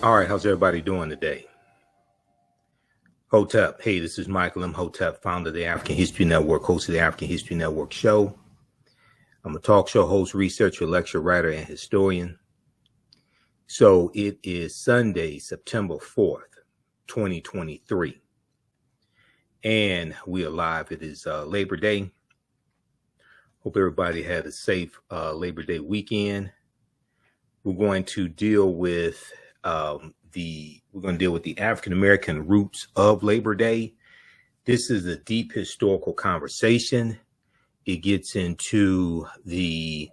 All right, how's everybody doing today? Hotep. Hey, this is Michael Imhotep, founder of the African History Network, host of the African History Network show. I'm a talk show host, researcher, lecturer, writer, and historian. So it is Sunday, September 4th, 2023. And we are live. It is Labor Day. Hope everybody had a safe Labor Day weekend. We're going to deal with the African American roots of Labor Day. This is a deep historical conversation. It gets into the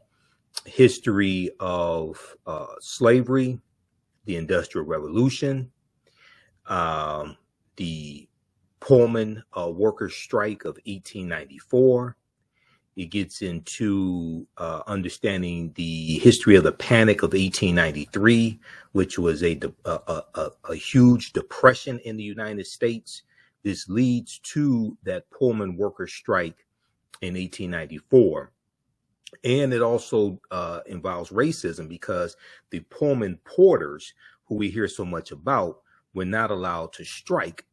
history of slavery, the Industrial Revolution, the Pullman workers' strike of 1894. It gets into understanding the history of the Panic of 1893, which was a huge depression in the United States. This leads to that Pullman workers' strike in 1894. And it also involves racism because the Pullman Porters, who we hear so much about, were not allowed to strike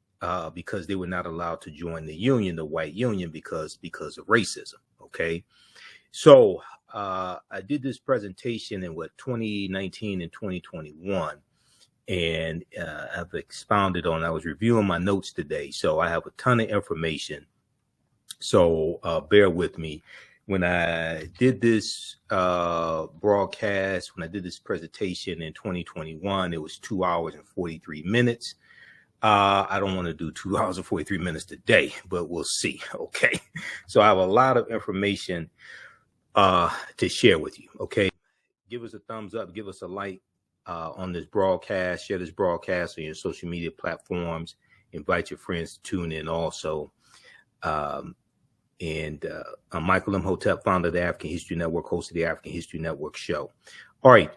because they were not allowed to join the union, the white union, because of racism. Okay, so I did this presentation in 2019 and 2021, and I've expounded on. I was reviewing my notes today, so I have a ton of information. So bear with me. When I did this broadcast, when I did this presentation in 2021, it was 2 hours and 43 minutes. I don't want to do 2 hours and 43 minutes today, but we'll see. Okay. So I have a lot of information to share with you. Okay. Give us a thumbs up. Give us a like on this broadcast. Share this broadcast on your social media platforms. Invite your friends to tune in also. I'm Michael Imhotep, founder of the African History Network, host of the African History Network show. All right.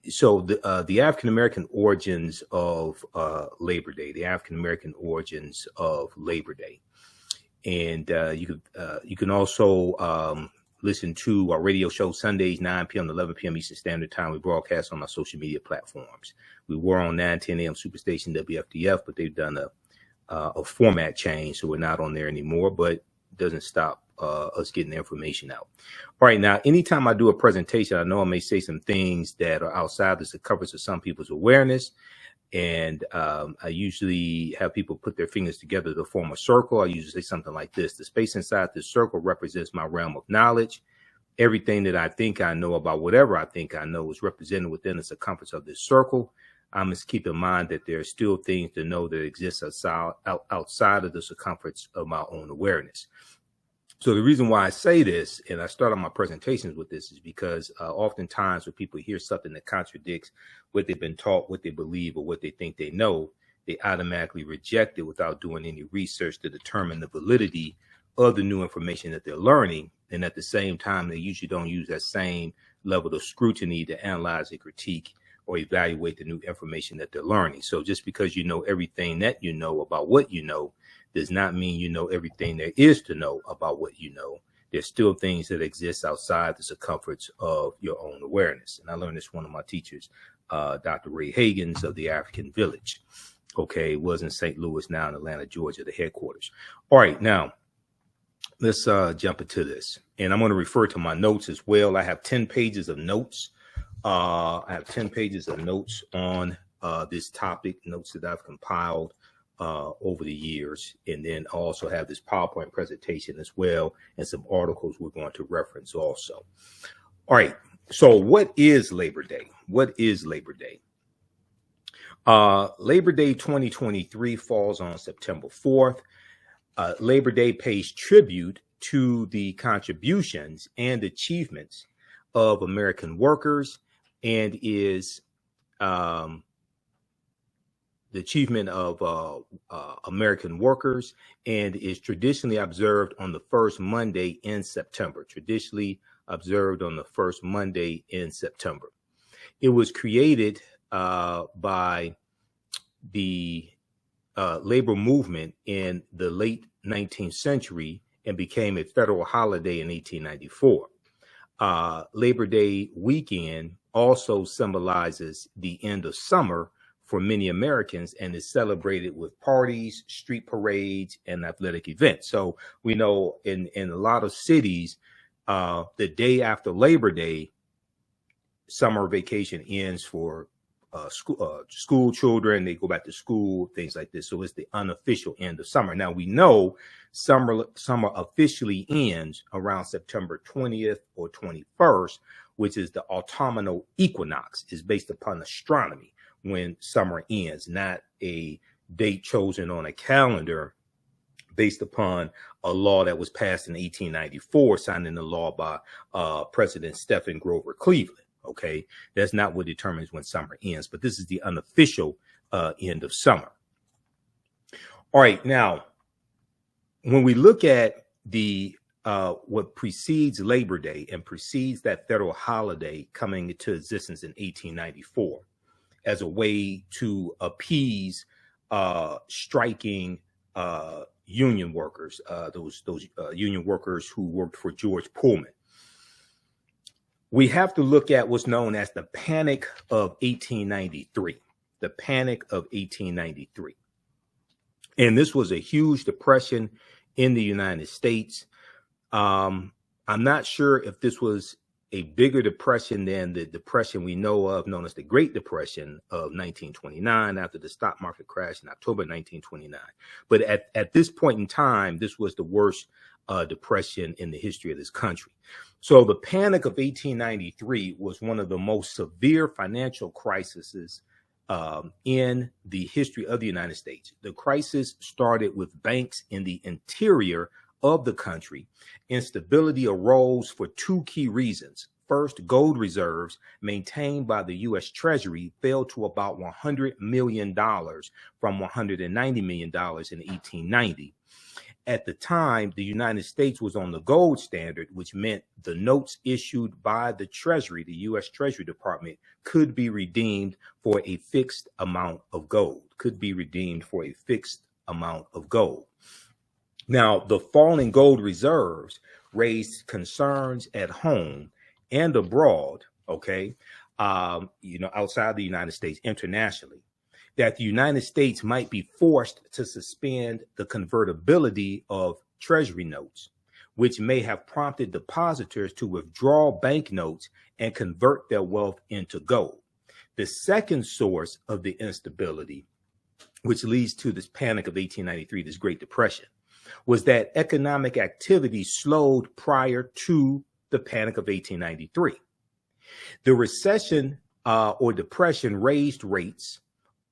So the African American origins of Labor Day, the African American origins of Labor Day, and you can also listen to our radio show Sundays 9 p.m. to 11 p.m. Eastern Standard Time. We broadcast on our social media platforms. We were on 9:10 a.m. Superstation WFDF, but they've done a format change, so we're not on there anymore. But it doesn't stop us getting the information out. All right. Now, anytime I do a presentation, I know I may say some things that are outside the circumference of some people's awareness. And I usually have people put their fingers together to form a circle. I usually say something like this: the space inside this circle represents my realm of knowledge. Everything that I think I know about whatever I think I know is represented within the circumference of this circle. I must keep in mind that there are still things to know that exist outside of the circumference of my own awareness. So the reason why I say this, and I start on my presentations with this, is because oftentimes when people hear something that contradicts what they've been taught, what they believe, or what they think they know, they automatically reject it without doing any research to determine the validity of the new information that they're learning. And at the same time, they usually don't use that same level of scrutiny to analyze and critique or evaluate the new information that they're learning. So just because you know everything that you know about what you know does not mean you know everything there is to know about what you know. There's still things that exist outside the circumference of your own awareness. And I learned this from one of my teachers, Dr. Ray Hagins of the African Village. Okay, it was in St. Louis, now in Atlanta, Georgia, the headquarters. All right, now let's jump into this. And I'm going to refer to my notes as well. I have 10 pages of notes. I have 10 pages of notes on this topic, notes that I've compiled over the years. And then I also have this PowerPoint presentation as well, and some articles we're going to reference also. All right. So what is Labor Day? What is Labor Day? Labor Day 2023 falls on September 4th. Labor Day pays tribute to the contributions and achievements of American workers, and is the achievement of American workers, and is traditionally observed on the first Monday in September. Traditionally observed on the first Monday in September. It was created by the labor movement in the late 19th century and became a federal holiday in 1894. Labor Day weekend also symbolizes the end of summer for many Americans and is celebrated with parties, street parades, and athletic events. So we know in a lot of cities, the day after Labor Day, summer vacation ends for school children. They go back to school, things like this. So it's the unofficial end of summer. Now we know summer officially ends around September 20th or 21st, which is the autumnal equinox. Is based upon astronomy when summer ends, not a date chosen on a calendar based upon a law that was passed in 1894, signed into law by President Stephen Grover Cleveland. Okay, that's not what determines when summer ends, but this is the unofficial end of summer. All right, now, when we look at the what precedes Labor Day and precedes that federal holiday coming into existence in 1894 as a way to appease striking union workers, those union workers who worked for George Pullman. We have to look at what's known as the Panic of 1893, the Panic of 1893. And this was a huge depression in the United States. I'm not sure if this was a bigger depression than the depression we know of, known as the Great Depression of 1929, after the stock market crash in October 1929. But at this point in time, this was the worst depression in the history of this country. So the Panic of 1893 was one of the most severe financial crises in the history of the United States. The crisis started with banks in the interior of the country. Instability arose for two key reasons. First, gold reserves maintained by the U.S. Treasury fell to about $100 million from $190 million in 1890. At the time, the United States was on the gold standard, which meant the notes issued by the Treasury, the U.S. Treasury Department, could be redeemed for a fixed amount of gold, Now, the falling gold reserves raised concerns at home and abroad, outside the United States, internationally, that the United States might be forced to suspend the convertibility of Treasury notes, which may have prompted depositors to withdraw banknotes and convert their wealth into gold. The second source of the instability, which leads to this Panic of 1893, this Great Depression, was that economic activity slowed prior to the Panic of 1893. The recession or depression raised rates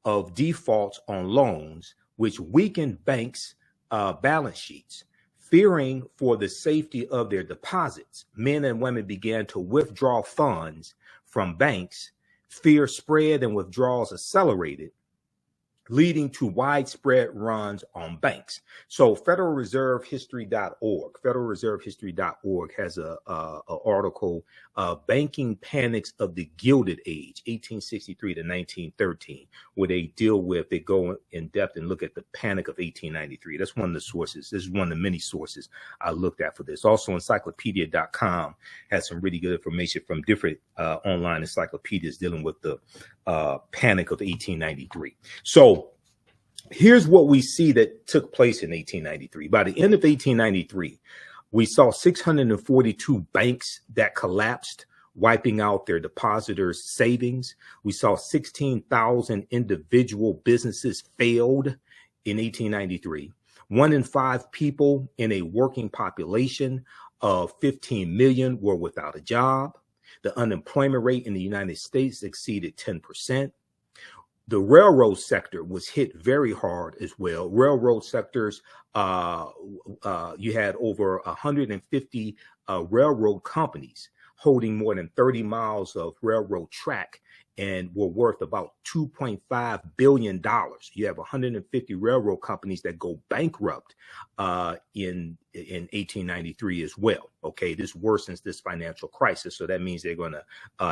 of defaults on loans, which weakened banks' balance sheets. Fearing for the safety of their deposits, men and women began to withdraw funds from banks. Fear spread and withdrawals accelerated, leading to widespread runs on banks. So federalreservehistory.org has a article, Banking Panics of the Gilded Age, 1863 to 1913, where they go in depth and look at the Panic of 1893. That's one of the sources. This is one of the many sources I looked at for this. Also, encyclopedia.com has some really good information from different online encyclopedias dealing with the Panic of 1893. So here's what we see that took place in 1893. By the end of 1893, we saw 642 banks that collapsed, wiping out their depositors' savings. We saw 16,000 individual businesses failed in 1893. 1 in 5 people in a working population of 15 million were without a job. The unemployment rate in the United States exceeded 10%. The railroad sector was hit very hard as well. Railroad sectors, you had over 150 railroad companies holding more than 30 miles of railroad track and were worth about $2.5 billion. You have 150 railroad companies that go bankrupt in 1893 as well. Okay, this worsens this financial crisis. So that means they're going to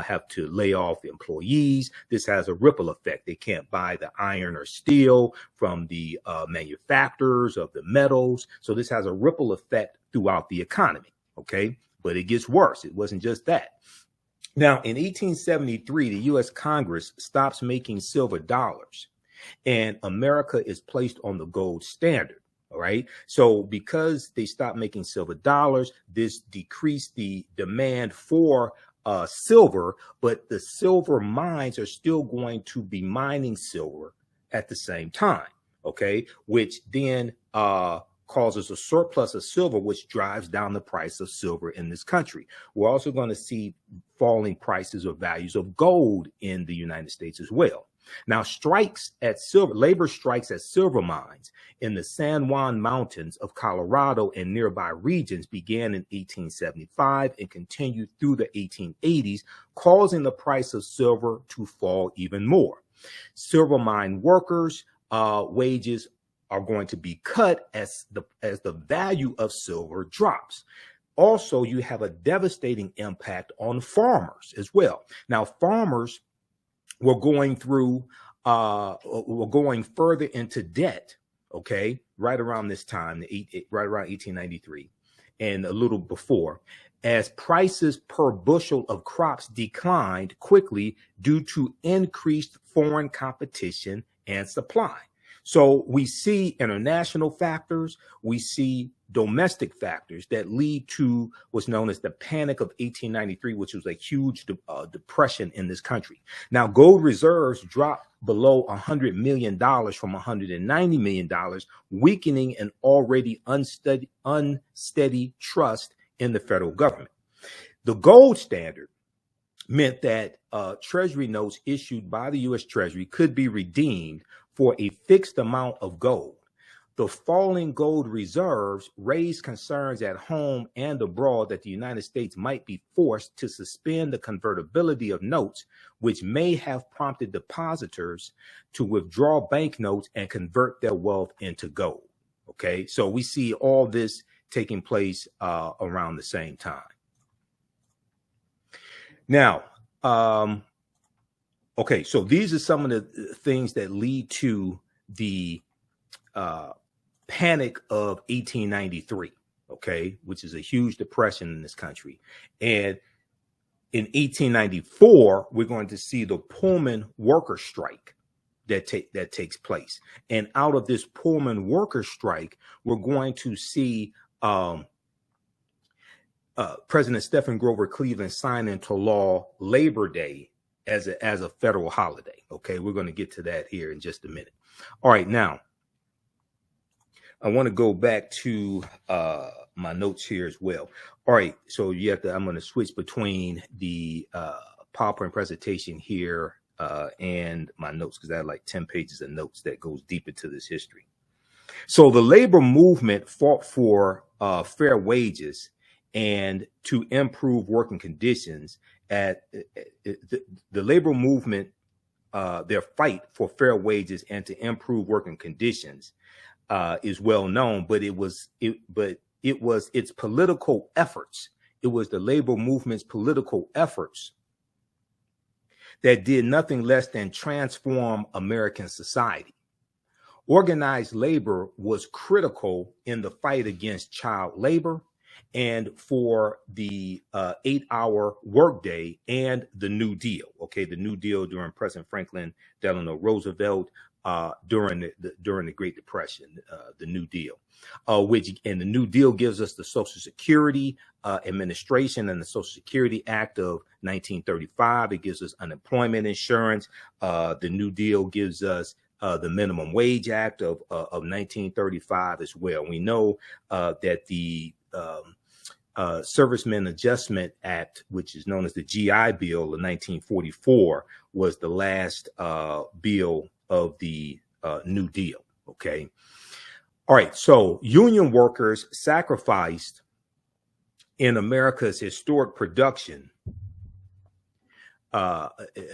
have to lay off employees. This has a ripple effect. They can't buy the iron or steel from the manufacturers of the metals. So this has a ripple effect throughout the economy. Okay, but it gets worse. It wasn't just that. Now, in 1873, the U.S. Congress stops making silver dollars, and America is placed on the gold standard. All right. So because they stopped making silver dollars, this decreased the demand for silver, but the silver mines are still going to be mining silver at the same time. Okay. Which then causes a surplus of silver, which drives down the price of silver in this country. We're also going to see falling prices or values of gold in the United States as well. Now, labor strikes at silver mines in the San Juan Mountains of Colorado and nearby regions began in 1875 and continued through the 1880s, causing the price of silver to fall even more. Silver mine workers' wages are going to be cut as the value of silver drops. Also, you have a devastating impact on farmers as well. Now, farmers were going further into debt, okay, right around this time, right around 1893 and a little before, as prices per bushel of crops declined quickly due to increased foreign competition and supply. So we see international factors, we see domestic factors that lead to what's known as the Panic of 1893, which was a huge depression in this country. Now, gold reserves dropped below $100 million from $190 million, weakening an already unsteady trust in the federal government. The gold standard meant that Treasury notes issued by the U.S. Treasury could be redeemed for a fixed amount of gold. The falling gold reserves raised concerns at home and abroad that the United States might be forced to suspend the convertibility of notes, which may have prompted depositors to withdraw banknotes and convert their wealth into gold. Okay, so we see all this taking place around the same time. Now, okay, so these are some of the things that lead to the Panic of 1893, okay, which is a huge depression in this country. And in 1894, we're going to see the Pullman worker strike that takes place. And out of this Pullman worker strike, we're going to see President Stephen Grover Cleveland sign into law Labor Day as a federal holiday. Okay, we're going to get to that here in just a minute. All right, now I want to go back to my notes here as well. All right, so I'm going to switch between the PowerPoint presentation here and my notes, because I have like 10 pages of notes that goes deep into this history. So the labor movement fought for fair wages and to improve working conditions. At the labor movement, their fight for fair wages and to improve working conditions is well known, but it was its political efforts. It was the labor movement's political efforts that did nothing less than transform American society. Organized labor was critical in the fight against child labor and for the 8-hour workday and the New Deal. Okay, the New Deal during President Franklin Delano Roosevelt, during the Great Depression, the New Deal, and the New Deal gives us the Social Security Administration and the Social Security Act of 1935. It gives us unemployment insurance. The New Deal gives us the Minimum Wage Act of 1935 as well. We know that the Servicemen Adjustment Act, which is known as the GI Bill of 1944, was the last bill of the New Deal. Okay. All right. So union workers sacrificed in America's historic production.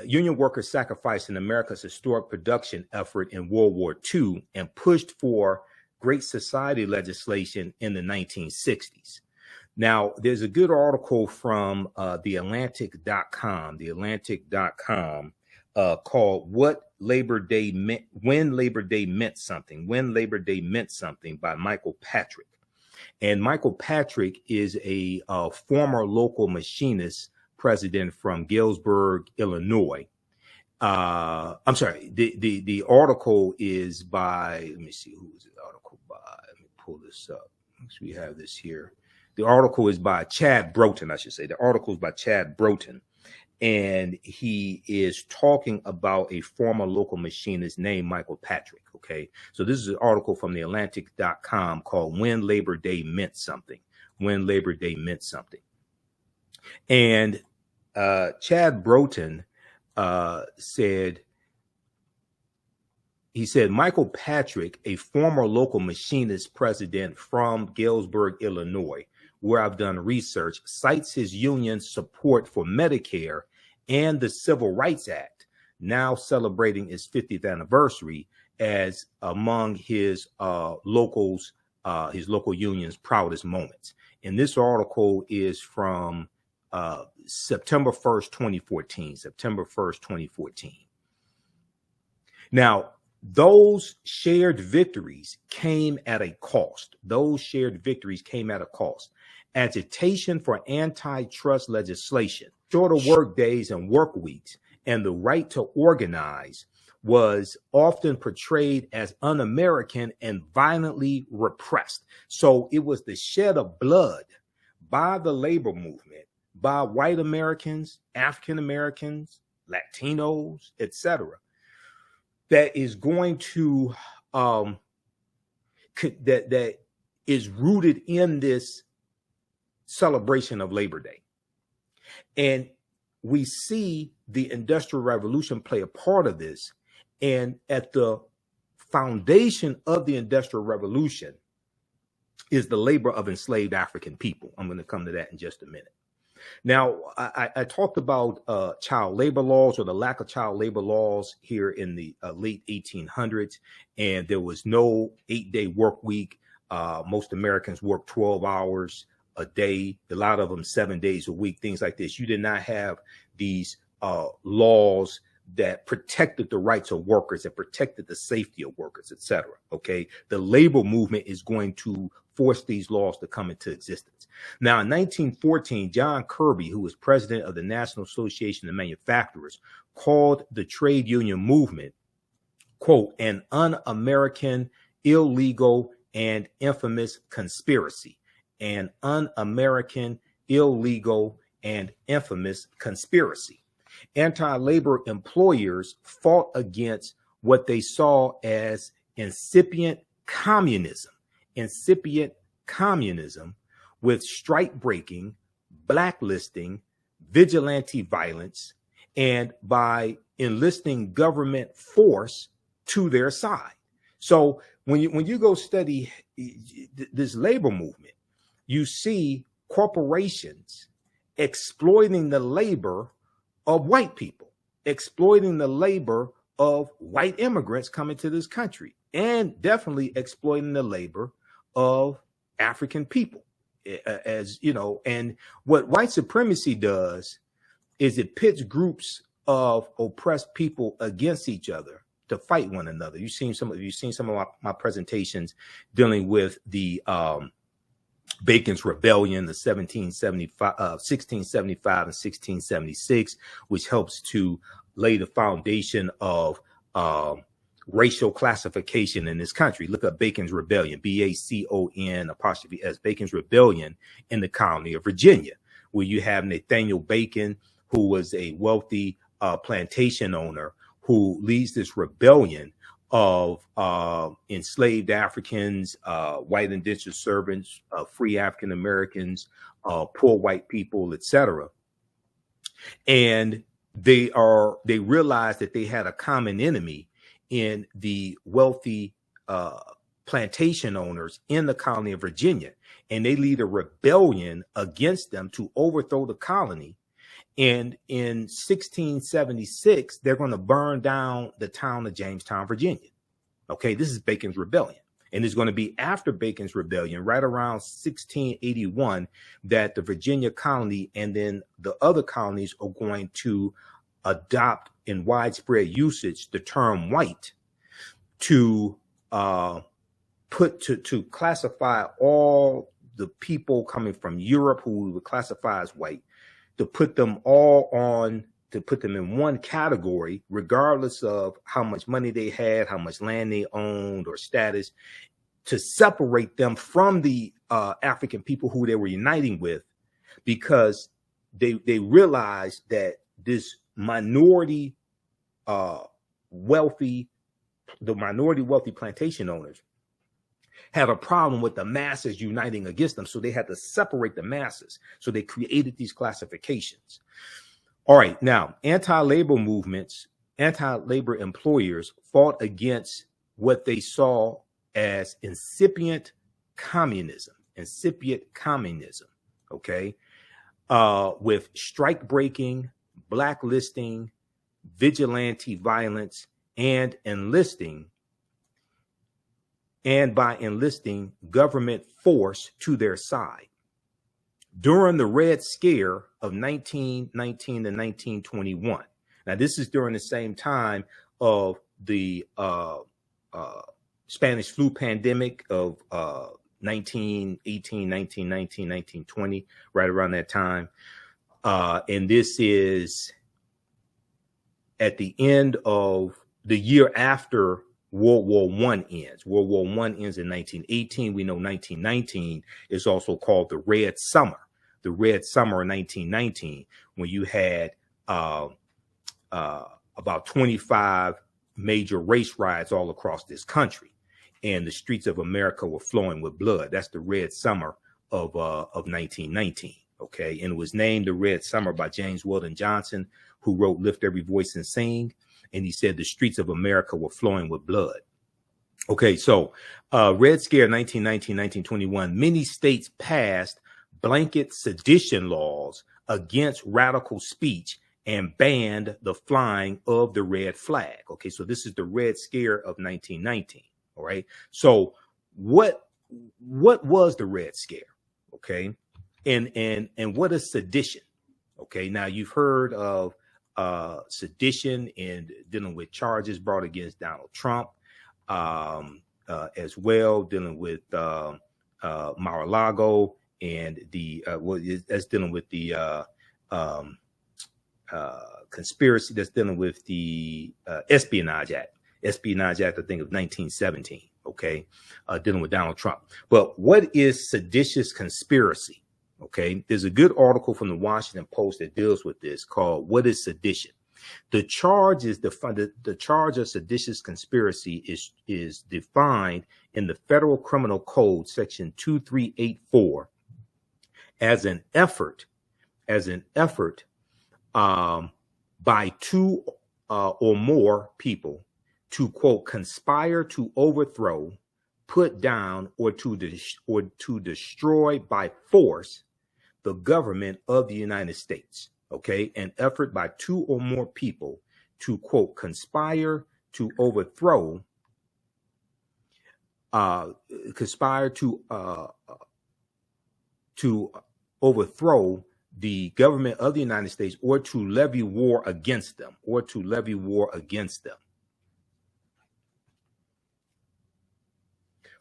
Union workers sacrificed in America's historic production effort in World War II and pushed for Great Society legislation in the 1960s. Now, there's a good article from TheAHNShow.com, called "What Labor Day Meant When Labor Day Meant Something." When Labor Day Meant Something by Michael Patrick. And Michael Patrick is a former local machinist president from Galesburg, Illinois. I'm sorry. The article is by, let me see, who is the article by? Let me pull this up. We have this here. The article is by Chad Broughton, I should say. The article is by Chad Broughton. And he is talking about a former local machinist named Michael Patrick. Okay. So this is an article from theAtlantic.com called When Labor Day Meant Something. When Labor Day Meant Something. And Chad Broughton said Michael Patrick, a former local machinist president from Galesburg, Illinois, where I've done research, cites his union's support for Medicare and the Civil Rights Act, now celebrating its 50th anniversary, as among his local union's proudest moments. And this article is from September 1st, 2014. September 1st, 2014. Now, those shared victories came at a cost. Those shared victories came at a cost. Agitation for antitrust legislation, shorter work days and work weeks, and the right to organize was often portrayed as un-American and violently repressed. So it was the shed of blood by the labor movement, by white Americans, African Americans, Latinos, etc., that is going to that is rooted in this celebration of Labor Day. And we see the Industrial Revolution play a part of this. And at the foundation of the Industrial Revolution is the labor of enslaved African people. I'm going to come to that in just a minute. Now, I talked about child labor laws, or the lack of child labor laws here in the late 1800s, and there was no 8-day work week. Most Americans worked 12 hours a day, a lot of them 7 days a week, things like this. You did not have these laws that protected the rights of workers and protected the safety of workers, etc. Okay, the labor movement is going to force these laws to come into existence. Now, in 1914, John Kirby, who was president of the National Association of Manufacturers, called the trade union movement, quote, an un-American, illegal, and infamous conspiracy. An un-American, illegal, and infamous conspiracy. Anti-labor employers fought against what they saw as incipient communism with strike breaking, blacklisting, vigilante violence, and by enlisting government force to their side. So when you go study this labor movement, you see corporations exploiting the labor of white people, exploiting the labor of white immigrants coming to this country, and definitely exploiting the labor of African people. As you know, and what white supremacy does is it pits groups of oppressed people against each other to fight one another. You've seen some of my presentations dealing with the Bacon's Rebellion, the 1675 and 1676, which helps to lay the foundation of racial classification in this country. Look up Bacon's Rebellion, BACON''S, Bacon's Rebellion in the colony of Virginia, where you have Nathaniel Bacon, who was a wealthy plantation owner, who leads this rebellion of enslaved Africans, white indentured servants, free African Americans, poor white people, etc. And they realized that they had a common enemy in the wealthy plantation owners in the colony of Virginia, and they lead a rebellion against them to overthrow the colony. And in 1676, they're going to burn down the town of Jamestown, Virginia. Okay, this is Bacon's Rebellion. And it's going to be after Bacon's Rebellion, right around 1681, that the Virginia colony and then the other colonies are going to adopt in widespread usage the term white to classify all the people coming from Europe who we would classify as white, to put them all on, to put them in one category, regardless of how much money they had, how much land they owned or status, to separate them from the African people who they were uniting with, because they realized that this minority wealthy plantation owners had a problem with the masses uniting against them. So they had to separate the masses. So they created these classifications. All right. Now, anti-labor movements, anti-labor employers fought against what they saw as incipient communism. Okay. With strike breaking, blacklisting, vigilante violence, and by enlisting government force to their side. During the Red Scare of 1919 to 1921. Now, this is during the same time of the Spanish flu pandemic of 1918, 1919, 1920, right around that time. And this is at the end of the year after World War I ends. World War I ends in 1918. We know 1919 is also called the Red Summer. The Red Summer of 1919, when you had about 25 major race riots all across this country, and the streets of America were flowing with blood. That's the Red Summer of 1919. Okay, and it was named the Red Summer by James Weldon Johnson, who wrote "Lift Every Voice and Sing," and he said the streets of America were flowing with blood. Okay, so Red Scare 1919, 1921. Many states passed blanket sedition laws against radical speech and banned the flying of the red flag. Okay, so this is the Red Scare of 1919. All right. So what was the Red Scare? Okay, and what is sedition? Okay, now you've heard of sedition and dealing with charges brought against Donald Trump, as well, dealing with Mar-a-Lago and that's dealing with the conspiracy, that's dealing with the Espionage Act. Espionage Act, I think, of 1917, okay, dealing with Donald Trump. But what is seditious conspiracy? Okay, there's a good article from the Washington Post that deals with this called "What is Sedition?" The charge is the charge of seditious conspiracy is defined in the Federal Criminal Code, section 2384, as an effort by two or more people to, quote, conspire to overthrow, put down, or to destroy by force the government of the United States. Okay, an effort by two or more people to, quote, conspire to overthrow, overthrow the government of the United States, or to levy war against them,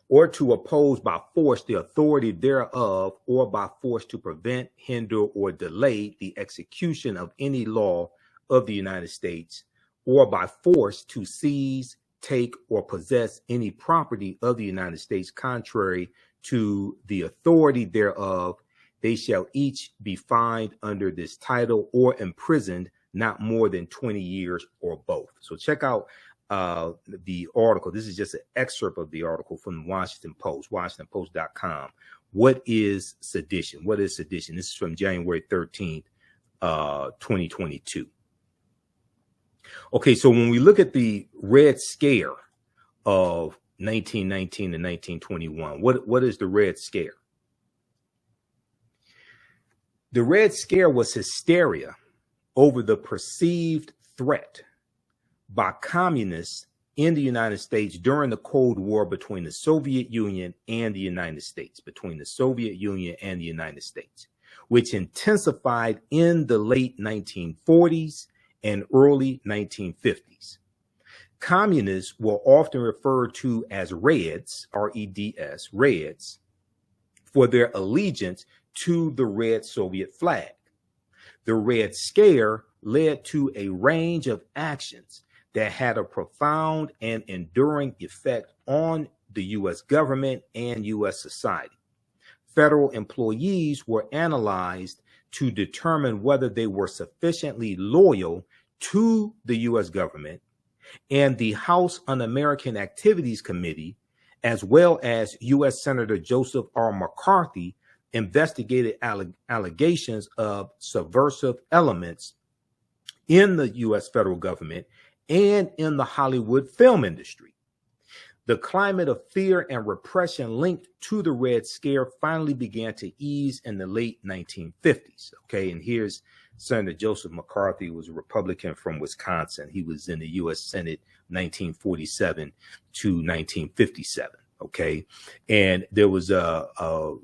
or to oppose by force the authority thereof, or by force to prevent, hinder, or delay the execution of any law of the United States, or by force to seize, take, or possess any property of the United States contrary to the authority thereof. They shall each be fined under this title or imprisoned not more than 20 years or both. So check out the article. This is just an excerpt of the article from the Washington Post, WashingtonPost.com. What is sedition? What is sedition? This is from January 13th, 2022. Okay, so when we look at the Red Scare of 1919 to 1921, what is the Red Scare? The Red Scare was hysteria over the perceived threat by communists in the United States during the Cold War between the Soviet Union and the United States, which intensified in the late 1940s and early 1950s. Communists were often referred to as Reds, R-E-D-S, Reds, for their allegiance to the red Soviet flag. The Red Scare led to a range of actions that had a profound and enduring effect on the U.S. government and U.S. society. Federal employees were analyzed to determine whether they were sufficiently loyal to the U.S. government, and the House Un-American Activities Committee, as well as U.S. Senator Joseph R. McCarthy, investigated allegations of subversive elements in the U.S. federal government and in the Hollywood film industry. The climate of fear and repression linked to the Red Scare finally began to ease in the late 1950s. Okay, and here's Senator Joseph McCarthy, was a Republican from Wisconsin. He was in the U.S. Senate 1947 to 1957. Okay, and there was a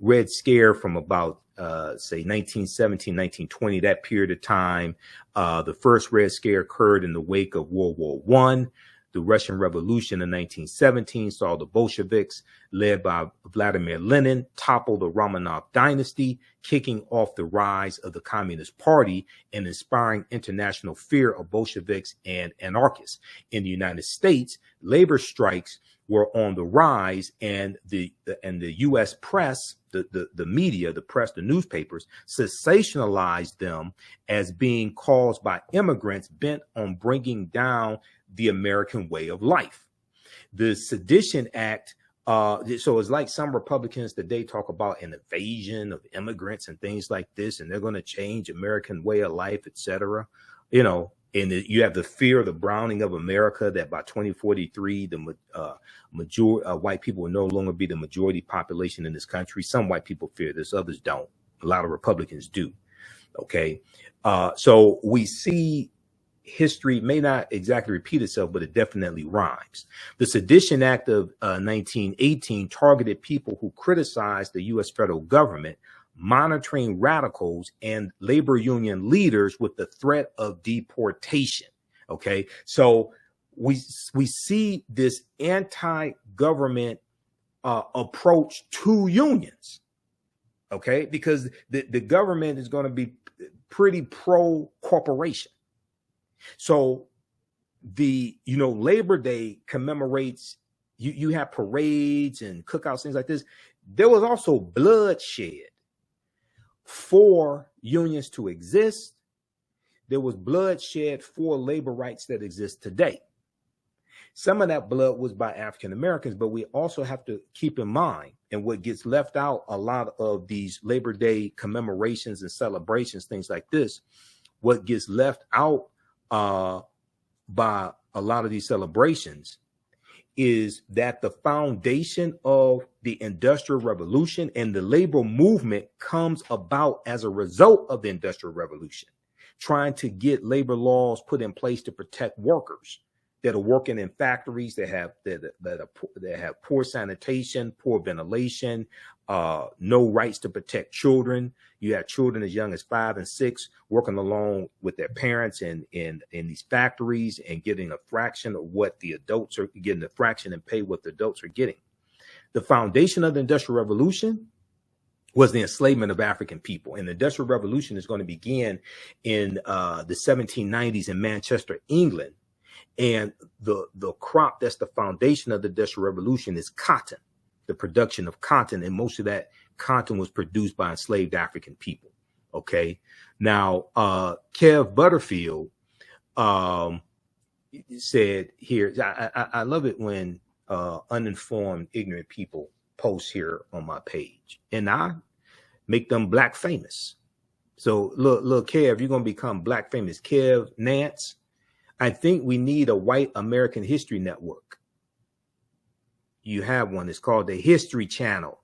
Red Scare from about say 1917, 1920, that period of time. The first Red Scare occurred in the wake of World War I. The Russian Revolution in 1917 saw the Bolsheviks, led by Vladimir Lenin, topple the Romanov dynasty, kicking off the rise of the Communist Party and inspiring international fear of Bolsheviks and anarchists. In the United States, labor strikes were on the rise, and the U.S. press, the media, the press, the newspapers, sensationalized them as being caused by immigrants bent on bringing down the American way of life. The Sedition Act, so it's like some Republicans today talk about an invasion of immigrants and things like this, and they're going to change American way of life, etc. You know, and you have the fear of the browning of America, that by 2043, the majority white people will no longer be the majority population in this country. Some white people fear this, others don't. A lot of Republicans do. Okay, so we see history may not exactly repeat itself, but it definitely rhymes. The Sedition Act of 1918 targeted people who criticized the U.S. federal government, monitoring radicals and labor union leaders with the threat of deportation. Okay, so we see this anti-government approach to unions. Okay, because the government is going to be pretty pro-corporation. So the, Labor Day commemorates, you have parades and cookouts, things like this. There was also bloodshed for unions to exist. There was bloodshed for labor rights that exist today. Some of that blood was by African Americans, but we also have to keep in mind, and what gets left out a lot of these Labor Day commemorations and celebrations, things like this, what gets left out by a lot of these celebrations is that the foundation of the Industrial Revolution and the labor movement comes about as a result of the Industrial Revolution, trying to get labor laws put in place to protect workers that are working in factories that have poor sanitation, poor ventilation, no rights to protect children. You have children as young as 5 and 6 working along with their parents in these factories and getting a fraction of what the adults are getting, a fraction and pay what the adults are getting. The foundation of the Industrial Revolution was the enslavement of African people. And the Industrial Revolution is going to begin in the 1790s in Manchester, England. And the crop that's the foundation of the Industrial Revolution is cotton, the production of cotton. And most of that cotton was produced by enslaved African people. Okay. Now, Kev Butterfield said here, I love it when uninformed, ignorant people post here on my page, and I make them black famous. So look, Kev, you're going to become black famous. Kev Nance, I think we need a white American history network. You have one. It's called the History Channel.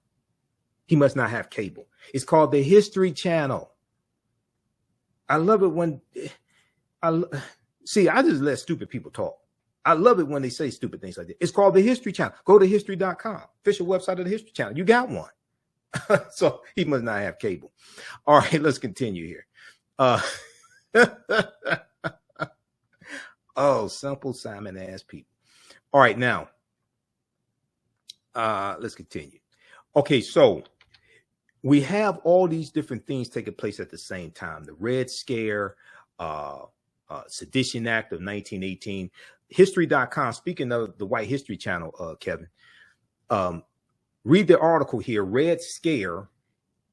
He must not have cable. It's called the History Channel. I love it when I just let stupid people talk. I love it when they say stupid things like that. It's called the History Channel. Go to history.com, official website of the History Channel. You got one. So he must not have cable. All right, let's continue here. Oh, simple Simon ass people. All right, now let's continue. Okay, so we have all these different things taking place at the same time. The Red Scare, Sedition Act of 1918. History.com, speaking of the White History Channel, Kevin, read the article here, Red Scare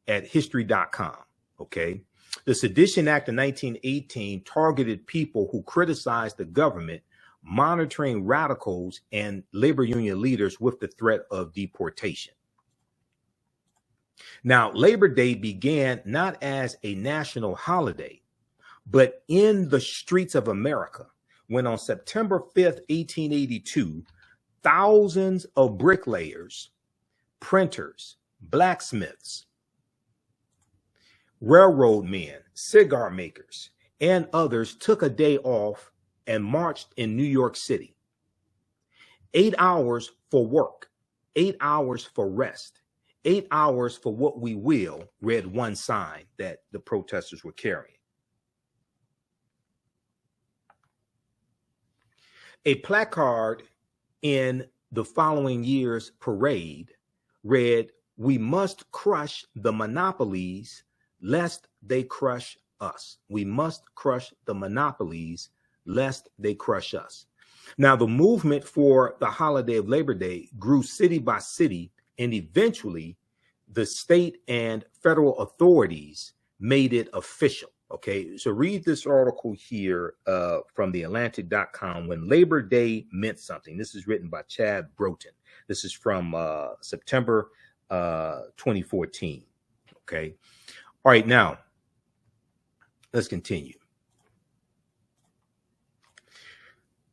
at history.com, okay? The Sedition Act of 1918 targeted people who criticized the government, monitoring radicals and labor union leaders with the threat of deportation. Now, Labor Day began not as a national holiday, but in the streets of America, when on September 5th, 1882, thousands of bricklayers, printers, blacksmiths, railroad men, cigar makers, and others took a day off and marched in New York City. 8 hours for work, 8 hours for rest, 8 hours for what we will, read one sign that the protesters were carrying. A placard in the following year's parade read, "We must crush the monopolies lest they crush us. We must crush the monopolies lest they crush us." Now, the movement for the holiday of Labor Day grew city by city, and eventually the state and federal authorities made it official. Okay, so read this article here from TheAHNShow, When Labor Day Meant Something. This is written by Chad Broughton. This is from September 2014. Okay, all right, now let's continue.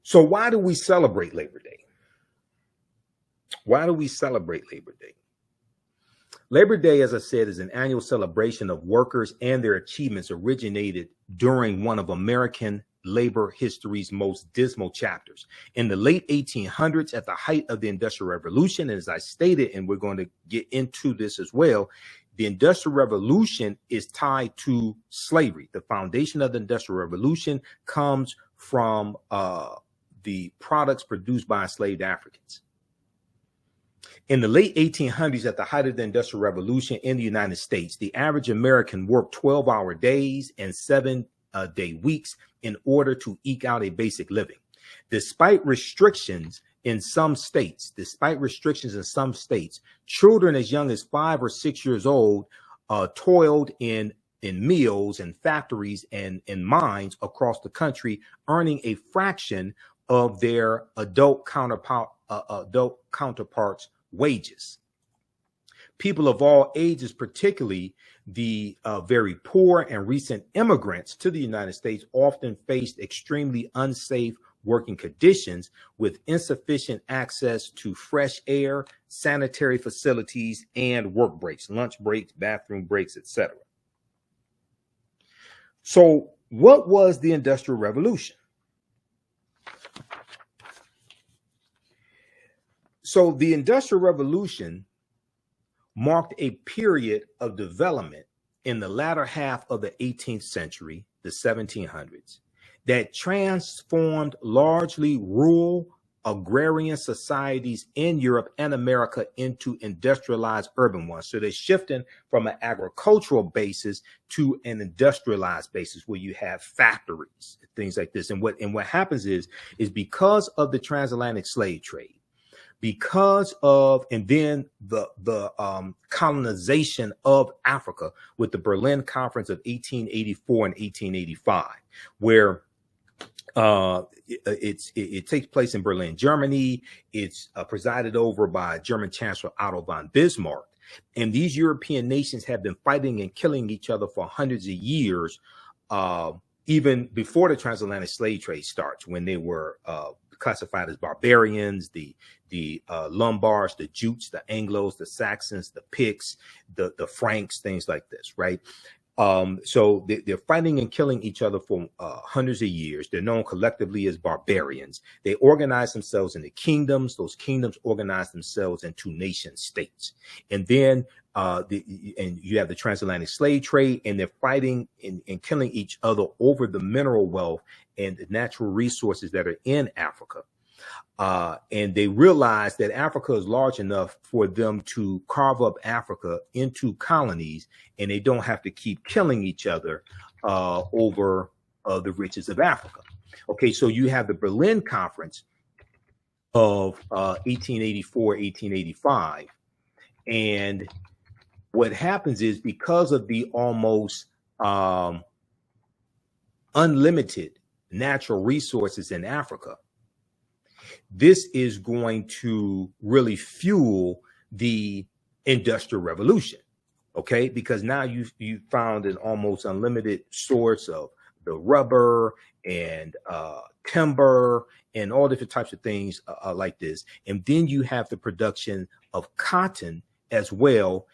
So why do we celebrate Labor Day? Why do we celebrate Labor Day? Labor Day, as I said, is an annual celebration of workers and their achievements originated during one of American labor history's most dismal chapters. In the late 1800s, at the height of the Industrial Revolution, and as I stated, and we're going to get into this as well, the Industrial Revolution is tied to slavery. The foundation of the Industrial Revolution comes from the products produced by enslaved Africans. In the late 1800s, at the height of the Industrial Revolution in the United States, the average American worked 12-hour days and 7-day weeks in order to eke out a basic living. Despite restrictions in some states, children as young as 5 or 6 years old toiled in mills and factories and in mines across the country, earning a fraction of their adult counterparts' wages. People of all ages, particularly the very poor and recent immigrants to the United States, often faced extremely unsafe working conditions with insufficient access to fresh air, sanitary facilities, and work breaks, lunch breaks, bathroom breaks, etc. So what was the Industrial Revolution? So the Industrial Revolution marked a period of development in the latter half of the 18th century, the 1700s, that transformed largely rural agrarian societies in Europe and America into industrialized urban ones. So they're shifting from an agricultural basis to an industrialized basis where you have factories, things like this. And what happens is because of the transatlantic slave trade, because of, and then the colonization of Africa with the Berlin Conference of 1884 and 1885, where it takes place in Berlin, Germany. It's presided over by German Chancellor Otto von Bismarck. And these European nations have been fighting and killing each other for hundreds of years, even before the transatlantic slave trade starts, when they were classified as barbarians, the Lombards, the Jutes, the Anglos, the Saxons, the Picts, the Franks, things like this, right? So they're fighting and killing each other for hundreds of years. They're known collectively as barbarians. They organize themselves into kingdoms. Those kingdoms organize themselves into nation states. And then and you have the transatlantic slave trade, and they're fighting and killing each other over the mineral wealth and the natural resources that are in Africa. And they realized that Africa is large enough for them to carve up Africa into colonies, and they don't have to keep killing each other over the riches of Africa. Okay, so you have the Berlin Conference of 1884, 1885. And what happens is, because of the almost unlimited natural resources in Africa, this is going to really fuel the Industrial Revolution. Okay, because now you found an almost unlimited source of the rubber and timber and all different types of things like this. And then you have the production of cotton as well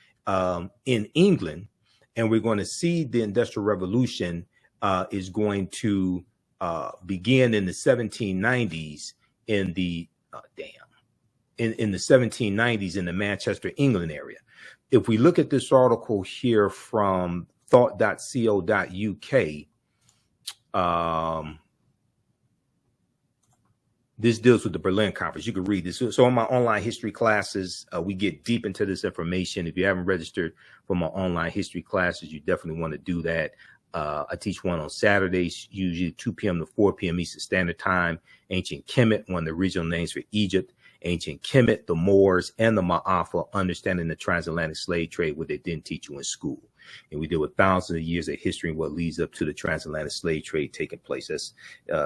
in England. And we're going to see the Industrial Revolution is going to begin in the 1790s in the in the 1790s in the Manchester, England area. If we look at this article here from thought.co.uk, this deals with the Berlin Conference. You can read this. So in my online history classes, we get deep into this information. If you haven't registered for my online history classes, you definitely want to do that. I teach one on Saturdays, usually 2 p.m. to 4 p.m. Eastern Standard Time. Ancient Kemet, one of the regional names for Egypt. Ancient Kemet, the Moors, and the Ma'afa, understanding the transatlantic slave trade, what they didn't teach you in school. And we deal with thousands of years of history and what leads up to the transatlantic slave trade taking place. That's,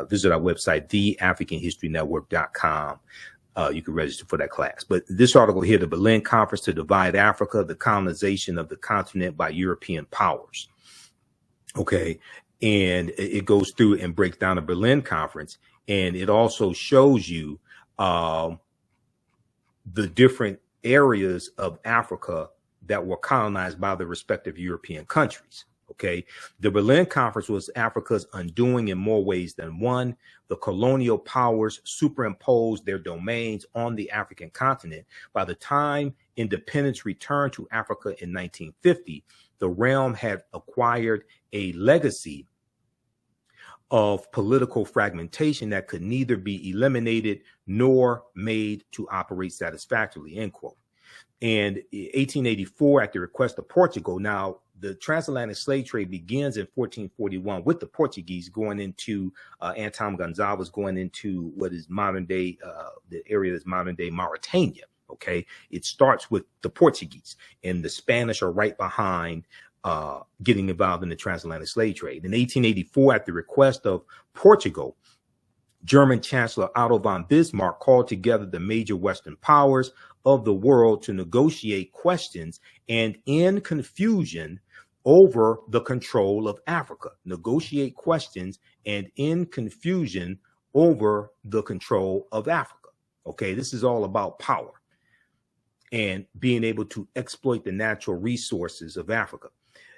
visit our website, TheAHNShow.com. You can register for that class. But this article here, the Berlin Conference to Divide Africa, the colonization of the continent by European powers. Okay. And it goes through and breaks down the Berlin Conference. And it also shows you the different areas of Africa that were colonized by the respective European countries. Okay. The Berlin Conference was Africa's undoing in more ways than one. The colonial powers superimposed their domains on the African continent. By the time independence returned to Africa in 1950, the realm had acquired a legacy of political fragmentation that could neither be eliminated nor made to operate satisfactorily, end quote. And 1884, at the request of Portugal, now the transatlantic slave trade begins in 1441 with the Portuguese going into Anton Gonzalez going into what is modern day, the area that's modern day Mauritania. Okay, it starts with the Portuguese, and the Spanish are right behind getting involved in the transatlantic slave trade. In 1884, at the request of Portugal, German Chancellor Otto von Bismarck called together the major Western powers of the world to negotiate questions and end confusion over the control of Africa. Negotiate questions and end confusion over the control of Africa. Okay, this is all about power and being able to exploit the natural resources of Africa.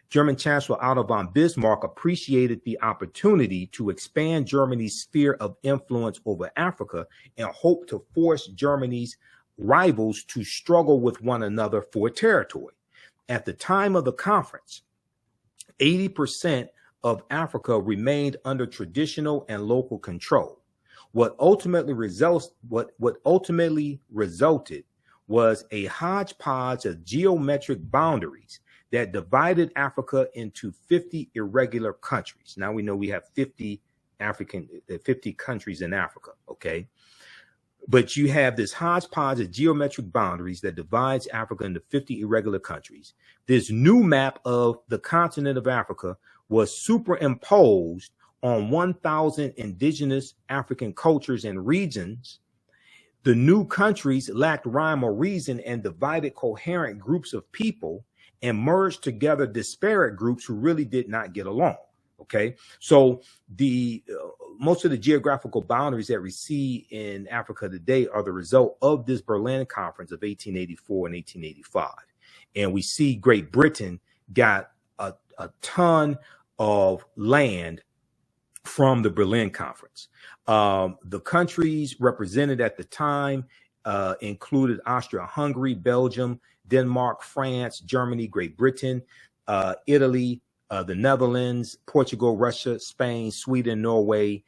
German Chancellor Otto von Bismarck appreciated the opportunity to expand Germany's sphere of influence over Africa and hoped to force Germany's rivals to struggle with one another for territory. At the time of the conference, 80% of Africa remained under traditional and local control. What ultimately resulted was a hodgepodge of geometric boundaries that divided Africa into 50 irregular countries. Now we know we have 50 countries in Africa, okay? But you have this hodgepodge of geometric boundaries that divides Africa into 50 irregular countries. This new map of the continent of Africa was superimposed on 1,000 indigenous African cultures and regions. The new countries lacked rhyme or reason and divided coherent groups of people and merged together disparate groups who really did not get along. Okay, so the most of the geographical boundaries that we see in Africa today are the result of this Berlin Conference of 1884 and 1885. And we see Great Britain got a ton of land from the Berlin Conference. The countries represented at the time included Austria-Hungary, Belgium, Denmark, France, Germany, Great Britain, Italy, the Netherlands, Portugal, Russia, Spain, Sweden, Norway,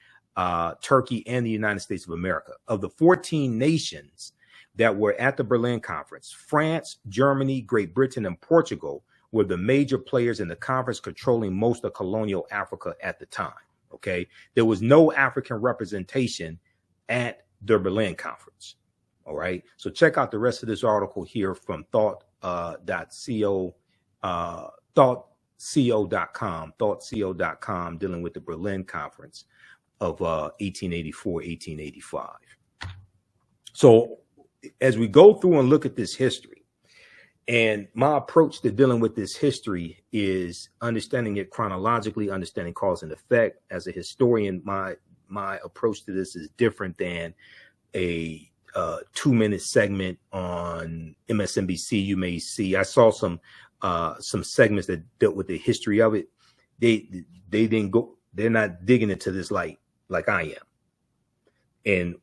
Turkey, and the United States of America. Of the 14 nations that were at the Berlin Conference, France, Germany, Great Britain, and Portugal were the major players in the conference, controlling most of colonial Africa at the time. Okay, there was no African representation at the Berlin Conference. All right, so check out the rest of this article here from thoughtco.com, thoughtco.com, dealing with the Berlin Conference of 1884, 1885. So as we go through and look at this history, and my approach to dealing with this history is understanding it chronologically, understanding cause and effect. As a historian, my approach to this is different than a 2-minute segment on MSNBC. You may see, I saw some segments that dealt with the history of it. They didn't go, they're not digging into this like I am. And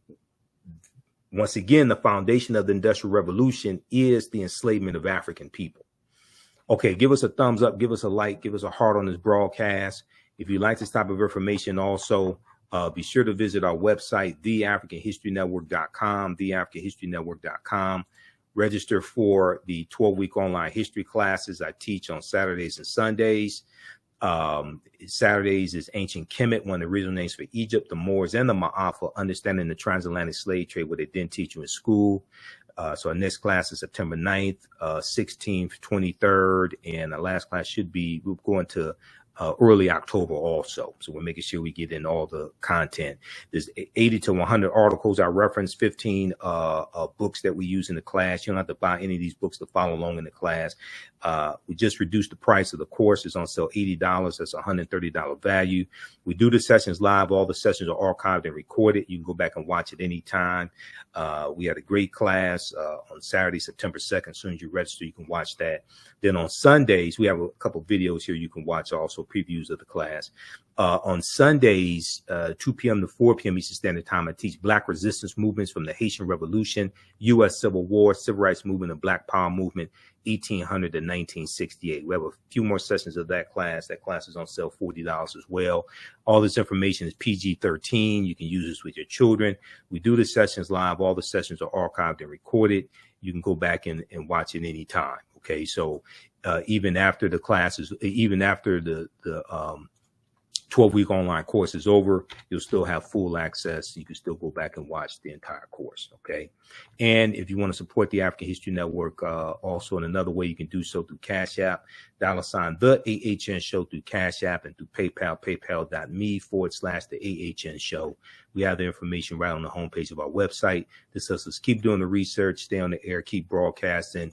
once again, the foundation of the Industrial Revolution is the enslavement of African people. Okay, give us a thumbs up, give us a like, give us a heart on this broadcast. If you like this type of information, also be sure to visit our website, TheAfricanHistoryNetwork.com, TheAfricanHistoryNetwork.com. Register for the 12-week online history classes I teach on Saturdays and Sundays. Saturdays is Ancient Kemet, one of the original names for Egypt, the Moors, and the Ma'afa, understanding the transatlantic slave trade, what they didn't teach you in school. So our next class is September 9th, 16th, 23rd, and the last class should be, we're going to early October also. So we're making sure we get in all the content. There's 80 to 100 articles I reference, 15 books that we use in the class. You don't have to buy any of these books to follow along in the class. We just reduced the price of the course. It's on sale $80. That's $130 value. We do the sessions live. All the sessions are archived and recorded. You can go back and watch it anytime. We had a great class on Saturday, September 2nd. As soon as you register, you can watch that. Then on Sundays, we have a couple of videos here you can watch, also previews of the class. On Sundays, 2 p.m. to 4 p.m. Eastern Standard Time, I teach Black resistance movements from the Haitian Revolution, U.S. Civil War, Civil Rights Movement, and Black Power Movement, 1800 to 1968. We have a few more sessions of that class. That class is on sale $40 as well. All this information is PG-13. You can use this with your children. We do the sessions live. All the sessions are archived and recorded. You can go back and watch it anytime. Okay, so even after the classes, even after the 12-week online course is over, you'll still have full access. You can still go back and watch the entire course. Okay. And if you want to support the African History Network, also in another way, you can do so through Cash App, $ TheAHNShow through Cash App, and through PayPal, paypal.me/TheAHNShow. We have the information right on the homepage of our website. This lets us keep doing the research, stay on the air, keep broadcasting,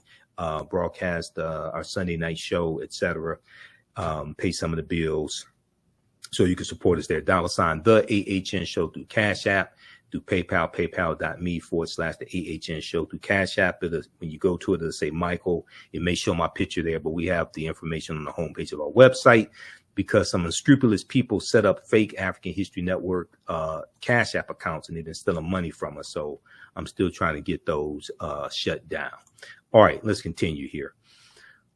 broadcast our Sunday night show, etc. Pay some of the bills. So you can support us there. $ TheAHNShow through Cash App, through PayPal, paypal.me/TheAHNShow through Cash App. When you go to it, it'll say Michael. It may show my picture there, but we have the information on the homepage of our website, because some unscrupulous people set up fake African History Network Cash App accounts, and they've been stealing money from us. So I'm still trying to get those shut down. All right, let's continue here.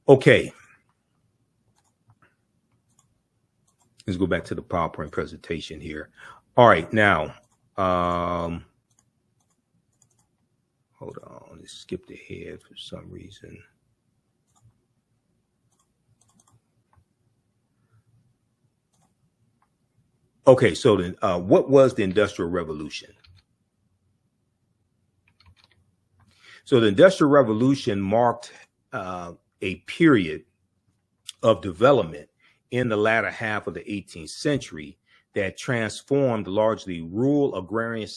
Okay. Let's go back to the PowerPoint presentation here. All right, now, hold on, it skipped ahead for some reason. Okay, so then what was the Industrial Revolution? So the Industrial Revolution marked a period of development in the latter half of the 18th century that transformed largely rural agrarian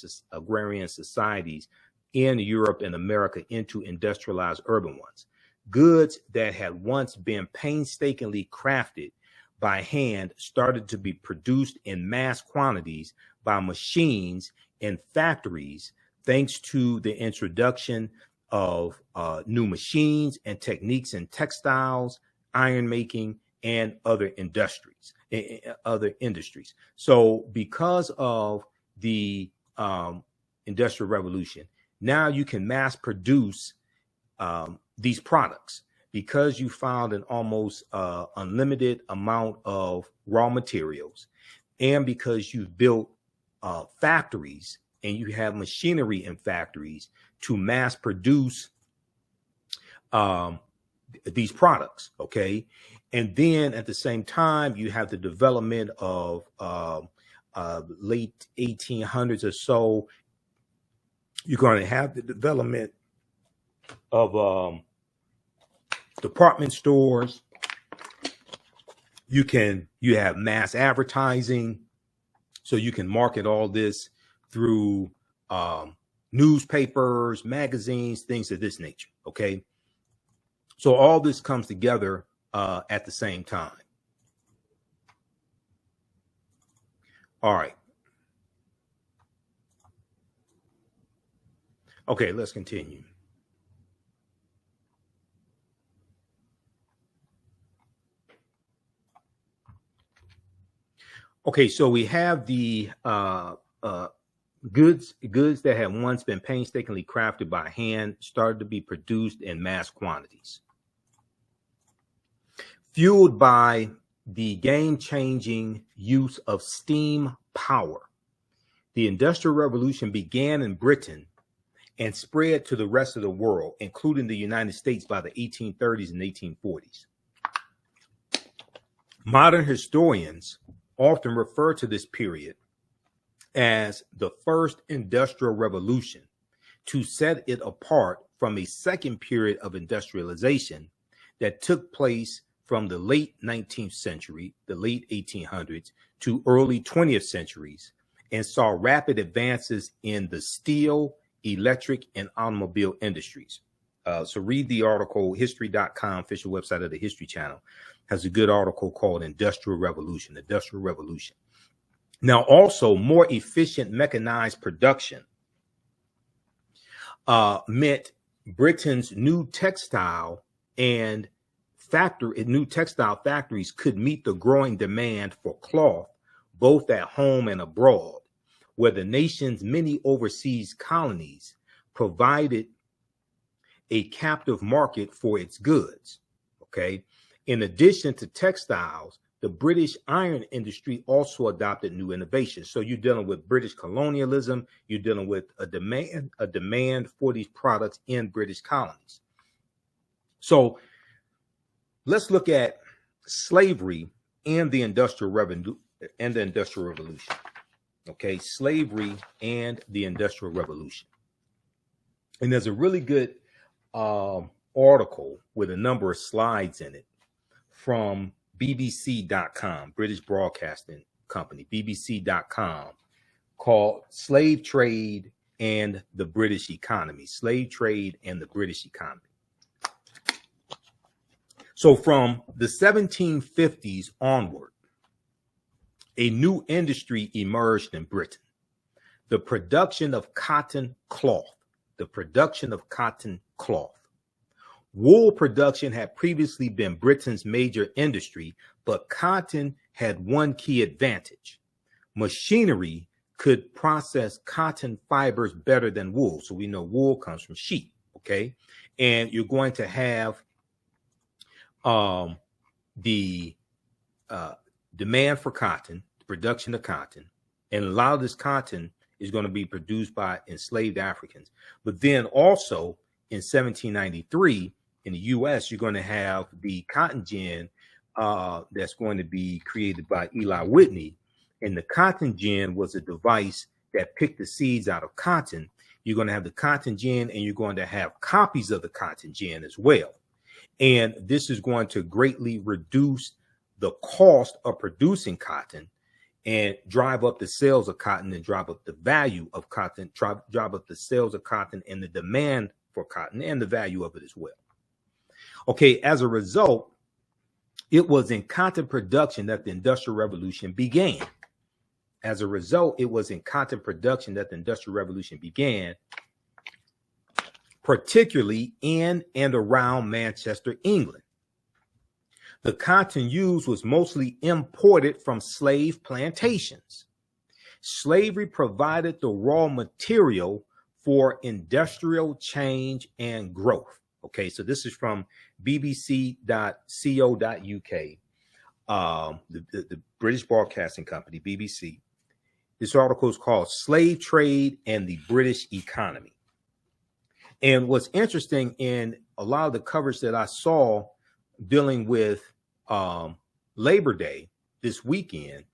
societies in Europe and America into industrialized urban ones. Goods that had once been painstakingly crafted by hand started to be produced in mass quantities by machines in factories, thanks to the introduction of new machines and techniques in textiles, iron making, and other industries. So because of the Industrial Revolution, now you can mass produce these products, because you found an almost unlimited amount of raw materials, and because you've built factories and you have machinery in factories to mass produce these products. Okay. And then at the same time, you have the development of late 1800s or so. You're going to have the development of department stores. You have mass advertising, so you can market all this through newspapers, magazines, things of this nature. Okay. So all this comes together at the same time. All right. Okay, let's continue. Okay, so we have the goods that have once been painstakingly crafted by hand started to be produced in mass quantities. Fueled by the game-changing use of steam power, the Industrial Revolution began in Britain and spread to the rest of the world, including the United States, by the 1830s and 1840s. Modern historians often refer to this period as the first Industrial Revolution to set it apart from a second period of industrialization that took place from the late 19th century, the late 1800s, to early 20th centuries, and saw rapid advances in the steel, electric, and automobile industries. So read the article. History.com, official website of the History Channel, has a good article called Industrial Revolution. Now, also more efficient mechanized production meant Britain's new textile factories could meet the growing demand for cloth, both at home and abroad, where the nation's many overseas colonies provided a captive market for its goods. Okay. In addition to textiles, the British iron industry also adopted new innovations. So you're dealing with British colonialism. You're dealing with a demand for these products in British colonies. So let's look at slavery and the Industrial Revolution. Okay, slavery and the Industrial Revolution. And there's a really good article with a number of slides in it from BBC.com, British Broadcasting Company, BBC.com, called Slave Trade and the British Economy. Slave Trade and the British Economy. So from the 1750s onward, a new industry emerged in Britain, the production of cotton cloth. Wool production had previously been Britain's major industry, but cotton had one key advantage. Machinery could process cotton fibers better than wool. So we know wool comes from sheep, okay? And you're going to have the demand for cotton, the production of cotton, and a lot of this cotton is going to be produced by enslaved Africans. But then also in 1793 in the U.S., you're going to have the cotton gin that's going to be created by Eli Whitney. And the cotton gin was a device that picked the seeds out of cotton. You're going to have the cotton gin, and you're going to have copies of the cotton gin as well. And this is going to greatly reduce the cost of producing cotton and drive up the sales of cotton and drive up the value of cotton, drive up the sales of cotton and the demand for cotton and the value of it as well. Okay, as a result, it was in cotton production that the Industrial Revolution began. Particularly in and around Manchester, England. The cotton used was mostly imported from slave plantations. Slavery provided the raw material for industrial change and growth. Okay, so this is from bbc.co.uk, the British Broadcasting Company, BBC. This article is called Slave Trade and the British Economy. And what's interesting in a lot of the coverage that I saw dealing with Labor Day this weekend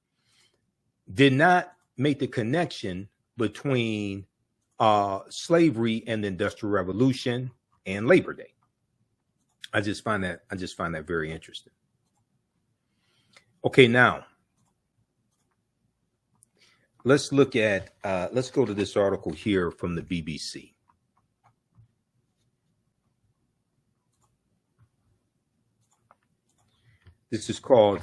did not make the connection between slavery and the Industrial Revolution and Labor Day. I just find that very interesting. Okay, now let's look at let's go to this article here from the BBC. This is called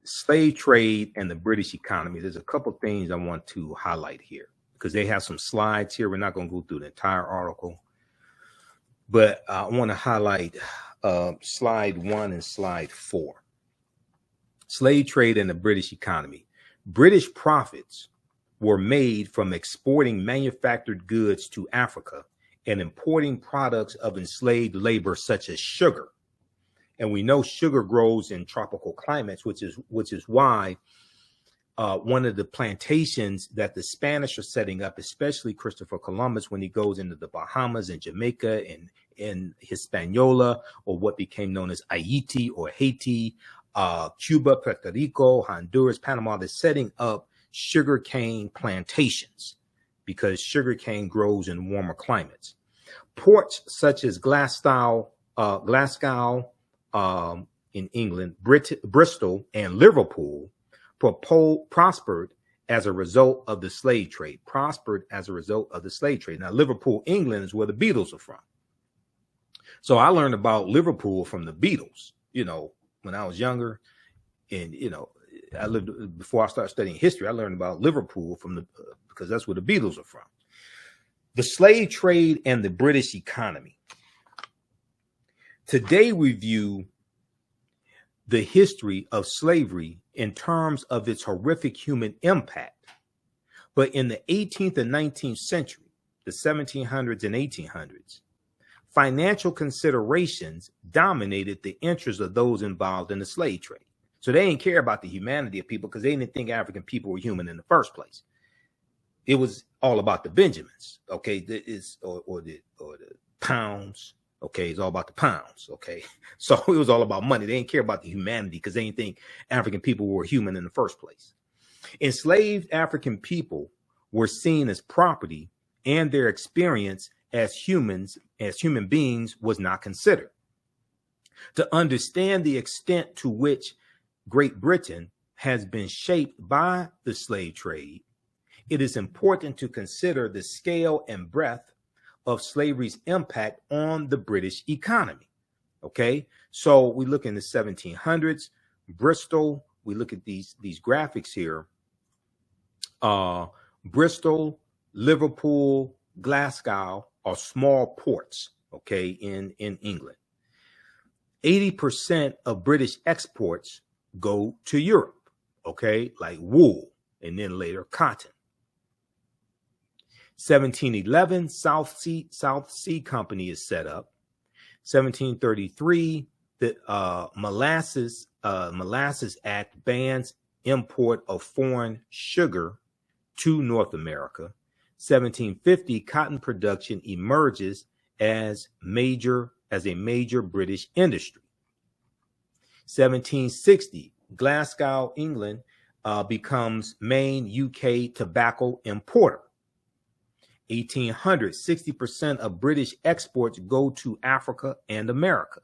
Slave Trade and the British Economy. There's a couple things I want to highlight here because they have some slides here. We're not going to go through the entire article, but I want to highlight slide 1 and slide 4. Slave trade and the British economy. British profits were made from exporting manufactured goods to Africa and importing products of enslaved labor such as sugar. And we know sugar grows in tropical climates, which is why one of the plantations that the Spanish are setting up, especially Christopher Columbus, when he goes into the Bahamas and Jamaica and in Hispaniola, or what became known as Haiti or Haiti, Cuba, Puerto Rico, Honduras, Panama, they're setting up sugarcane plantations because sugarcane grows in warmer climates. Ports such as Glasgow in England, Bristol, and Liverpool prospered as a result of the slave trade. Now, Liverpool, England is where the Beatles are from. So I learned about Liverpool from the Beatles, when I was younger. And, I lived before I started studying history. I learned about Liverpool because that's where the Beatles are from. The slave trade and the British economy. Today, we view the history of slavery in terms of its horrific human impact. But in the 18th and 19th century, the 1700s and 1800s, financial considerations dominated the interests of those involved in the slave trade. So they didn't care about the humanity of people because they didn't think African people were human in the first place. It was all about the Benjamins, okay, or the pounds. Okay, it's all about the pounds. Okay, so it was all about money. They didn't care about the humanity because they didn't think African people were human in the first place. Enslaved African people were seen as property, and their experience as human beings was not considered. To understand the extent to which Great Britain has been shaped by the slave trade, it is important to consider the scale and breadth of slavery's impact on the British economy. Okay, so we look in the 1700s, Bristol. We look at these graphics here. Bristol, Liverpool, Glasgow are small ports, okay, in England. 80% of British exports go to Europe, okay, like wool and then later cotton. 1711, South Sea Company is set up. 1733, the Molasses Act bans import of foreign sugar to North America. 1750, cotton production emerges as a major British industry. 1760, Glasgow, England, becomes main UK tobacco importer. 1800, 60% of British exports go to Africa and America.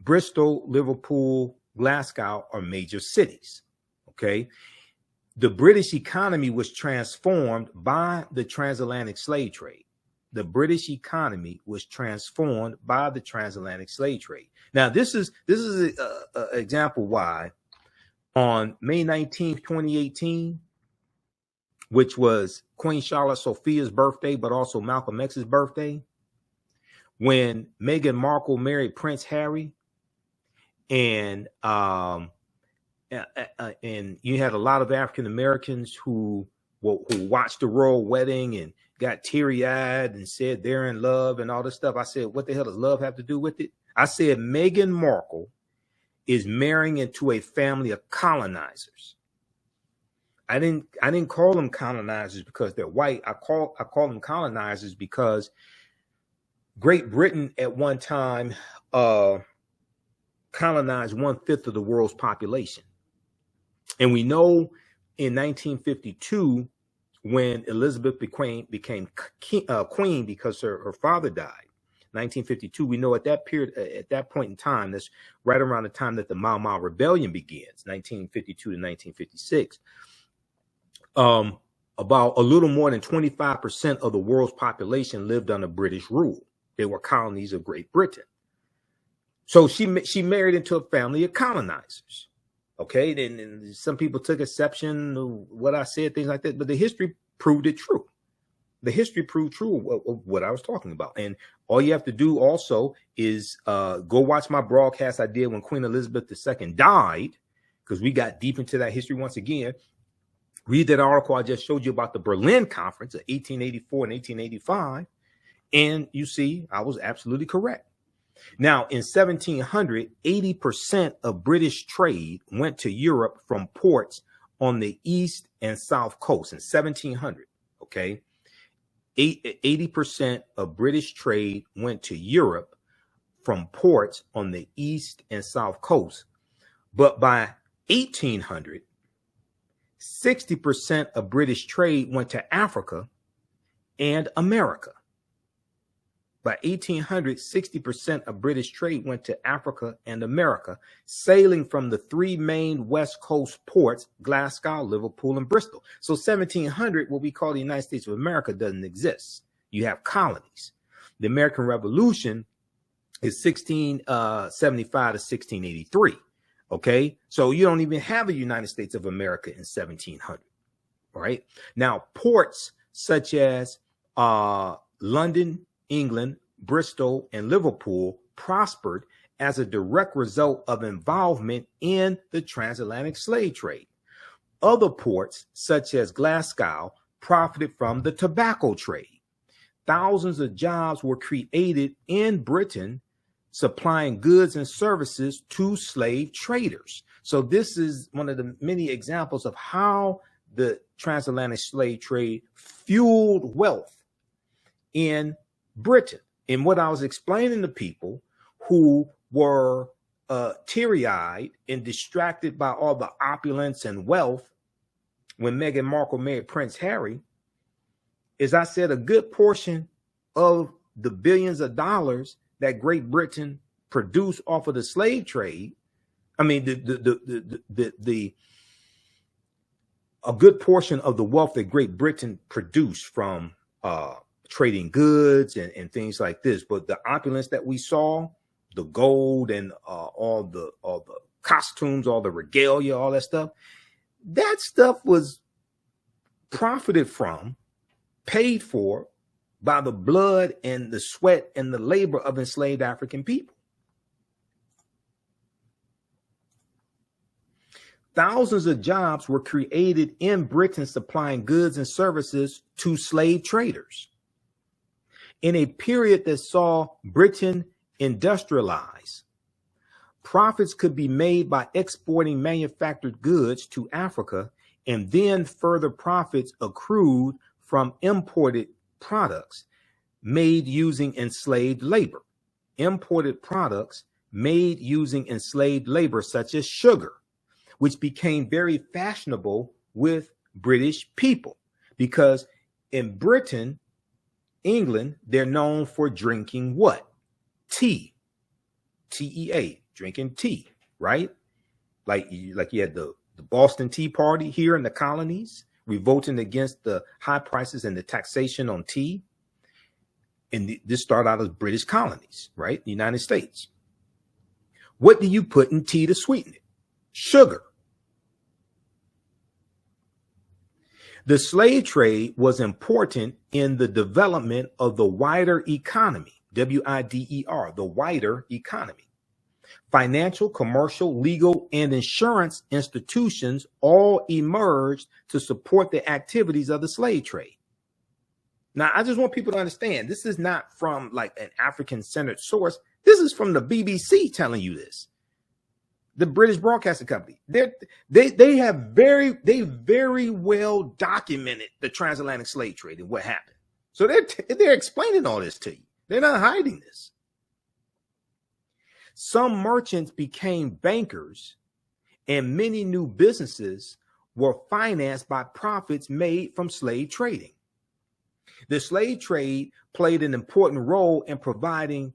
Bristol, Liverpool, Glasgow are major cities. Okay. The British economy was transformed by the transatlantic slave trade. The British economy was transformed by the transatlantic slave trade. Now, this is an example why on May 19th, 2018, which was Queen Charlotte Sophia's birthday, but also Malcolm X's birthday, when Meghan Markle married Prince Harry, and you had a lot of African Americans who watched the royal wedding and got teary-eyed and said they're in love and all this stuff. I said, what the hell does love have to do with it? I said, Meghan Markle is marrying into a family of colonizers. I didn't call them colonizers because they're white. I call them colonizers because Great Britain at one time colonized 1/5 of the world's population. And we know in 1952, when Elizabeth became queen because her father died, 1952, we know at that period, at that point in time, that's right around the time that the Mau Mau Rebellion begins, 1952 to 1956. About a little more than 25% of the world's population lived under British rule. They were colonies of Great Britain. So she married into a family of colonizers. Okay, then some people took exception to what I said, things like that, but the history proved it true. The history proved true of what I was talking about. And all you have to do also is go watch my broadcast I did when Queen Elizabeth II died, because we got deep into that history once again. Read that article I just showed you about the Berlin Conference of 1884 and 1885, and you see I was absolutely correct. Now, in 1700, 80% of British trade went to Europe from ports on the east and south coast in 1700, okay? 80% of British trade went to Europe from ports on the east and south coast. But by 1800, 60% of British trade went to Africa and America. By 1800, 60% of British trade went to Africa and America, sailing from the three main West Coast ports, Glasgow, Liverpool, and Bristol. So 1700, what we call the United States of America, doesn't exist. You have colonies. The American Revolution is 1675 to 1683. Okay, so you don't even have a United States of America in 1700. Right now, ports such as London, England, Bristol, and Liverpool prospered as a direct result of involvement in the transatlantic slave trade. Other ports, such as Glasgow, profited from the tobacco trade. Thousands of jobs were created in Britain, supplying goods and services to slave traders. So this is one of the many examples of how the transatlantic slave trade fueled wealth in Britain. And what I was explaining to people who were teary-eyed and distracted by all the opulence and wealth when Meghan Markle married Prince Harry, is I said a good portion of the billions of dollars that Great Britain produced off of the slave trade, I mean, a good portion of the wealth that Great Britain produced from trading goods and things like this. But the opulence that we saw, the gold and all the costumes, all the regalia, all that stuff was profited from, paid for by the blood and the sweat and the labor of enslaved African people. Thousands of jobs were created in Britain supplying goods and services to slave traders. In a period that saw Britain industrialize, profits could be made by exporting manufactured goods to Africa, and then further profits accrued from imported products made using enslaved labor. Imported products made using enslaved labor, such as sugar, which became very fashionable with British people, because in Britain, England, they're known for drinking what? Tea. T-E-A, drinking tea, right? Like you had the Boston Tea Party here in the colonies, revolting against the high prices and the taxation on tea. And this started out as British colonies, right? The United States. What do you put in tea to sweeten it? Sugar. The slave trade was important in the development of the wider economy, W-I-D-E-R, the wider economy. Financial, commercial, legal, and insurance institutions all emerged to support the activities of the slave trade. Now, I just want people to understand, this is not from like an African-centered source. This is from the BBC telling you this. the British Broadcasting Company. They very well documented the transatlantic slave trade and what happened. So they're explaining all this to you. They're not hiding this. Some merchants became bankers, and many new businesses were financed by profits made from slave trading. The slave trade played an important role in providing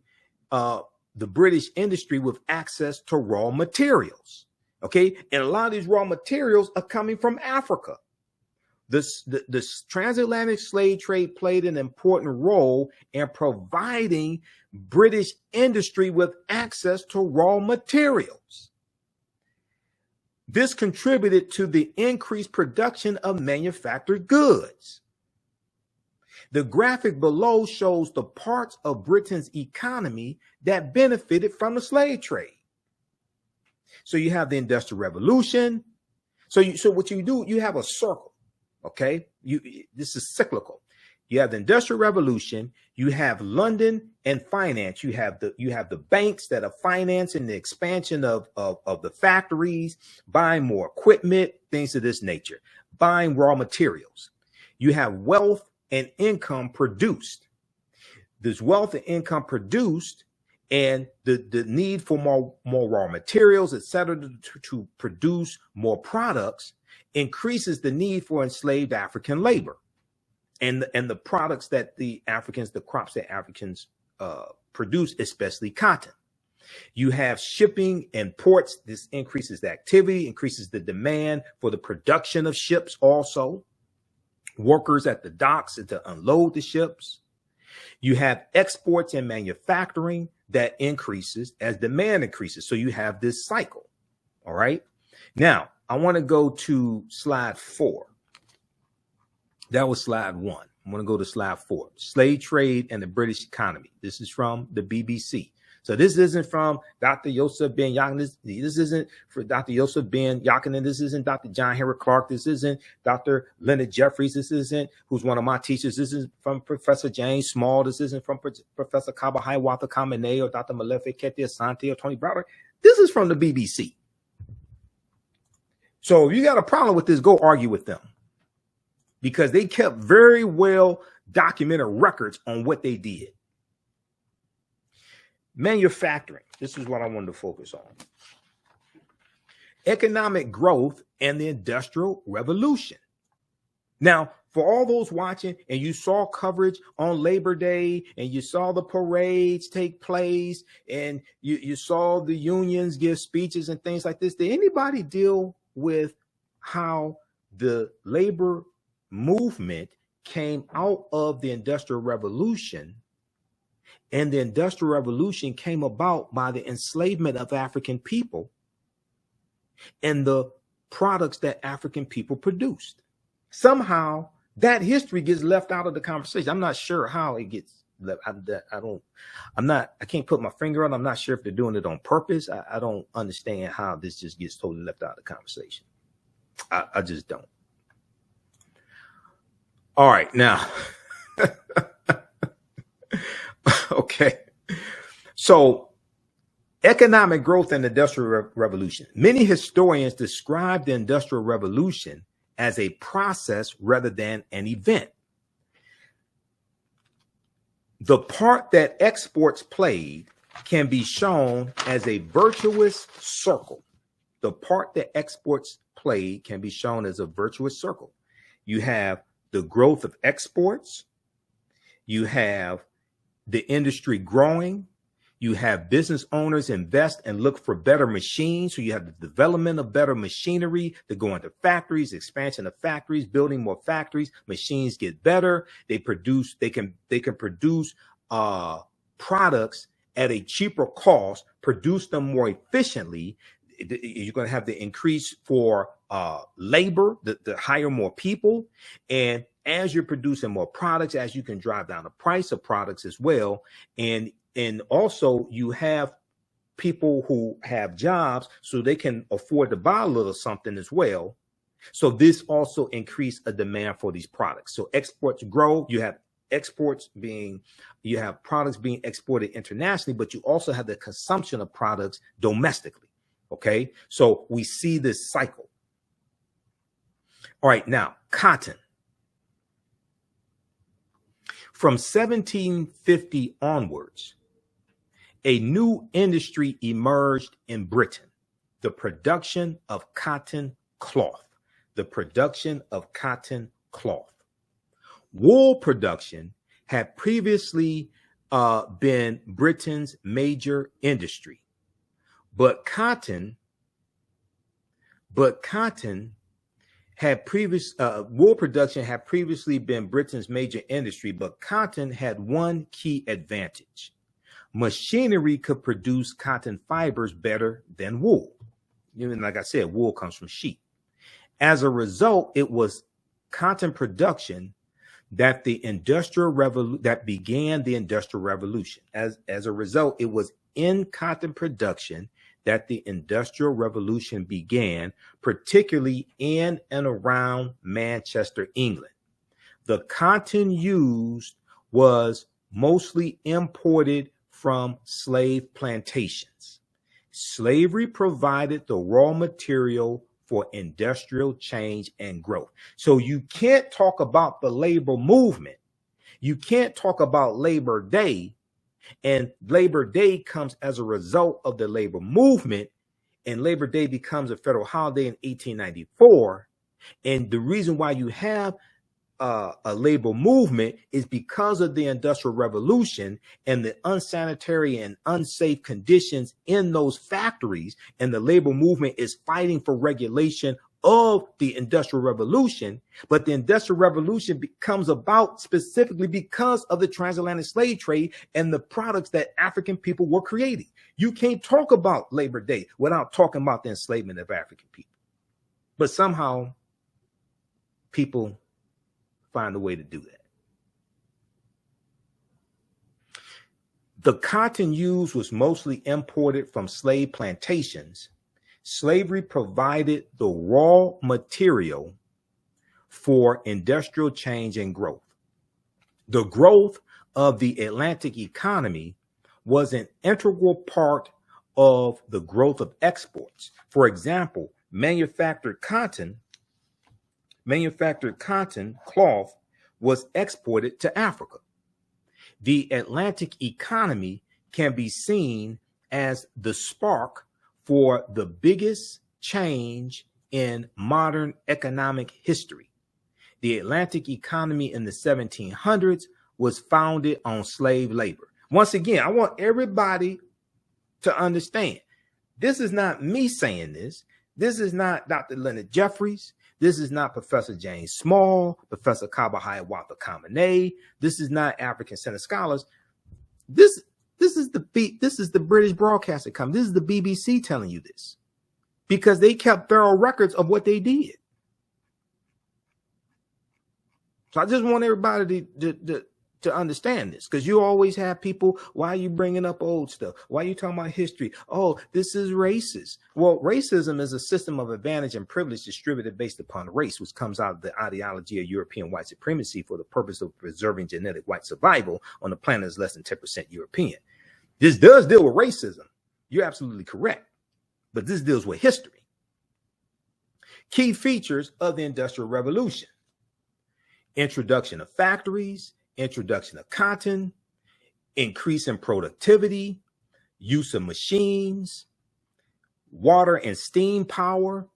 the British industry with access to raw materials. Okay, and a lot of these raw materials are coming from Africa. The transatlantic slave trade played an important role in providing British industry with access to raw materials. This contributed to the increased production of manufactured goods. The graphic below shows the parts of Britain's economy that benefited from the slave trade. So you have the Industrial Revolution. So what you do, you have a circle. Okay, this is cyclical. You have the Industrial Revolution. You have London and finance. You have the banks that are financing the expansion of the factories, buying more equipment, things of this nature, buying raw materials. You have wealth and income produced. This wealth and income produced, and the need for more raw materials, etc., to produce more products increases the need for enslaved African labor and the products that the crops that Africans produce, especially cotton. You have shipping and ports. This increases the activity, increases the demand for the production of ships also. Workers at the docks to unload the ships. You have exports and manufacturing that increases as demand increases. So you have this cycle. All right. Now, I want to go to slide 4. That was slide 1. I'm going to go to slide 4. Slave trade and the British economy. This is from the BBC. So this isn't from Dr. Joseph Ben Yakin. This isn't for Dr. Joseph Ben Yakin. This isn't Dr. John Henry Clark. This isn't Dr. Leonard Jeffries. This isn't who's one of my teachers. This is from Professor James Small. This isn't from Professor Kaba Hiawatha Kamene or Dr. Malefe Kete Asante or Tony Browder. This is from the BBC. So if you got a problem with this, go argue with them, because they kept very well documented records on what they did. Manufacturing. This is what I wanted to focus on. Economic growth and the Industrial Revolution. Now, for all those watching, and you saw coverage on Labor Day, and you saw the parades take place, and you saw the unions give speeches and things like this, did anybody deal with how the labor movement came out of the Industrial Revolution? And the Industrial Revolution came about by the enslavement of African people and the products that African people produced. Somehow that history gets left out of the conversation. I'm not sure how it gets left. I can't put my finger on it. I'm not sure if they're doing it on purpose. I don't understand how this just gets totally left out of the conversation. I just don't. All right, now. Okay. So economic growth and the Industrial Revolution. Many historians describe the Industrial Revolution as a process rather than an event. The part that exports played can be shown as a virtuous circle. The part that exports played can be shown as a virtuous circle. You have the growth of exports. You have the industry growing. You have business owners invest and look for better machines. So you have the development of better machinery to go into factories, expansion of factories, building more factories. Machines get better. They can produce products at a cheaper cost, produce them more efficiently. You're going to have the increase for labor, to hire more people. And as you're producing more products, as you can drive down the price of products as well. And also you have people who have jobs so they can afford to buy a little something as well. So this also increased a demand for these products. So exports grow. You have products being exported internationally, but you also have the consumption of products domestically. Okay, so we see this cycle. All right, now cotton. From 1750 onwards, a new industry emerged in Britain, the production of cotton cloth. The production of cotton cloth. Wool production had previously been Britain's major industry, but cotton had wool production had previously been Britain's major industry, but cotton had one key advantage. Machinery could produce cotton fibers better than wool. Even like I said, wool comes from sheep. As a result, it was cotton production that began the Industrial Revolution. As a result, it was in cotton production that the Industrial Revolution began, particularly in and around Manchester, England. The cotton used was mostly imported from slave plantations. Slavery provided the raw material for industrial change and growth. So you can't talk about the labor movement. You can't talk about Labor Day, and Labor Day comes as a result of the labor movement, and Labor Day becomes a federal holiday in 1894. And the reason why you have a labor movement is because of the Industrial Revolution and the unsanitary and unsafe conditions in those factories. And the labor movement is fighting for regulation of the Industrial Revolution. But the Industrial Revolution becomes about specifically because of the transatlantic slave trade and the products that African people were creating. You can't talk about Labor Day without talking about the enslavement of African people. But somehow people find a way to do that. The cotton used was mostly imported from slave plantations. Slavery provided the raw material for industrial change and growth. The growth of the Atlantic economy was an integral part of the growth of exports. For example, manufactured cotton cloth was exported to Africa. The Atlantic economy can be seen as the spark for the biggest change in modern economic history. The Atlantic economy in the 1700s was founded on slave labor. Once again, I want everybody to understand, this is not me saying this. This is not Dr. Leonard Jeffries. This is not Professor James Small, Professor Kaba Hiawatha Kamene. This is not African Center Scholars. This is the British Broadcasting Company. This is the BBC telling you this, because they kept thorough records of what they did. So I just want everybody to understand this, because you always have people, why are you bringing up old stuff? Why are you talking about history? Oh, this is racist. Well, racism is a system of advantage and privilege distributed based upon race, which comes out of the ideology of European white supremacy for the purpose of preserving genetic white survival on a planet that's less than 10% European. This does deal with racism. You're absolutely correct. But this deals with history. Key features of the Industrial Revolution: introduction of factories, introduction of cotton, increase in productivity, use of machines, water and steam power,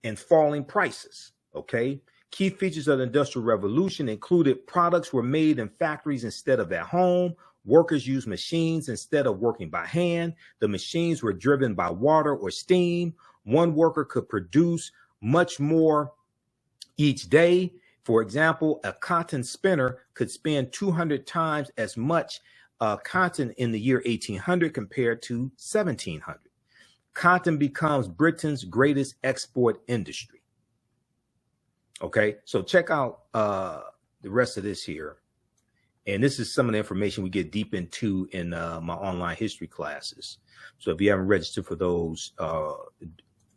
and falling prices. Okay. Key features of the Industrial Revolution included products were made in factories instead of at home. Workers used machines instead of working by hand. The machines were driven by water or steam. One worker could produce much more each day. For example, a cotton spinner could spin 200 times as much cotton in the year 1800 compared to 1700. Cotton becomes Britain's greatest export industry. Okay, so check out the rest of this here. And this is some of the information we get deep into in my online history classes. So if you haven't registered for those,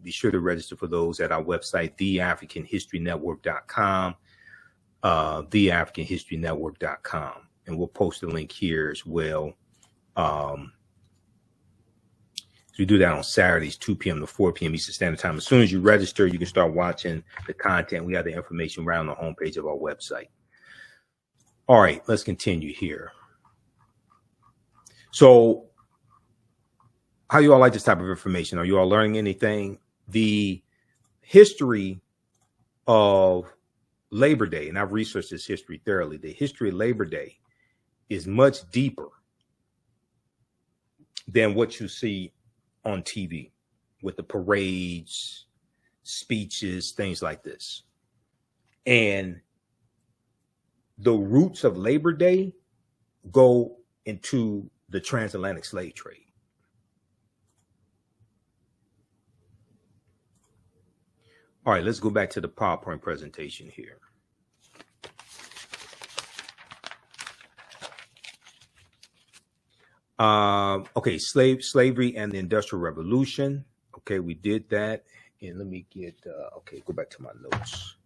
be sure to register for those at our website, TheAHNShowNetwork.com. TheAHNShowNetwork.com, and we'll post a link here as well So we do that on Saturdays, 2 p.m. to 4 p.m. Eastern Standard Time. As soon as you register, you can start watching the content. We have the information right on the homepage of our website. All right, let's continue here. So how you all like this type of information? Are you all learning anything? The history of Labor Day, and I've researched this history thoroughly, the history of Labor Day is much deeper than what you see on TV with the parades, speeches, things like this. And the roots of Labor Day go into the transatlantic slave trade. All right, let's go back to the PowerPoint presentation here. Okay, slavery and the Industrial Revolution. Okay, we did that. And let me get, okay, go back to my notes.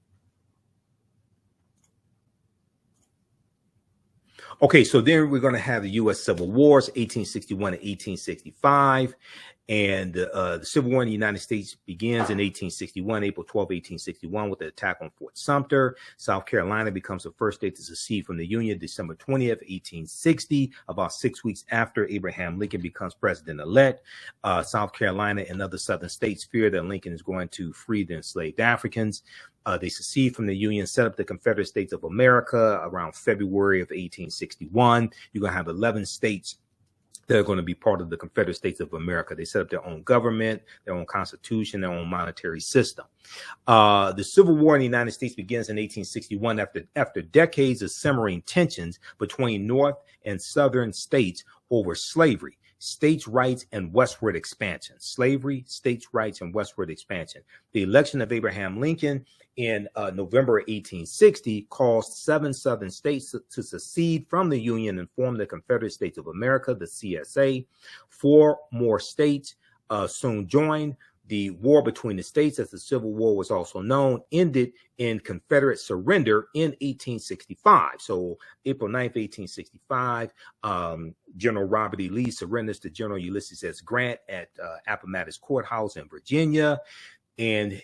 Okay, so then we're going to have the U.S. Civil Wars, 1861 to 1865. And the Civil War in the United States begins in 1861, April 12, 1861, with the attack on Fort Sumter. South Carolina becomes the first state to secede from the Union, December 20th, 1860, about 6 weeks after Abraham Lincoln becomes president-elect. South Carolina and other southern states fear that Lincoln is going to free the enslaved Africans. They secede from the Union, set up the Confederate States of America around February of 1861. You're going to have 11 states that are going to be part of the Confederate States of America. They set up their own government, their own constitution, their own monetary system. The Civil War in the United States begins in 1861 after decades of simmering tensions between North and Southern states over slavery, states' rights, and westward expansion. Slavery, states' rights, and westward expansion. The election of Abraham Lincoln in November 1860 caused 7 southern states to secede from the Union and form the Confederate States of America, the CSA. 4 more states soon joined. The war between the states, as the Civil War was also known, ended in Confederate surrender in 1865. So April 9th, 1865, General Robert E. Lee surrenders to General Ulysses S. Grant at Appomattox Courthouse in Virginia. And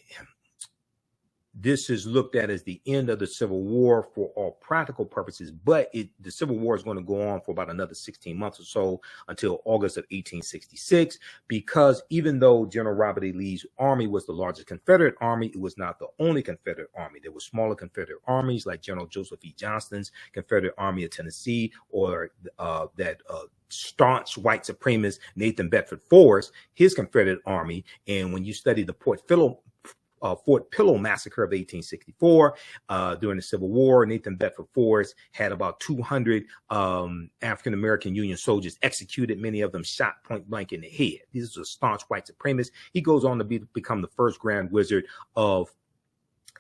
this is looked at as the end of the Civil War for all practical purposes, but the Civil War is going to go on for about another 16 months or so until August of 1866, because even though General Robert E. Lee's army was the largest Confederate army, it was not the only Confederate army. There were smaller Confederate armies like General Joseph E. Johnston's Confederate Army of Tennessee, or that staunch white supremacist Nathan Bedford Forrest, his Confederate army. And when you study the Fort Pillow Massacre of 1864, during the Civil War, Nathan Bedford Forrest had about 200 African-American Union soldiers executed, many of them shot point blank in the head. These are staunch white supremacists. He goes on to become the first Grand Wizard of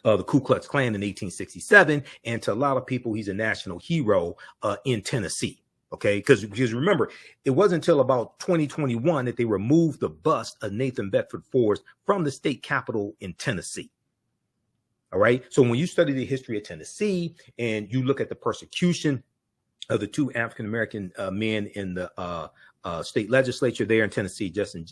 the Ku Klux Klan in 1867. And to a lot of people, he's a national hero in Tennessee. Okay, because remember, it wasn't until about 2021 that they removed the bust of Nathan Bedford Forrest from the state capitol in Tennessee. All right. So when you study the history of Tennessee and you look at the persecution of the 2 African-American men in the state legislature there in Tennessee, Justin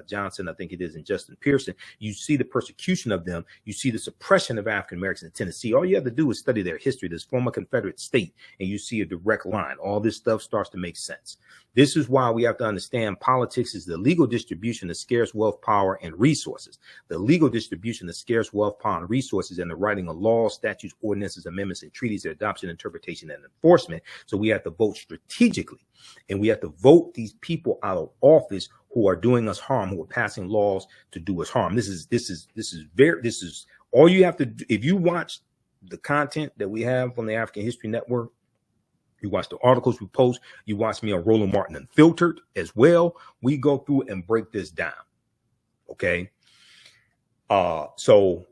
Johnson, I think it is, and Justin Pearson, you see the persecution of them. You see the suppression of African Americans in Tennessee. All you have to do is study their history, this former Confederate state, and you see a direct line. All this stuff starts to make sense. This is why we have to understand politics is the legal distribution of scarce wealth, power, and resources. The legal distribution of scarce wealth, power, and resources, and the writing of laws, statutes, ordinances, amendments, and treaties, their adoption, interpretation, and enforcement. So we have to vote strategically, and we have to vote these people out of office who are doing us harm, who are passing laws to do us harm. This is all you have to do. If you watch the content that we have on the African History Network, you watch the articles we post, you watch me on Roland Martin Unfiltered as well. We go through and break this down. Okay. So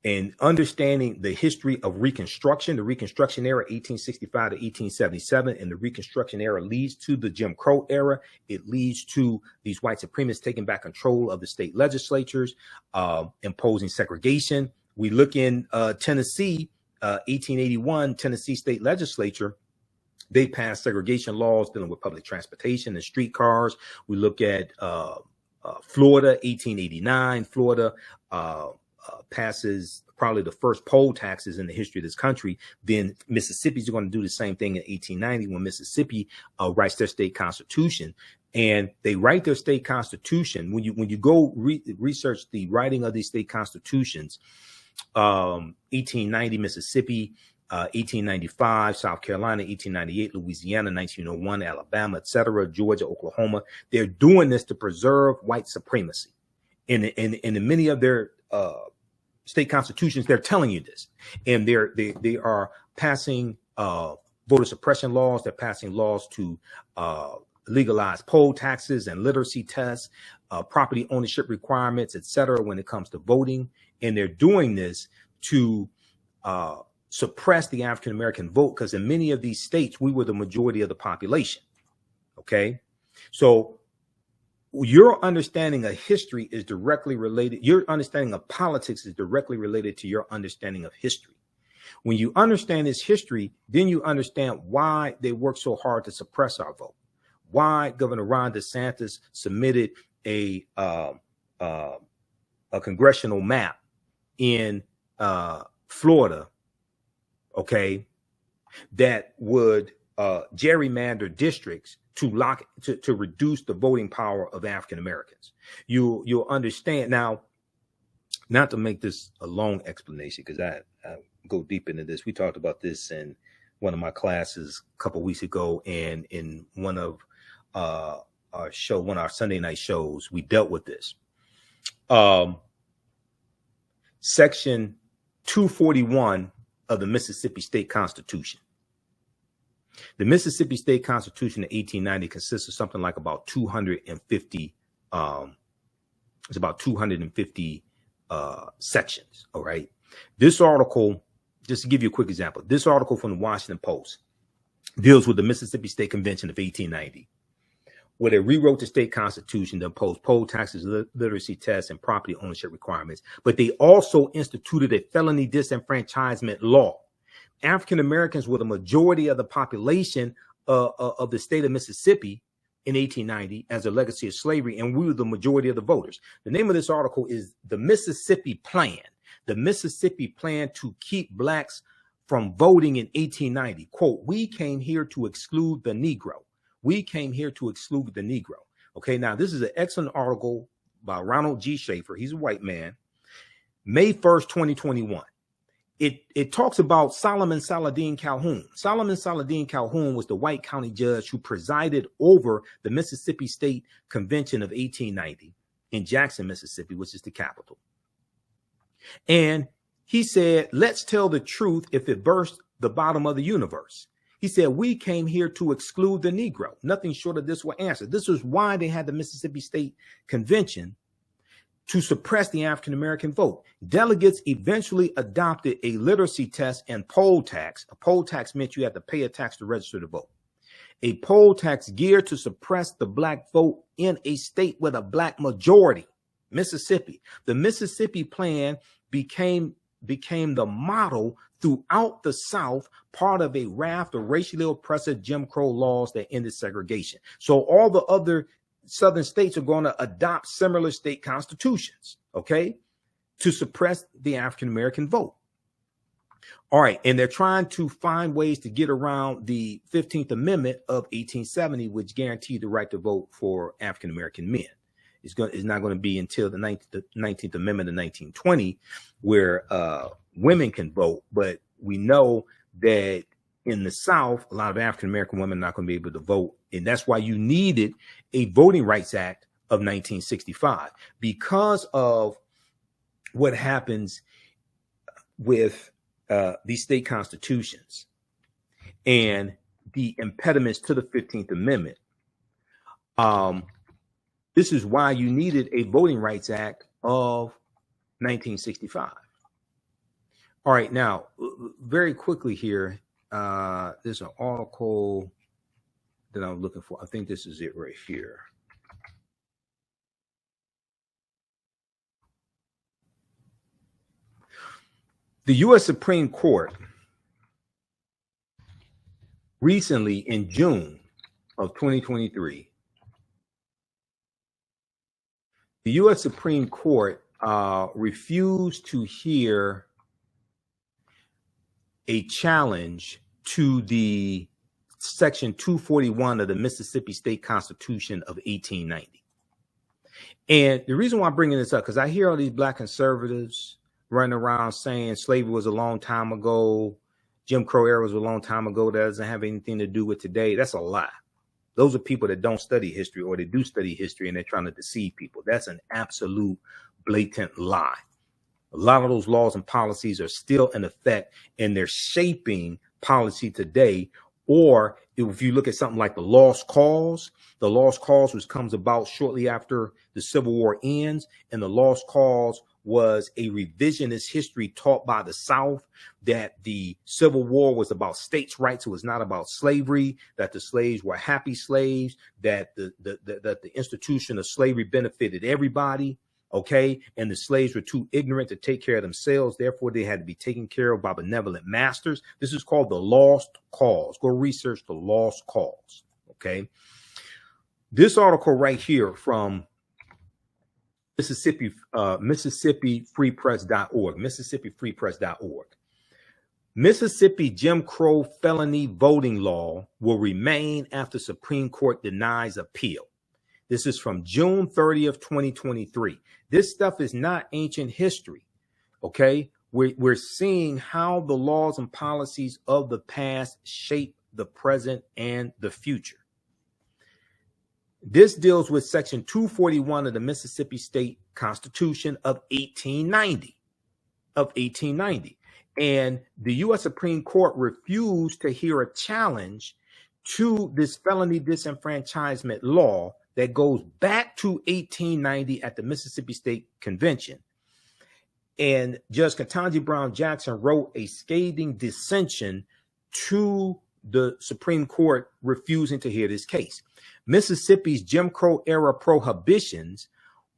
in understanding the history of Reconstruction, the Reconstruction era, 1865 to 1877, and the Reconstruction era leads to the Jim Crow era. It leads to these white supremacists taking back control of the state legislatures, imposing segregation. We look in Tennessee, 1881, Tennessee state legislature They passed segregation laws dealing with public transportation and streetcars. We look at Florida, 1889. Florida passes probably the first poll taxes in the history of this country. Then Mississippi's going to do the same thing in 1890 when Mississippi writes their state constitution. And they write their state constitution. When you go research the writing of these state constitutions, 1890 Mississippi, 1895 South Carolina, 1898 Louisiana, 1901 Alabama, etc., Georgia, Oklahoma. They're doing this to preserve white supremacy. In many of their state constitutions, they're telling you this, and they are passing voter suppression laws. They're passing laws to legalize poll taxes and literacy tests, property ownership requirements, etc., when it comes to voting. And they're doing this to suppress the African American vote, because in many of these states, we were the majority of the population. Okay, so your understanding of history is directly related. Your understanding of politics is directly related to your understanding of history. When you understand this history, then you understand why they work so hard to suppress our vote. Why Governor Ron DeSantis submitted a congressional map in Florida, okay, that would gerrymander districts to reduce the voting power of African Americans. You'll understand now. Not to make this a long explanation, because I go deep into this. We talked about this in one of my classes a couple of weeks ago, and in one of our Sunday night shows, we dealt with this. Section 241 of the Mississippi State Constitution. The Mississippi State Constitution of 1890 consists of something like about 250. It's about 250 sections. All right. This article, just to give you a quick example, this article from the Washington Post deals with the Mississippi State Convention of 1890, where they rewrote the state constitution to impose poll taxes, literacy tests, and property ownership requirements. But they also instituted a felony disenfranchisement law. African Americans were the majority of the population of the state of Mississippi in 1890 as a legacy of slavery, and we were the majority of the voters. The name of this article is The Mississippi Plan. The Mississippi Plan to keep blacks from voting in 1890. Quote, "We came here to exclude the Negro. We came here to exclude the Negro." Okay, now this is an excellent article by Ronald G. Schaefer. He's a white man. May 1st, 2021. It talks about Solomon Saladin Calhoun. Solomon Saladin Calhoun was the white county judge who presided over the Mississippi State Convention of 1890 in Jackson, Mississippi, which is the capital. And he said, "Let's tell the truth if it burst the bottom of the universe." He said, "We came here to exclude the Negro." Nothing short of this will answer. This is why they had the Mississippi State Convention, to suppress the African American vote. Delegates eventually adopted a literacy test and poll tax. A poll tax meant you had to pay a tax to register to vote. A poll tax geared to suppress the black vote in a state with a black majority, Mississippi. The Mississippi Plan became the model throughout the South, part of a raft of racially oppressive Jim Crow laws that ended segregation. So all the other Southern states are going to adopt similar state constitutions, okay, to suppress the African American vote. All right, and they're trying to find ways to get around the 15th Amendment of 1870, which guaranteed the right to vote for African American men. It's not going to be until the 19th Amendment of 1920 where women can vote, but we know that in the South, a lot of African American women are not going to be able to vote. And that's why you needed a Voting Rights Act of 1965, because of what happens with these state constitutions and the impediments to the 15th Amendment. This is why you needed a Voting Rights Act of 1965. All right, now, very quickly here, there's an article that I'm looking for. I think this is it right here. The U.S. Supreme Court recently in June of 2023, the U.S. Supreme Court refused to hear a challenge to the Section 241 of the Mississippi State Constitution of 1890. And the reason why I'm bringing this up, because I hear all these black conservatives running around saying slavery was a long time ago, Jim Crow era was a long time ago, that doesn't have anything to do with today. That's a lie. Those are people that don't study history, or they do study history and they're trying to deceive people. That's an absolute blatant lie. A lot of those laws and policies are still in effect, and they're shaping policy today. Or if you look at something like the lost cause, which comes about shortly after the Civil War ends, and the lost cause was a revisionist history taught by the South, that the Civil War was about states' rights, it was not about slavery, that the slaves were happy slaves, that the institution of slavery benefited everybody. Okay, and the slaves were too ignorant to take care of themselves. Therefore, they had to be taken care of by benevolent masters. This is called the lost cause. Go research the lost cause. Okay, this article right here from MississippiFreePress.org. MississippiFreePress.org. Mississippi Jim Crow felony voting law will remain after Supreme Court denies appeal. This is from June 30th, 2023. This stuff is not ancient history, okay? We're seeing how the laws and policies of the past shape the present and the future. This deals with Section 241 of the Mississippi State Constitution of 1890. And the U.S. Supreme Court refused to hear a challenge to this felony disenfranchisement law that goes back to 1890 at the Mississippi State Convention. And Judge Ketanji Brown Jackson wrote a scathing dissension to the Supreme Court refusing to hear this case. Mississippi's Jim Crow era prohibitions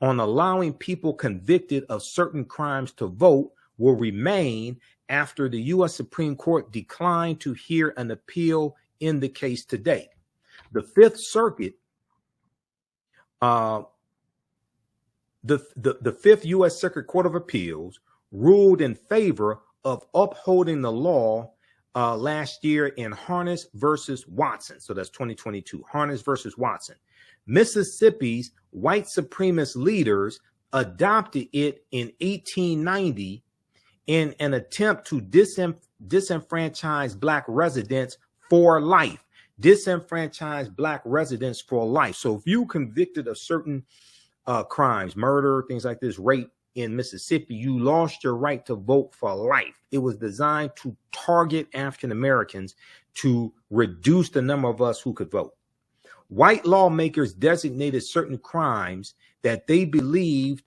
on allowing people convicted of certain crimes to vote will remain after the U.S. Supreme Court declined to hear an appeal in the case today. The Fifth Circuit, the Fifth U.S. Circuit Court of Appeals ruled in favor of upholding the law last year in Harness versus Watson. So that's 2022, Harness versus Watson. Mississippi's white supremacist leaders adopted it in 1890 in an attempt to disenfranchise black residents for life. Disenfranchise black residents for life. So if you convicted of certain crimes, murder, things like this, rape in Mississippi, you lost your right to vote for life. It was designed to target African Americans to reduce the number of us who could vote. White lawmakers designated certain crimes that they believed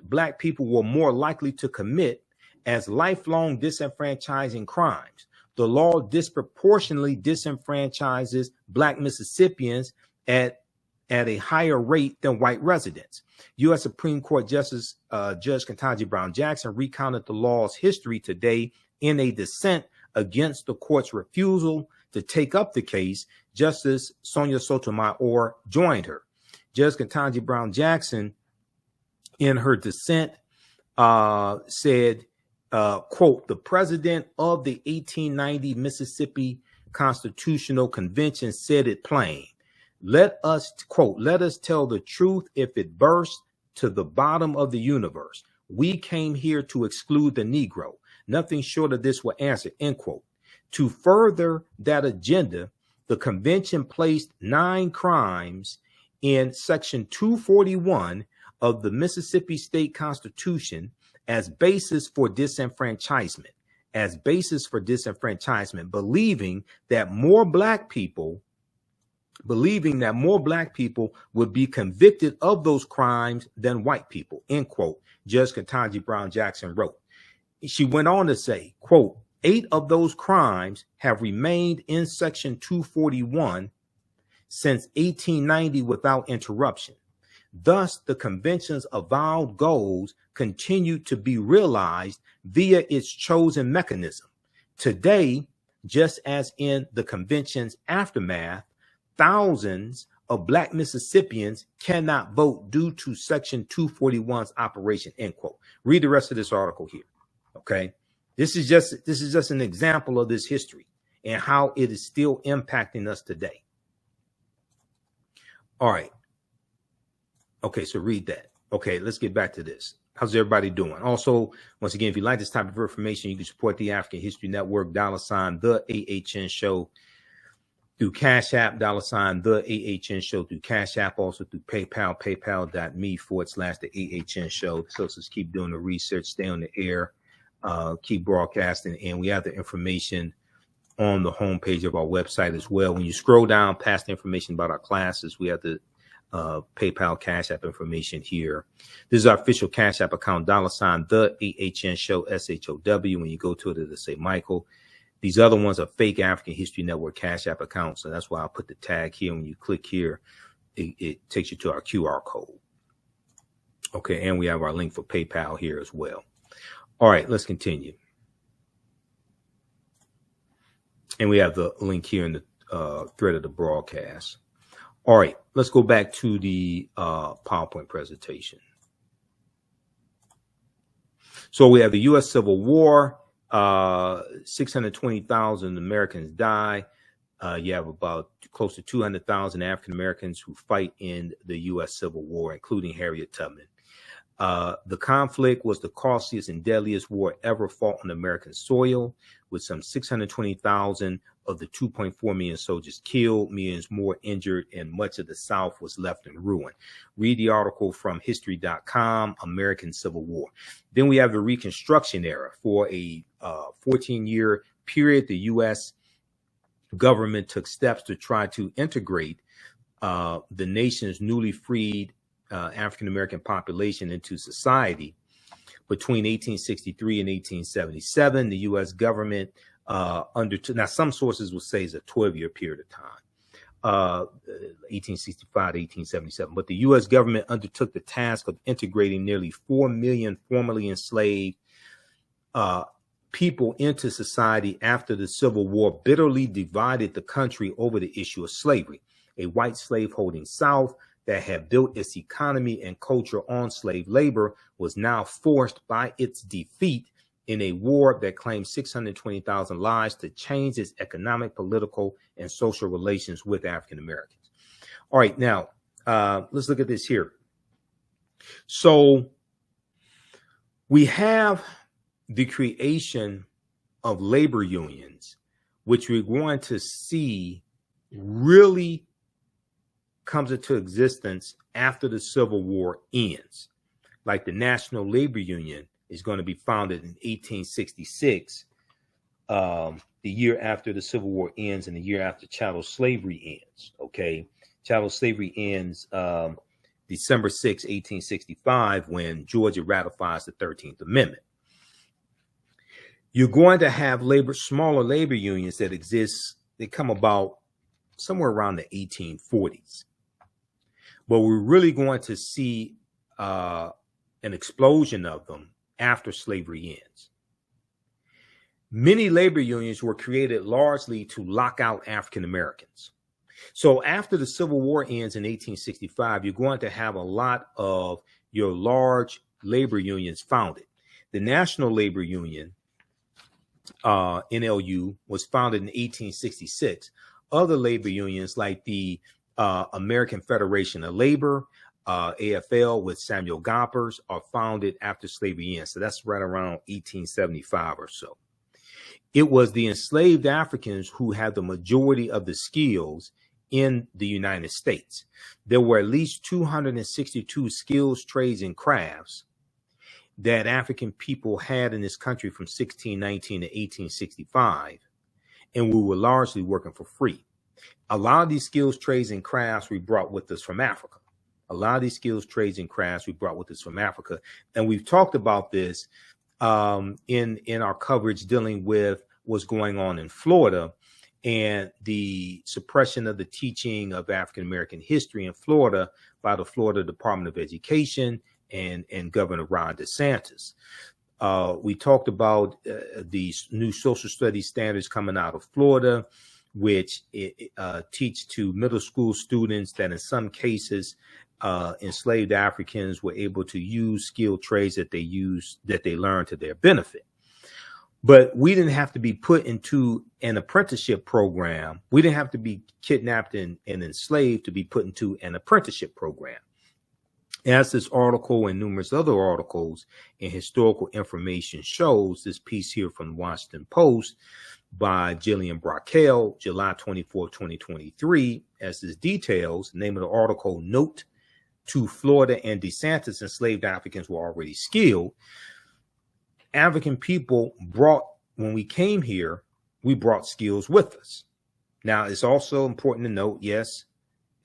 black people were more likely to commit as lifelong disenfranchising crimes. The law disproportionately disenfranchises black Mississippians at a higher rate than white residents. U.S. Supreme Court Justice Judge Ketanji Brown Jackson recounted the law's history today in a dissent against the court's refusal to take up the case. Justice Sonia Sotomayor joined her. Judge Ketanji Brown Jackson, in her dissent, said, quote, the president of the 1890 Mississippi Constitutional Convention said it plain. Let us, quote, let us tell the truth if it bursts to the bottom of the universe. We came here to exclude the Negro. Nothing short of this will answer, end quote. To further that agenda, the convention placed 9 crimes in Section 241 of the Mississippi State Constitution as basis for disenfranchisement, believing that more black people would be convicted of those crimes than white people, end quote, Judge Ketanji Brown Jackson wrote. She went on to say, quote, 8 of those crimes have remained in Section 241 since 1890 without interruption. Thus, the convention's avowed goals continue to be realized via its chosen mechanism. Today, just as in the convention's aftermath, thousands of Black Mississippians cannot vote due to Section 241's operation, end quote. Read the rest of this article here, okay? This is just an example of this history and how it is still impacting us today. All right. Okay, so read that. Okay, let's get back to this. How's everybody doing? Also, once again, if you like this type of information, you can support the African History Network, $ the AHN Show through Cash App, $ the AHN Show through Cash App, also through PayPal, paypal.me/the AHN Show. This helps us keep doing the research, stay on the air, keep broadcasting, and we have the information on the homepage of our website as well. When you scroll down past the information about our classes, we have the PayPal Cash App information here. This is our official Cash App account, $ the AHN Show, SHOW. When you go to it, it'll say Michael. These other ones are fake African History Network Cash App accounts. So that's why I'll put the tag here. When you click here, it takes you to our QR code. Okay, and we have our link for PayPal here as well. All right, let's continue. And we have the link here in the thread of the broadcast. All right, let's go back to the PowerPoint presentation. So we have the U.S. Civil War. 620,000 Americans die. You have about close to 200,000 African Americans who fight in the U.S. Civil War, including Harriet Tubman. The conflict was the costliest and deadliest war ever fought on American soil, with some 620,000 of the 2.4 million soldiers killed, millions more injured, and much of the South was left in ruin. Read the article from history.com, American Civil War. Then we have the Reconstruction era. For a 14-year period, the U.S. government took steps to try to integrate the nation's newly freed African-American population into society. Between 1863 and 1877, the U.S. government undertook, now some sources will say it's a 12-year period of time, 1865 to 1877, but the U.S. government undertook the task of integrating nearly 4 million formerly enslaved people into society after the Civil War bitterly divided the country over the issue of slavery. A white slaveholding South that had built its economy and culture on slave labor was now forced by its defeat in a war that claimed 620,000 lives to change its economic, political, and social relations with African Americans. All right, now let's look at this here. So we have the creation of labor unions, which we're going to see really comes into existence after the Civil War ends. Like the National Labor Union is going to be founded in 1866, the year after the Civil War ends and the year after chattel slavery ends. Okay, chattel slavery ends December 6, 1865, when Georgia ratifies the 13th Amendment. You're going to have smaller labor unions that exist. They come about somewhere around the 1840s. But we're really going to see an explosion of them after slavery ends. Many labor unions were created largely to lock out African Americans. So after the Civil War ends in 1865, you're going to have a lot of your large labor unions founded. The National Labor Union, NLU, was founded in 1866. Other labor unions like the American Federation of Labor, AFL, with Samuel Gompers, are founded after slavery ends. So that's right around 1875 or so. It was the enslaved Africans who had the majority of the skills in the United States. There were at least 262 skills, trades, and crafts that African people had in this country from 1619 to 1865, and we were largely working for free. A lot of these skills, trades, and crafts we brought with us from Africa. And we've talked about this in our coverage dealing with what's going on in Florida and the suppression of the teaching of African-American history in Florida by the Florida Department of Education and Governor Ron DeSantis. We talked about these new social studies standards coming out of Florida, which teach to middle school students that in some cases enslaved Africans were able to use skilled trades that they learned to their benefit. But we didn't have to be put into an apprenticeship program. We didn't have to be kidnapped and enslaved to be put into an apprenticeship program. As this article and numerous other articles and historical information shows, this piece here from the Washington Post by Jillian Brockel, July 24, 2023, as this details, the name of the article, Note to Florida and DeSantis, enslaved Africans were already skilled. African people when we came here, we brought skills with us. Now, it's also important to note, yes,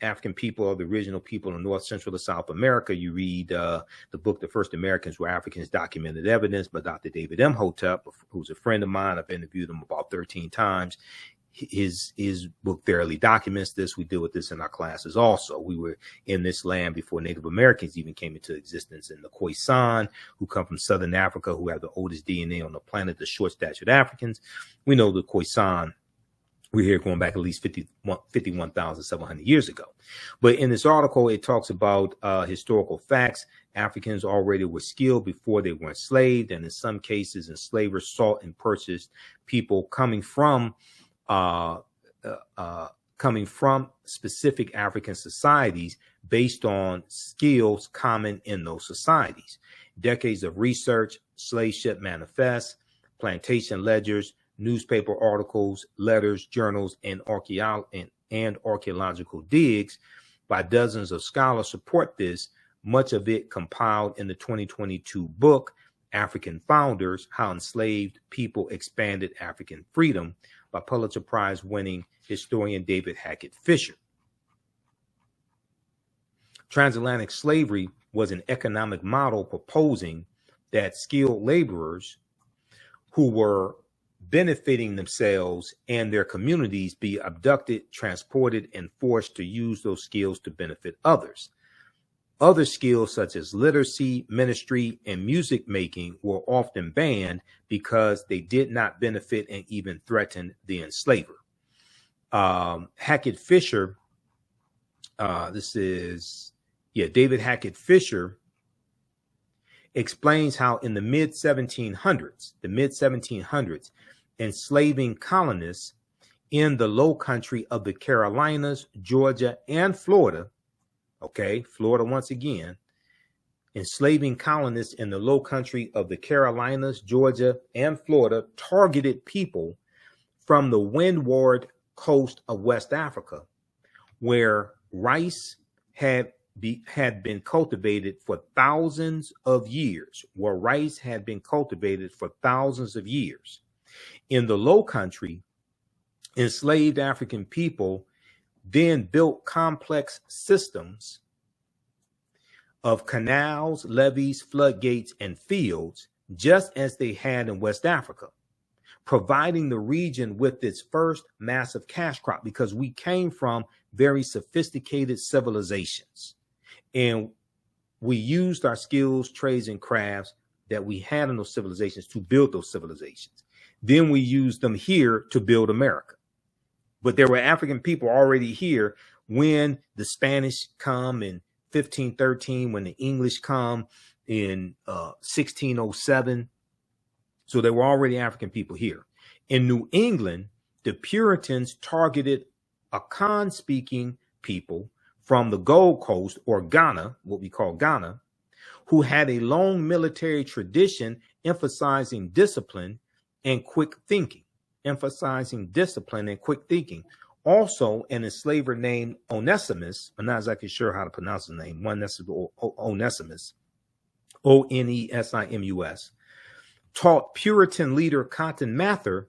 African people are the original people in North, Central, and South America. You read the book, The First Americans Were Africans, Documented Evidence by Dr. David Imhotep, who's a friend of mine. I've interviewed him about 13 times. His book thoroughly documents this. We deal with this in our classes also. We were in this land before Native Americans even came into existence. And the Khoisan, who come from Southern Africa, who have the oldest DNA on the planet, the short-statured Africans. We know the Khoisan, we're here going back at least 51,700 years ago. But in this article, it talks about historical facts. Africans already were skilled before they were enslaved. And in some cases, enslavers sought and purchased people coming from specific African societies based on skills common in those societies. Decades of research, slave ship manifests, plantation ledgers, newspaper articles, letters, journals, and archaeological digs by dozens of scholars support this, much of it compiled in the 2022 book, African Founders, How Enslaved People Expanded African Freedom, by Pulitzer Prize winning historian David Hackett Fisher. Transatlantic slavery was an economic model proposing that skilled laborers who were benefiting themselves and their communities be abducted, transported, and forced to use those skills to benefit others. Other skills such as literacy, ministry, and music making were often banned because they did not benefit and even threaten the enslaver. Hackett Fisher, David Hackett Fisher explains how in the mid-1700s, enslaving colonists in the low country of the Carolinas, Georgia, and Florida, Florida once again, enslaving colonists in the low country of the Carolinas, Georgia, and Florida targeted people from the windward coast of West Africa, where rice had been cultivated for thousands of years, In the low country, enslaved African people then built complex systems of canals, levees, floodgates, and fields, just as they had in West Africa, providing the region with its first massive cash crop, because we came from very sophisticated civilizations. And we used our skills, trades, and crafts that we had in those civilizations to build those civilizations. Then we used them here to build America. But there were African people already here when the Spanish come in 1513, when the English come in 1607. So there were already African people here. In New England, the Puritans targeted Akan-speaking people from the Gold Coast, or Ghana, what we call Ghana, who had a long military tradition emphasizing discipline and quick thinking. Also, an enslaver named Onesimus, I'm not exactly sure how to pronounce his name, Onesimus, Onesimus, taught Puritan leader Cotton Mather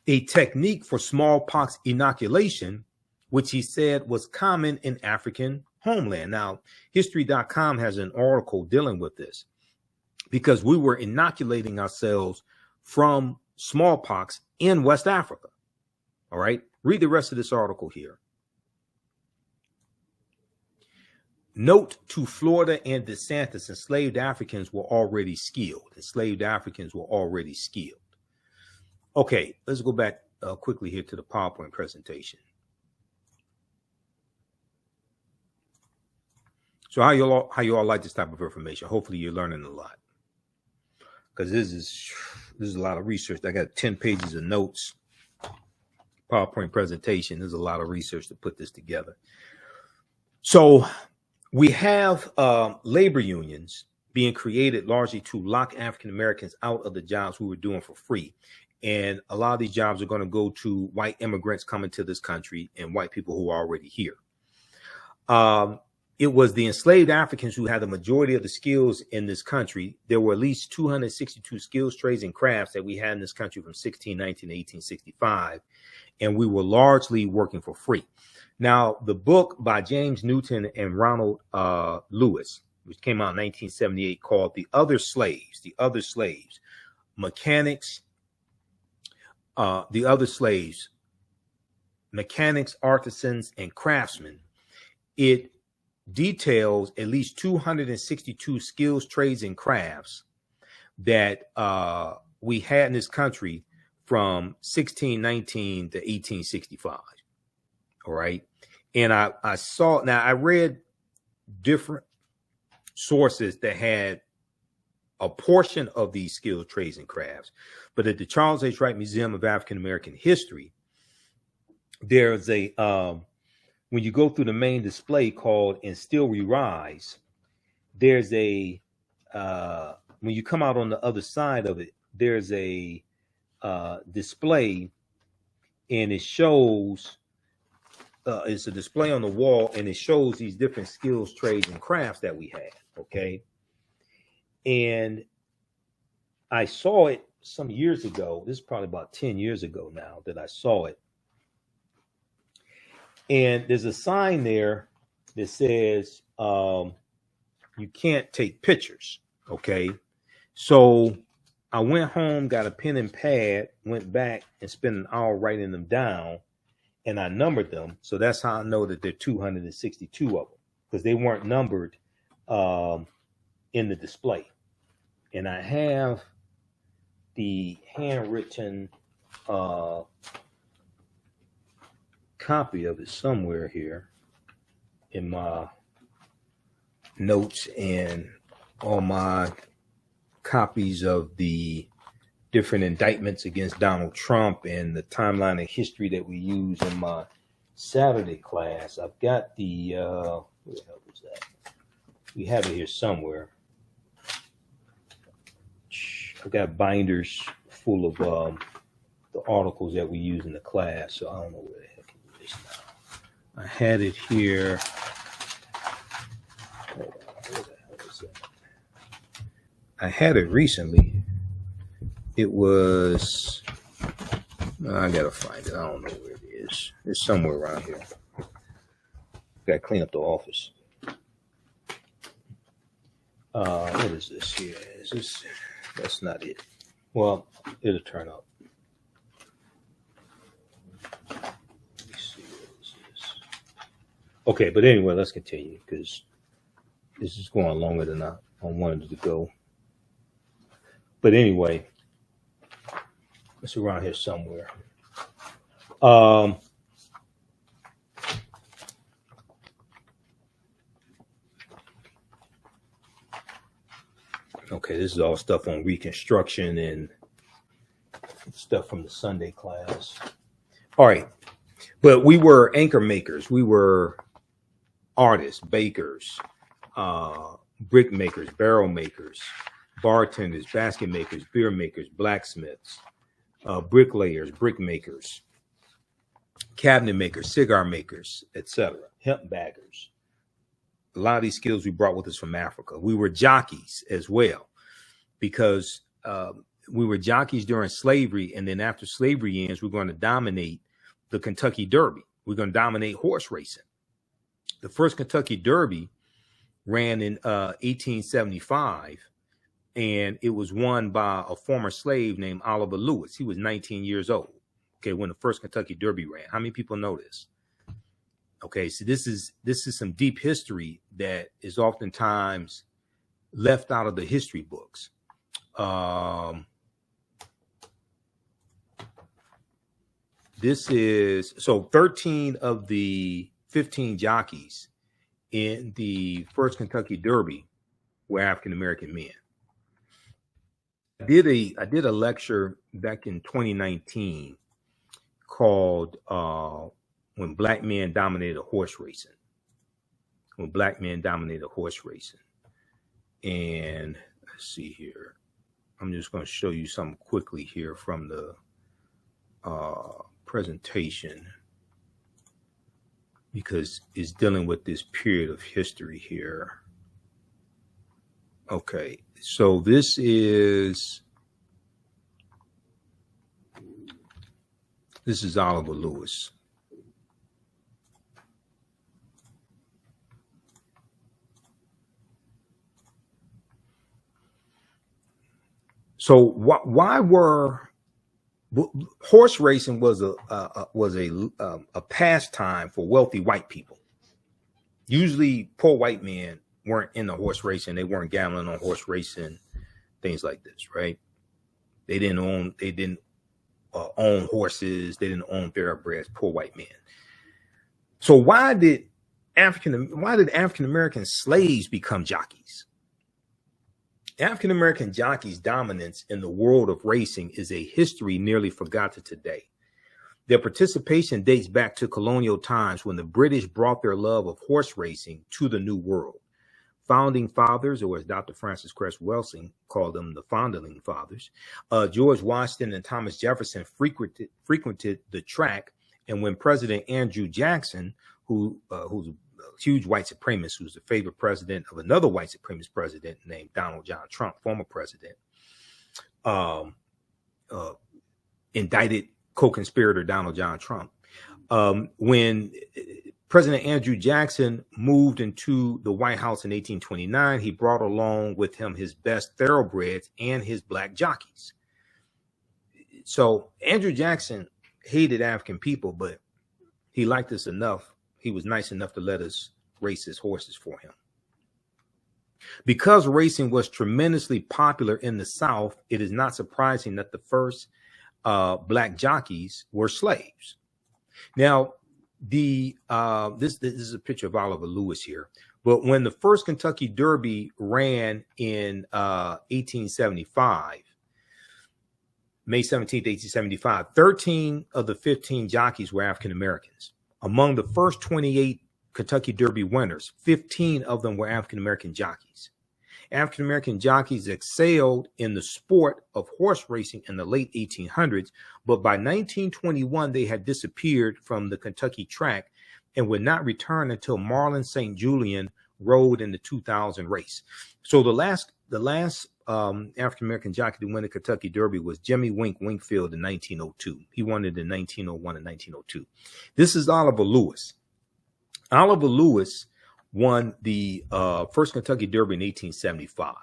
a technique for smallpox inoculation, which he said was common in African homeland. Now, history.com has an article dealing with this because we were inoculating ourselves from smallpox in West Africa. All right, read the rest of this article here. Note to Florida and DeSantis, enslaved Africans were already skilled. Enslaved Africans were already skilled. Okay, let's go back quickly here to the PowerPoint presentation. So how you all like this type of information? Hopefully you're learning a lot, because this is a lot of research. I got 10 pages of notes, PowerPoint presentation. There's a lot of research to put this together. So we have labor unions being created largely to lock African Americans out of the jobs we were doing for free. And a lot of these jobs are going to go to white immigrants coming to this country and white people who are already here. It was the enslaved Africans who had the majority of the skills in this country. There were at least 262 skills, trades, and crafts that we had in this country from 1619 to 1865. And we were largely working for free. Now, the book by James Newton and Ronald Lewis, which came out in 1978, called The Other Slaves, Mechanics, Mechanics, Artisans, and Craftsmen. It details at least 262 skills, trades, and crafts that we had in this country from 1619 to 1865. All right. And I read different sources that had a portion of these skills, trades, and crafts. But at the Charles H. Wright Museum of African American History, there's a when you go through the main display called "And Still We Rise," there's a when you come out on the other side of it, there's a display, and it shows it's a display on the wall, and it shows these different skills, trades, and crafts that we had. Okay, and I saw it some years ago. This is probably about 10 years ago now that I saw it. And there's a sign there that says you can't take pictures. Okay. So I went home, got a pen and pad, went back and spent an hour writing them down, and I numbered them. So that's how I know that there are 262 of them, because they weren't numbered in the display. And I have the handwritten copy of it somewhere here in my notes, and all my copies of the different indictments against Donald Trump and the timeline of history that we use in my Saturday class. I've got the where the hell was that? We have it here somewhere. I've got binders full of the articles that we use in the class, so I don't know where the heck it is now. I had it here. Hold on, where the hell is that? I had it recently. It was, I gotta find it. I don't know where it is. It's somewhere around here. Gotta clean up the office. What is this here? Is this? That's not it. Well, it'll turn up. Let me see what this is. Okay, but anyway, let's continue, because this is going longer than I wanted it to go. But anyway, it's around here somewhere. Okay, this is all stuff on Reconstruction and stuff from the Sunday class. All right, but we were anchor makers. We were artists, bakers, brick makers, barrel makers, bartenders, basket makers, beer makers, blacksmiths, bricklayers, brick makers, cabinet makers, cigar makers, etc., hemp baggers. A lot of these skills we brought with us from Africa. We were jockeys as well, because we were jockeys during slavery, and then after slavery ends, we're going to dominate the Kentucky Derby. We're going to dominate horse racing. The first Kentucky Derby ran in 1875, and it was won by a former slave named Oliver Lewis. He was 19 years old, okay, when the first Kentucky Derby ran. How many people know this? Okay, so this is some deep history that is oftentimes left out of the history books. This is, so 13 of the 15 jockeys in the first Kentucky Derby were African American men. I did a lecture back in 2019 called When Black Men Dominated Horse Racing. When Black Men Dominated Horse Racing. And let's see here. I'm just going to show you something quickly here from the presentation, because it's dealing with this period of history here. Okay, so this is Oliver Lewis. So why were horse racing was a pastime for wealthy white people. Usually poor white men weren't into horse racing. They weren't gambling on horse racing, things like this, right? They didn't own horses. They didn't own thoroughbreds, poor white men. So why did African American slaves become jockeys? African American jockeys' dominance in the world of racing is a history nearly forgotten today. Their participation dates back to colonial times when the British brought their love of horse racing to the New World. Founding fathers, or as Dr. Francis Cress Welsing called them, the Foundling Fathers, George Washington and Thomas Jefferson frequented the track. And when President Andrew Jackson, who's a huge white supremacist, who's the favorite president of another white supremacist president named Donald John Trump, former president, indicted co-conspirator Donald John Trump. When President Andrew Jackson moved into the White House in 1829, he brought along with him his best thoroughbreds and his black jockeys. So Andrew Jackson hated African people, but he liked us enough. He was nice enough to let us race his horses for him. Because racing was tremendously popular in the South, it is not surprising that the first black jockeys were slaves. Now, this is a picture of Oliver Lewis here. But when the first Kentucky Derby ran in 1875, May 17th, 1875, 13 of the 15 jockeys were African Americans. Among the first 28 Kentucky Derby winners, 15 of them were African American jockeys. African American jockeys excelled in the sport of horse racing in the late 1800s, but by 1921 they had disappeared from the Kentucky track and would not return until Marlon St. Julian rode in the 2000 race. So the last African American jockey to win the Kentucky Derby was Jimmy Winkfield in 1902. He won it in 1901 and 1902. This is Oliver Lewis. Oliver Lewis won the first Kentucky Derby in 1875.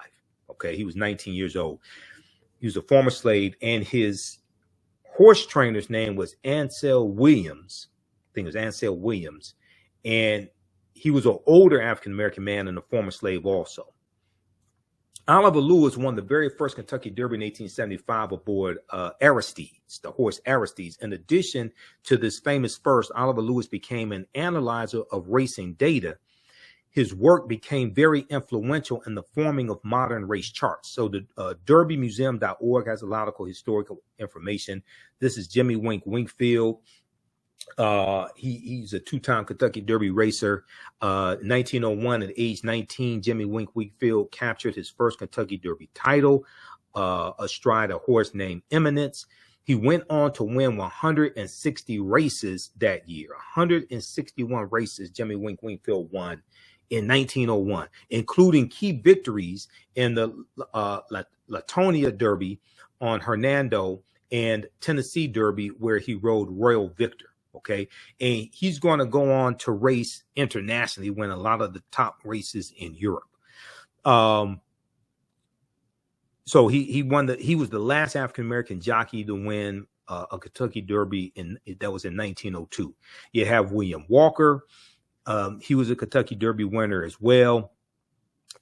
Okay, he was 19 years old. He was a former slave, and his horse trainer's name was Ansel Williams. I think it was Ansel Williams. And he was an older African American man and a former slave also. Oliver Lewis won the very first Kentucky Derby in 1875 aboard Aristides, the horse Aristides. In addition to this famous first, Oliver Lewis became an analyzer of racing data. His work became very influential in the forming of modern race charts. So the derbymuseum.org has a lot of historical information. This is Jimmy Winkfield. He's a two-time Kentucky Derby racer. 1901, at age 19, Jimmy Winkfield captured his first Kentucky Derby title astride a horse named Eminence. He went on to win 160 races that year. 161 races Jimmy Winkfield won in 1901, including key victories in the Latonia Derby on Hernando and Tennessee Derby, where he rode Royal Victor. Okay, and he's going to go on to race internationally, win a lot of the top races in Europe. So he won he was the last African American jockey to win a Kentucky Derby that was in 1902. You have William Walker. He was a Kentucky Derby winner as well.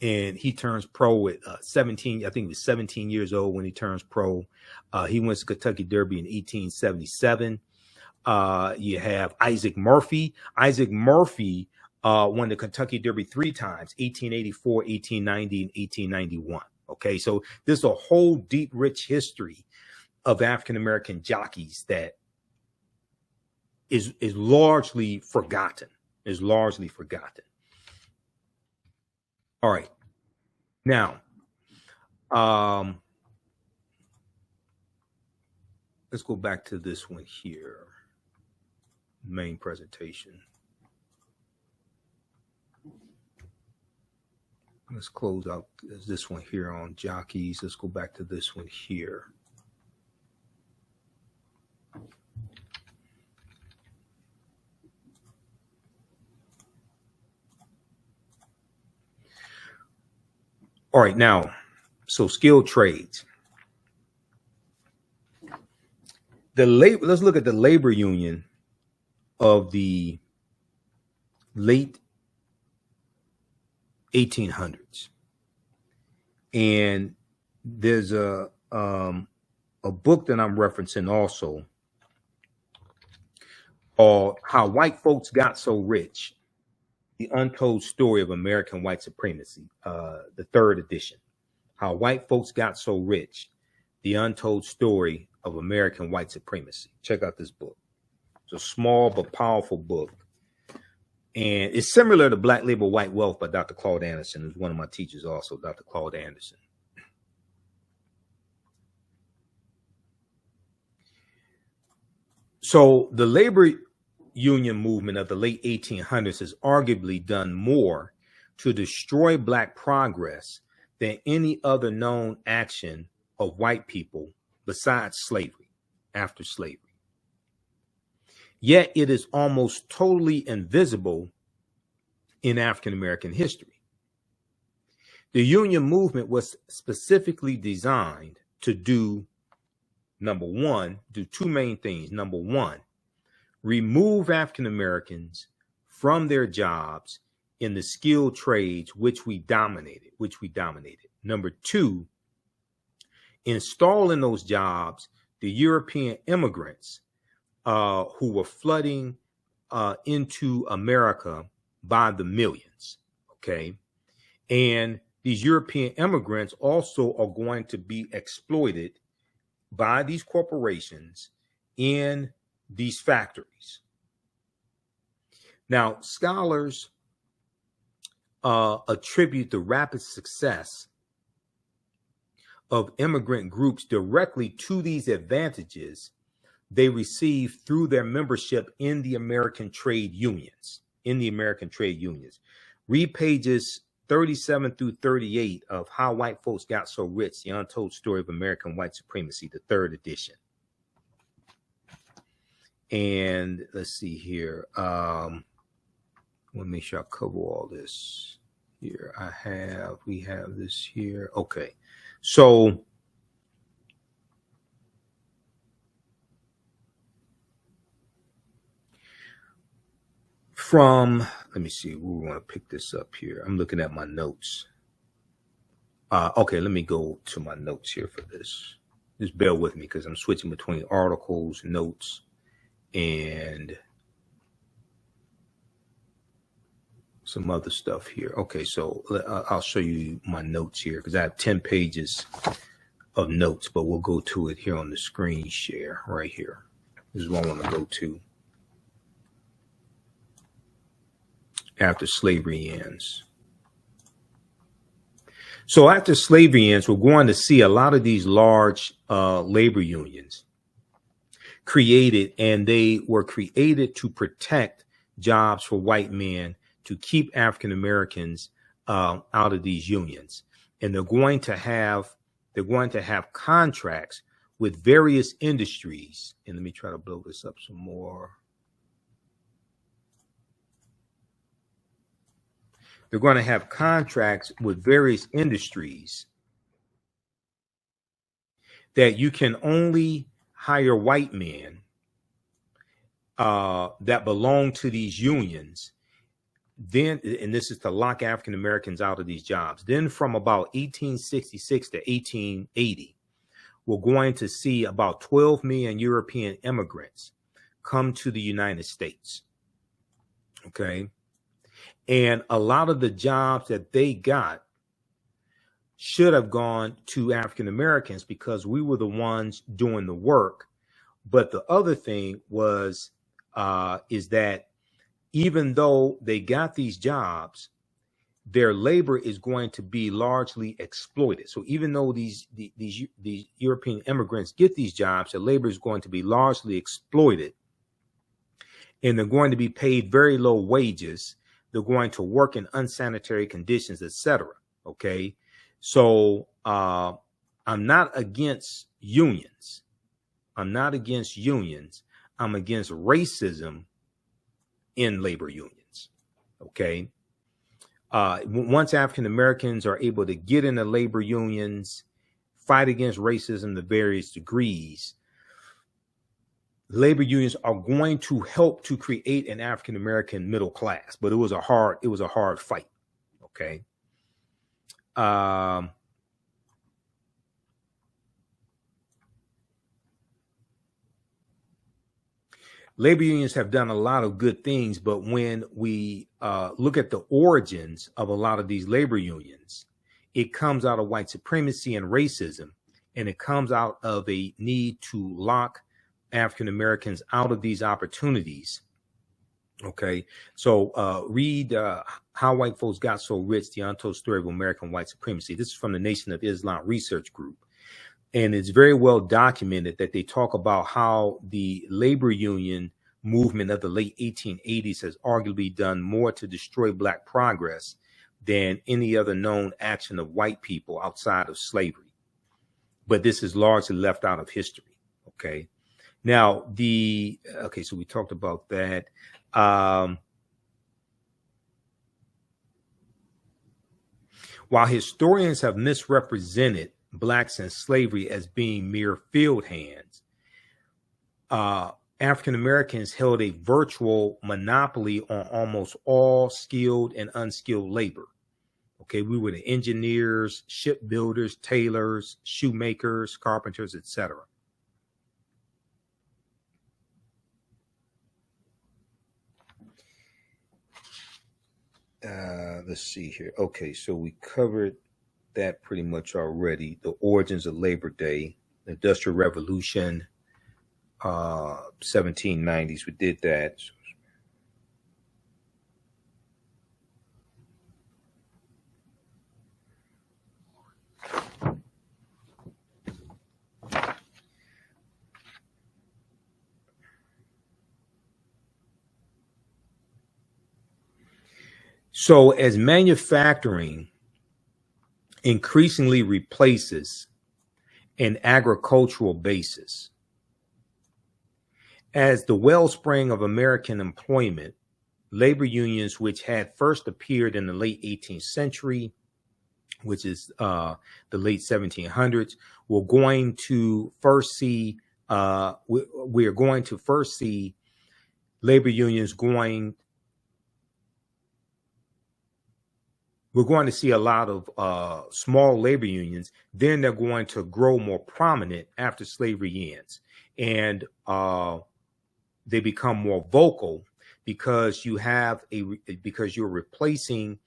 And he turns pro at 17. I think he was 17 years old when he turns pro. He wins the Kentucky Derby in 1877. You have Isaac Murphy. Isaac Murphy won the Kentucky Derby 3 times, 1884, 1890, and 1891. Okay, so there's a whole deep, rich history of African-American jockeys that is largely forgotten, All right. Now, let's go back to this one here. Main presentation. Let's close out this one here on jockeys. Let's go back to this one here. All right, now, so skilled trades. Let's look at the labor union of the late 1800s. And there's a book that I'm referencing also called How White Folks Got So Rich, The Untold Story of American White Supremacy, the 3rd edition. How White Folks Got So Rich, The Untold Story of American White Supremacy. Check out this book. It's a small but powerful book. And it's similar to Black Labor, White Wealth by Dr. Claude Anderson, who's one of my teachers also, Dr. Claude Anderson. So the labor union movement of the late 1800s has arguably done more to destroy Black progress than any other known action of white people besides slavery, after slavery. Yet it is almost totally invisible in African American history. The union movement was specifically designed to do, number one, do 2 main things. Number one, remove African Americans from their jobs in the skilled trades which we dominated. Number 2, install in those jobs the European immigrants who were flooding into America by the millions. Okay. And these European immigrants also are going to be exploited by these corporations in these factories. Now, scholars attribute the rapid success of immigrant groups directly to these advantages they received through their membership in the American trade unions. Read pages 37 through 38 of How White Folks Got So Rich, The Untold Story of American White Supremacy, the 3rd edition. And let's see here. I want to make sure I cover all this here. We have this here. Okay. So let me see, we want to pick this up here. I'm looking at my notes. Okay, let me go to my notes here for this. Just bear with me because I'm switching between articles, notes, and some other stuff here. Okay, so I'll show you my notes here because I have 10 pages of notes, but we'll go to it here on the screen share right here. This is what I want to go to. After slavery ends. So after slavery ends, we're going to see a lot of these large labor unions created, and they were created to protect jobs for white men, to keep African Americans out of these unions. And they're going to have contracts with various industries. And let me try to blow this up some more. They're going to have contracts with various industries that you can only hire white men that belong to these unions, then, and this is to lock African Americans out of these jobs. Then from about 1866 to 1880, we're going to see about 12 million European immigrants come to the United States. Okay. And a lot of the jobs that they got should have gone to African Americans because we were the ones doing the work. But the other thing was, is that even though they got these jobs, their labor is going to be largely exploited. So even though these European immigrants get these jobs, their labor is going to be largely exploited, and they're going to be paid very low wages. They're going to work in unsanitary conditions, etc. Okay, so I'm not against unions. I'm not against unions. I'm against racism in labor unions. Okay. Once African Americans are able to get into labor unions, fight against racism to various degrees, labor unions are going to help to create an African American middle class. But it was a hard fight. Okay. Labor unions have done a lot of good things, but when we look at the origins of a lot of these labor unions, it comes out of white supremacy and racism, and it comes out of a need to lock African Americans out of these opportunities. Okay, so read How White Folks Got So Rich, The Untold Story of American White Supremacy. This is from the Nation of Islam Research Group. And it's very well documented that they talk about how the labor union movement of the late 1880s has arguably done more to destroy Black progress than any other known action of white people outside of slavery. But this is largely left out of history. Okay. Now, so we talked about that. While historians have misrepresented Blacks in slavery as being mere field hands, African Americans held a virtual monopoly on almost all skilled and unskilled labor. Okay, we were the engineers, shipbuilders, tailors, shoemakers, carpenters, etc. Let's see here. Okay, so we covered that pretty much already. The origins of Labor Day, the Industrial Revolution, 1790s. We did that. So as manufacturing increasingly replaces an agricultural basis, as the wellspring of American employment, labor unions, which had first appeared in the late 18th century, which is the late 1700s, we're going to first see labor unions we're going to see a lot of small labor unions. Then they're going to grow more prominent after slavery ends. And they become more vocal because because you're replacing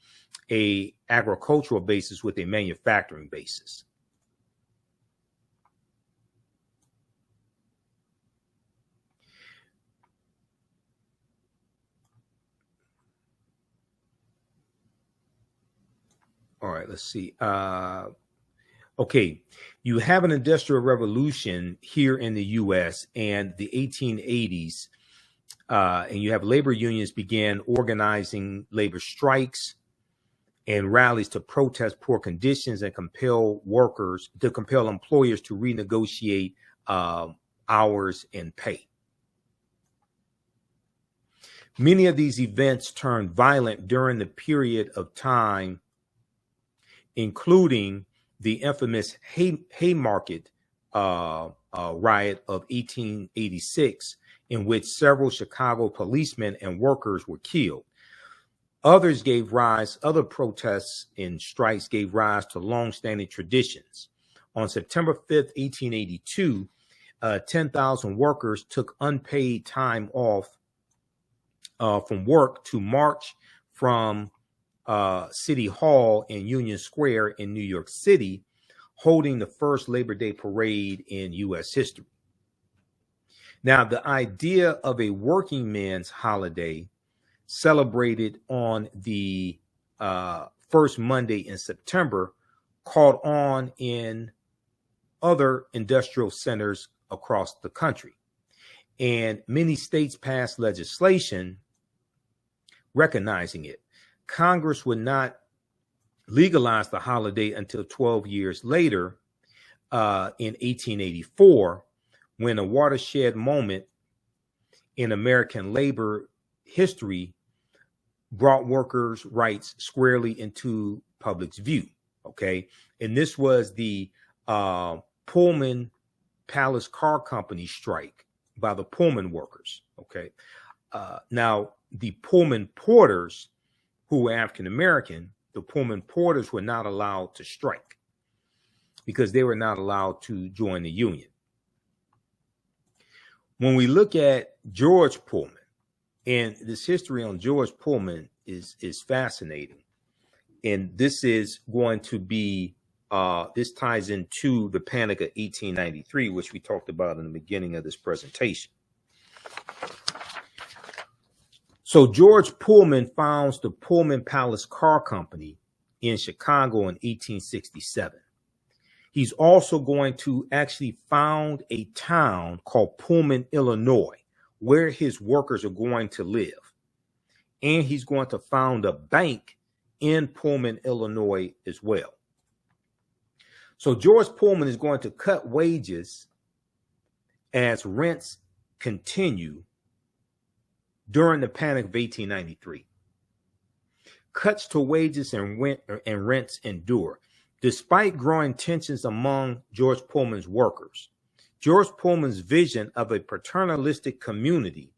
a agricultural basis with a manufacturing basis. All right, let's see. Okay, you have an industrial revolution here in the U.S. and the 1880s, and you have labor unions began organizing labor strikes and rallies to protest poor conditions and compel employers to renegotiate hours and pay. Many of these events turned violent during the period of time, including the infamous Haymarket riot of 1886, in which several Chicago policemen and workers were killed. Other protests and strikes gave rise to long-standing traditions. On September 5th, 1882, 10,000 workers took unpaid time off from work to march from City Hall and Union Square in New York City, holding the first Labor Day parade in U.S. history. Now, the idea of a working man's holiday celebrated on the first Monday in September caught on in other industrial centers across the country. And many states passed legislation recognizing it. Congress would not legalize the holiday until 12 years later, in 1884, when a watershed moment in American labor history brought workers' rights squarely into public's view. Okay. And this was the Pullman Palace Car Company strike by the Pullman workers. Okay. Now, the Pullman Porters, who were African American, the Pullman Porters were not allowed to strike because they were not allowed to join the union. When we look at George Pullman, and this history on George Pullman is fascinating, and this is going to be this ties into the Panic of 1893, which we talked about in the beginning of this presentation. So George Pullman founds the Pullman Palace Car Company in Chicago in 1867. He's also going to actually found a town called Pullman, Illinois, where his workers are going to live. And he's going to found a bank in Pullman, Illinois as well. So George Pullman is going to cut wages as rents continue during the Panic of 1893. Cuts to wages and rents endure. Despite growing tensions among George Pullman's workers, George Pullman's vision of a paternalistic community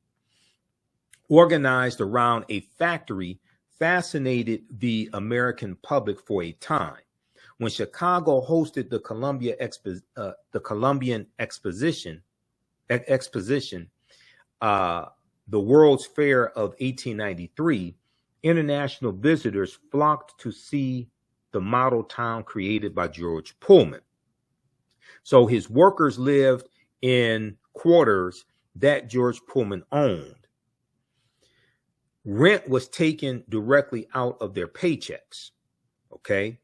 organized around a factory fascinated the American public for a time. When Chicago hosted the Columbian Exposition, the World's Fair of 1893, international visitors flocked to see the model town created by George Pullman. So his workers lived in quarters that George Pullman owned. Rent was taken directly out of their paychecks. Okay.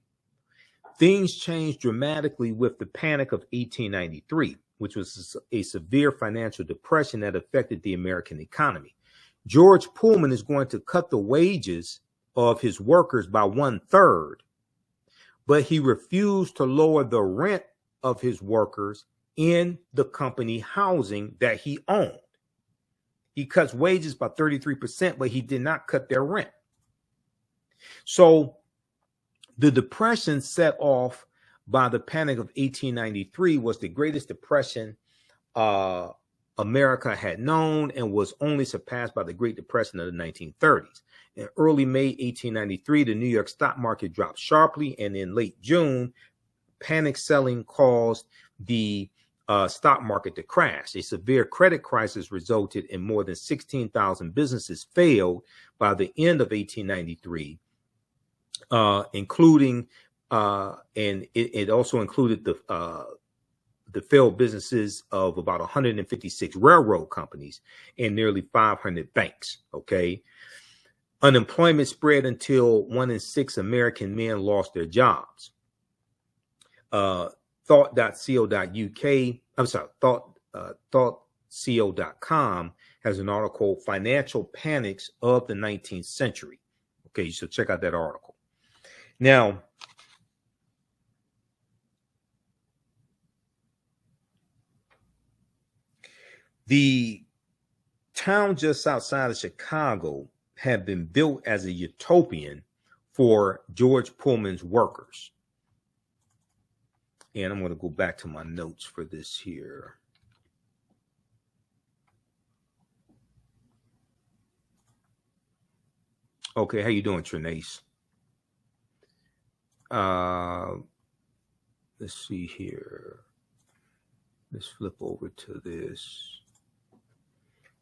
Things changed dramatically with the Panic of 1893, which was a severe financial depression that affected the American economy. George Pullman is going to cut the wages of his workers by 1/3, but he refused to lower the rent of his workers in the company housing that he owned. He cuts wages by 33%, but he did not cut their rent. So the depression set off by the Panic of 1893 was the greatest depression America had known, and was only surpassed by the Great Depression of the 1930s. In early May 1893, the New York stock market dropped sharply, and in late June, panic selling caused the stock market to crash. A severe credit crisis resulted in more than 16,000 businesses failed by the end of 1893, including and it also included the failed businesses of about 156 railroad companies and nearly 500 banks. Okay. Unemployment spread until 1 in 6 American men lost their jobs. Thoughtco.com has an article, Financial Panics of the 19th Century. Okay, you should check out that article. Now, the town just outside of Chicago had been built as a utopian for George Pullman's workers. And I'm going to go back to my notes for this here. Okay, how you doing, Trinace? Let's see here. Let's flip over to this.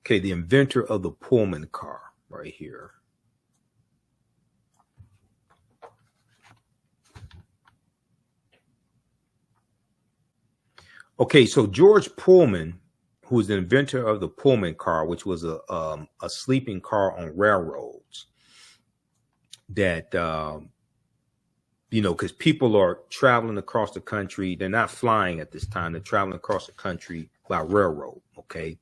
Okay, the inventor of the Pullman car right here. Okay, so George Pullman, who was the inventor of the Pullman car, which was a sleeping car on railroads that, you know, because people are traveling across the country. They're not flying at this time. They're traveling across the country by railroad. Okay.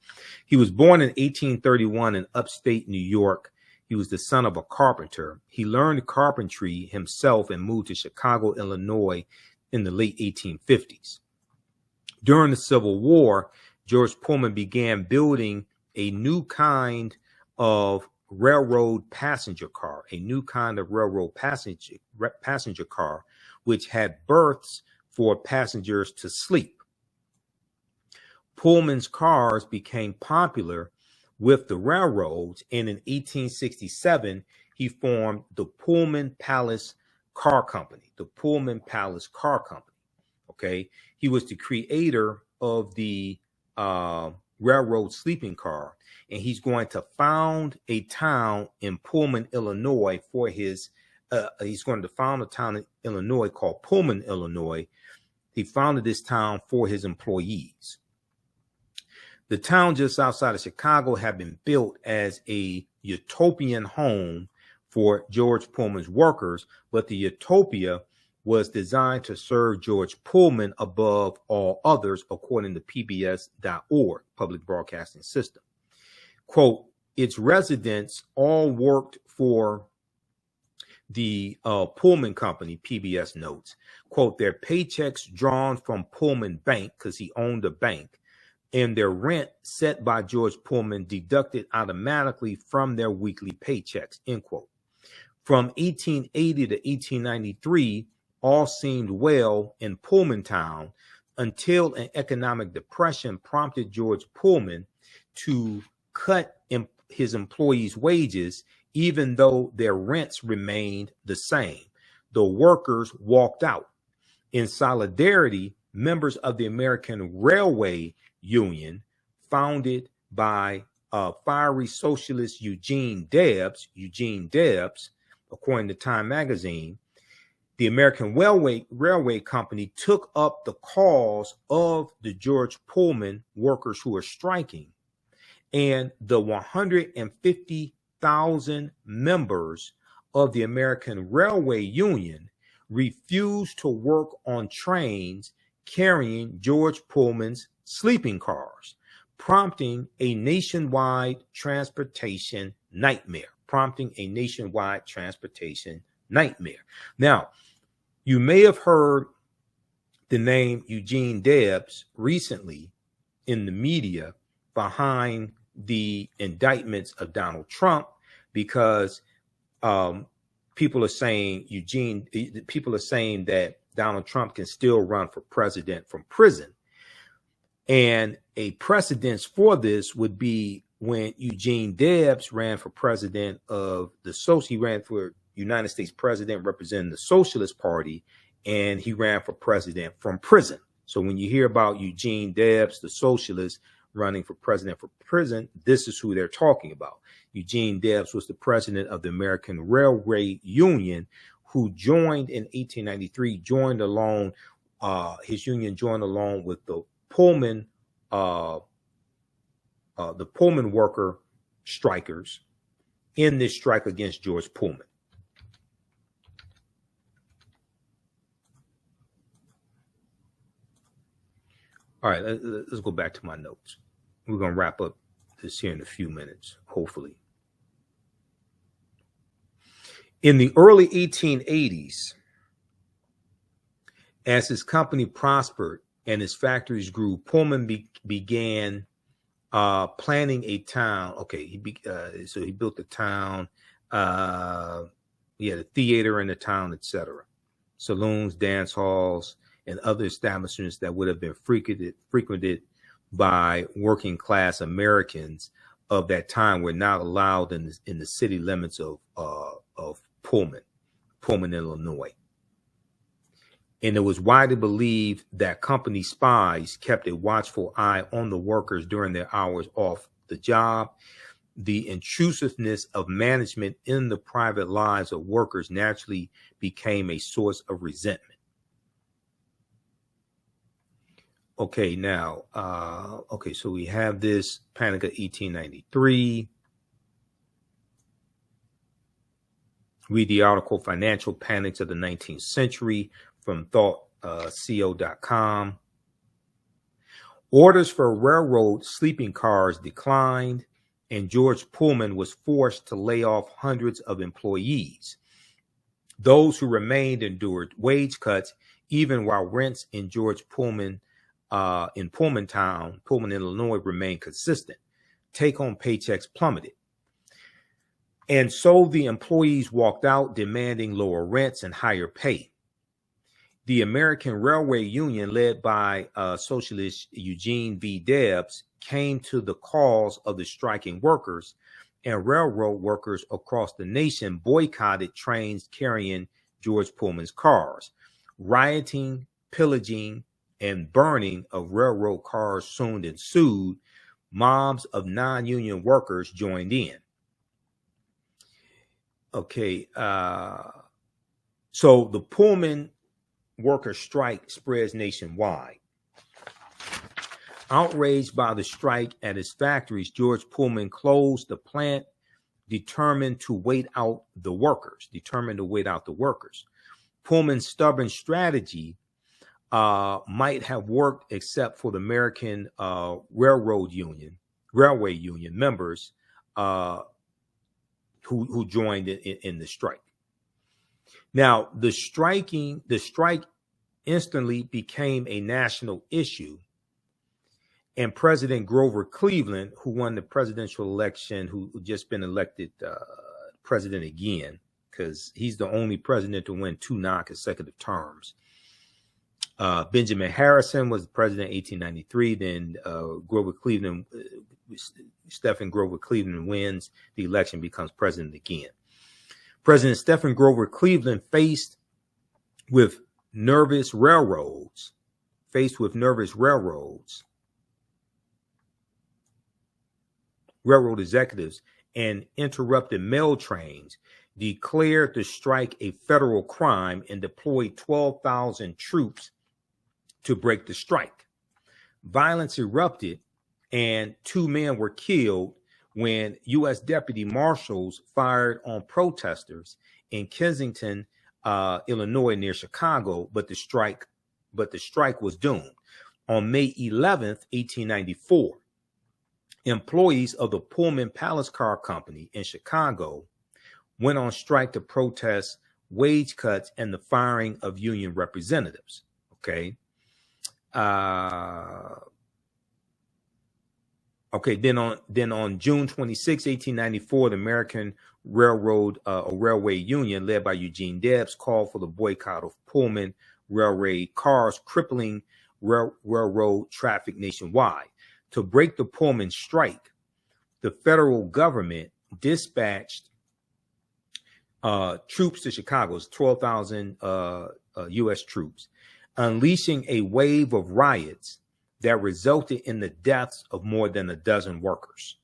He was born in 1831 in upstate New York. He was the son of a carpenter. He learned carpentry himself and moved to Chicago, Illinois in the late 1850s. During the Civil War, George Pullman began building a new kind of railroad passenger car, passenger car, which had berths for passengers to sleep. Pullman's cars became popular with the railroads, and in 1867, he formed the Pullman Palace Car Company, Okay. He was the creator of the railroad sleeping car, and he's going to found a town in Pullman, Illinois for his, he's going to found a town in Illinois called Pullman, Illinois. He founded this town for his employees. The town just outside of Chicago had been built as a utopian home for George Pullman's workers, but the utopia was designed to serve George Pullman above all others, according to PBS.org, Public Broadcasting System. Quote, its residents all worked for the Pullman Company, PBS notes. Quote, their paychecks drawn from Pullman Bank, because he owned a bank, and their rent set by George Pullman deducted automatically from their weekly paychecks, end quote. From 1880 to 1893, all seemed well in Pullman Town until an economic depression prompted George Pullman to cut his employees' wages, even though their rents remained the same. The workers walked out. In solidarity, members of the American Railway Union, founded by fiery socialist Eugene Debs, according to Time magazine, the American Railway Company took up the cause of the George Pullman workers who are striking, and the 150,000 members of the American Railway Union refused to work on trains carrying George Pullman's sleeping cars, prompting a nationwide transportation nightmare. Now, you may have heard the name Eugene Debs recently in the media behind the indictments of Donald Trump, because people are saying that Donald Trump can still run for president from prison. And a precedence for this would be when Eugene Debs ran for president he ran for United States president representing the Socialist Party, and he ran for president from prison. So when you hear about Eugene Debs, the socialist, running for president from prison, this is who they're talking about. Eugene Debs was the president of the American Railway Union, who joined in 1893, his union joined along with the Pullman worker strikers in this strike against George Pullman. All right, let's go back to my notes. We're going to wrap up this here in a few minutes, hopefully. In the early 1880s, as his company prospered and his factories grew, Pullman began planning a town. Okay, so he built the town. He had a theater in the town, etc. Saloons, dance halls, and other establishments that would have been frequented by working class Americans of that time were not allowed in the city limits of Pullman, Illinois. And it was widely believed that company spies kept a watchful eye on the workers during their hours off the job. The intrusiveness of management in the private lives of workers naturally became a source of resentment. Okay, now, so we have this Panic of 1893. Read the article, Financial Panics of the 19th Century, from thoughtco.com. Orders for railroad sleeping cars declined, and George Pullman was forced to lay off hundreds of employees. Those who remained endured wage cuts, even while rents in George Pullman, in Pullman Town, Pullman, Illinois, remained consistent. Take-home paychecks plummeted. And so the employees walked out, demanding lower rents and higher pay. The American Railway Union, led by socialist Eugene V. Debs, came to the cause of the striking workers, and railroad workers across the nation boycotted trains carrying George Pullman's cars. Rioting, pillaging, and burning of railroad cars soon ensued. Mobs of non-union workers joined in. Okay, so the Pullman worker strike spreads nationwide. Outraged by the strike at his factories, George Pullman closed the plant, determined to wait out the workers. Pullman's stubborn strategy might have worked except for the American Railway Union members who joined in the strike. Now, the strike instantly became a national issue, and President Grover Cleveland, who won the presidential election, who just been elected president again, because he's the only president to win 2 non-consecutive terms. Benjamin Harrison was the president in 1893. Then Stephen Grover Cleveland wins the election, becomes president again. President Stephen Grover Cleveland, faced with nervous railroad executives and interrupted mail trains, declared the strike a federal crime and deployed 12,000 troops to break the strike. Violence erupted and 2 men were killed when U.S. deputy marshals fired on protesters in Kensington, Illinois, near Chicago, but the strike was doomed. On May 11th, 1894, employees of the Pullman Car Company in Chicago went on strike to protest wage cuts and the firing of union representatives. Okay. Then on June 26, 1894, the American Railway Union, led by Eugene Debs, called for the boycott of Pullman railway cars, crippling railroad traffic nationwide. To break the Pullman strike, the federal government dispatched troops to Chicago, 12,000 U.S. troops, unleashing a wave of riots that resulted in the deaths of more than a dozen workers.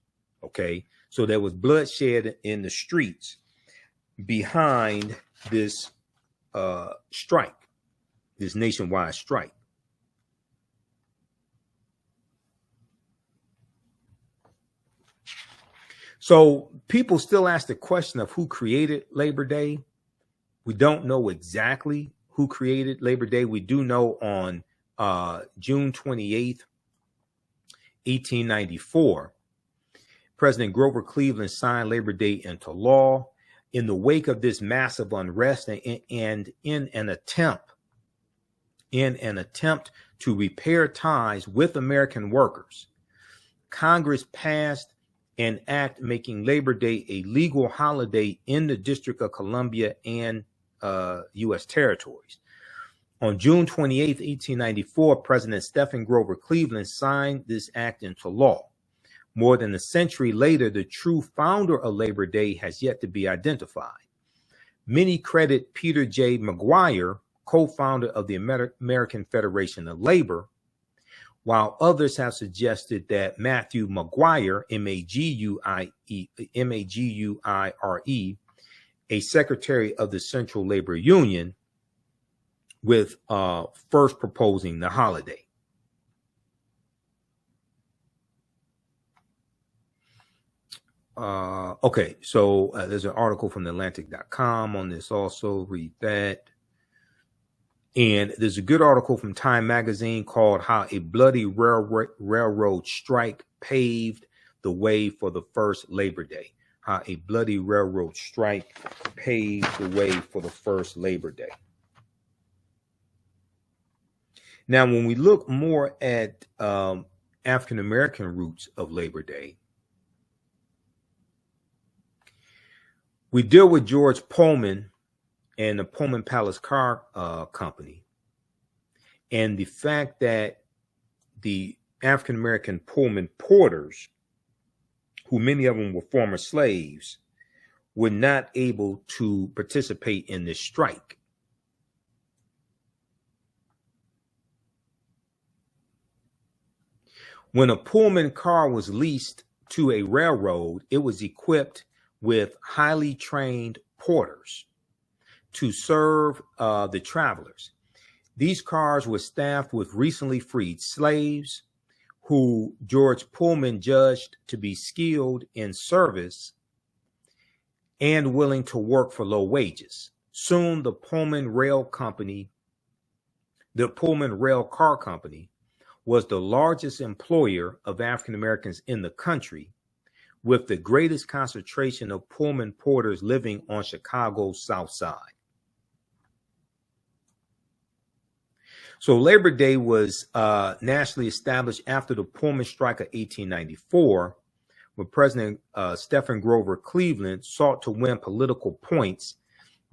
Okay, so there was bloodshed in the streets behind this strike, this nationwide strike. So people still ask the question of who created Labor Day. We don't know exactly who created Labor Day. We do know on June 28th, 1894, President Grover Cleveland signed Labor Day into law. In the wake of this massive unrest and in an attempt to repair ties with American workers, Congress passed an act making Labor Day a legal holiday in the District of Columbia and U.S. territories. On June 28, 1894, President Stephen Grover Cleveland signed this act into law. More than a century later, the true founder of Labor Day has yet to be identified. Many credit Peter J. McGuire, co-founder of the American Federation of Labor, while others have suggested that Matthew McGuire, M-A-G-U-I-R-E, a secretary of the Central Labor Union, with first proposing the holiday. Okay, so there's an article from theatlantic.com on this also. Read that. And there's a good article from Time magazine called How a Bloody Railroad Strike Paved the Way for the First Labor Day. How a bloody railroad strike paved the way for the first Labor Day. Now, when we look more at African-American roots of Labor Day, we deal with George Pullman and the Pullman Car Company, and the fact that the African-American Pullman Porters, who many of them were former slaves, were not able to participate in this strike. When a Pullman car was leased to a railroad, it was equipped with highly trained porters to serve the travelers. These cars were staffed with recently freed slaves who George Pullman judged to be skilled in service and willing to work for low wages. Soon, the Pullman Rail Car Company, was the largest employer of African Americans in the country, with the greatest concentration of Pullman porters living on Chicago's South Side. So Labor Day was nationally established after the Pullman Strike of 1894, when President Stephen Grover Cleveland sought to win political points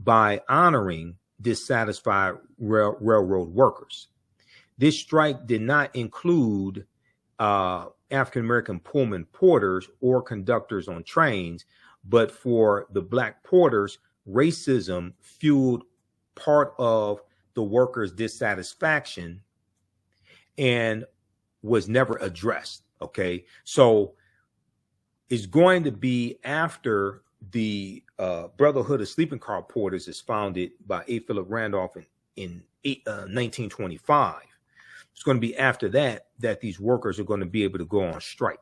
by honoring dissatisfied railroad workers. This strike did not include African-American Pullman porters or conductors on trains, but for the Black porters, racism fueled part of the workers' dissatisfaction and was never addressed. Okay, so it's going to be after the Brotherhood of Sleeping Car Porters is founded by A. Phillip Randolph in 1925. It's going to be after that these workers are going to be able to go on strike.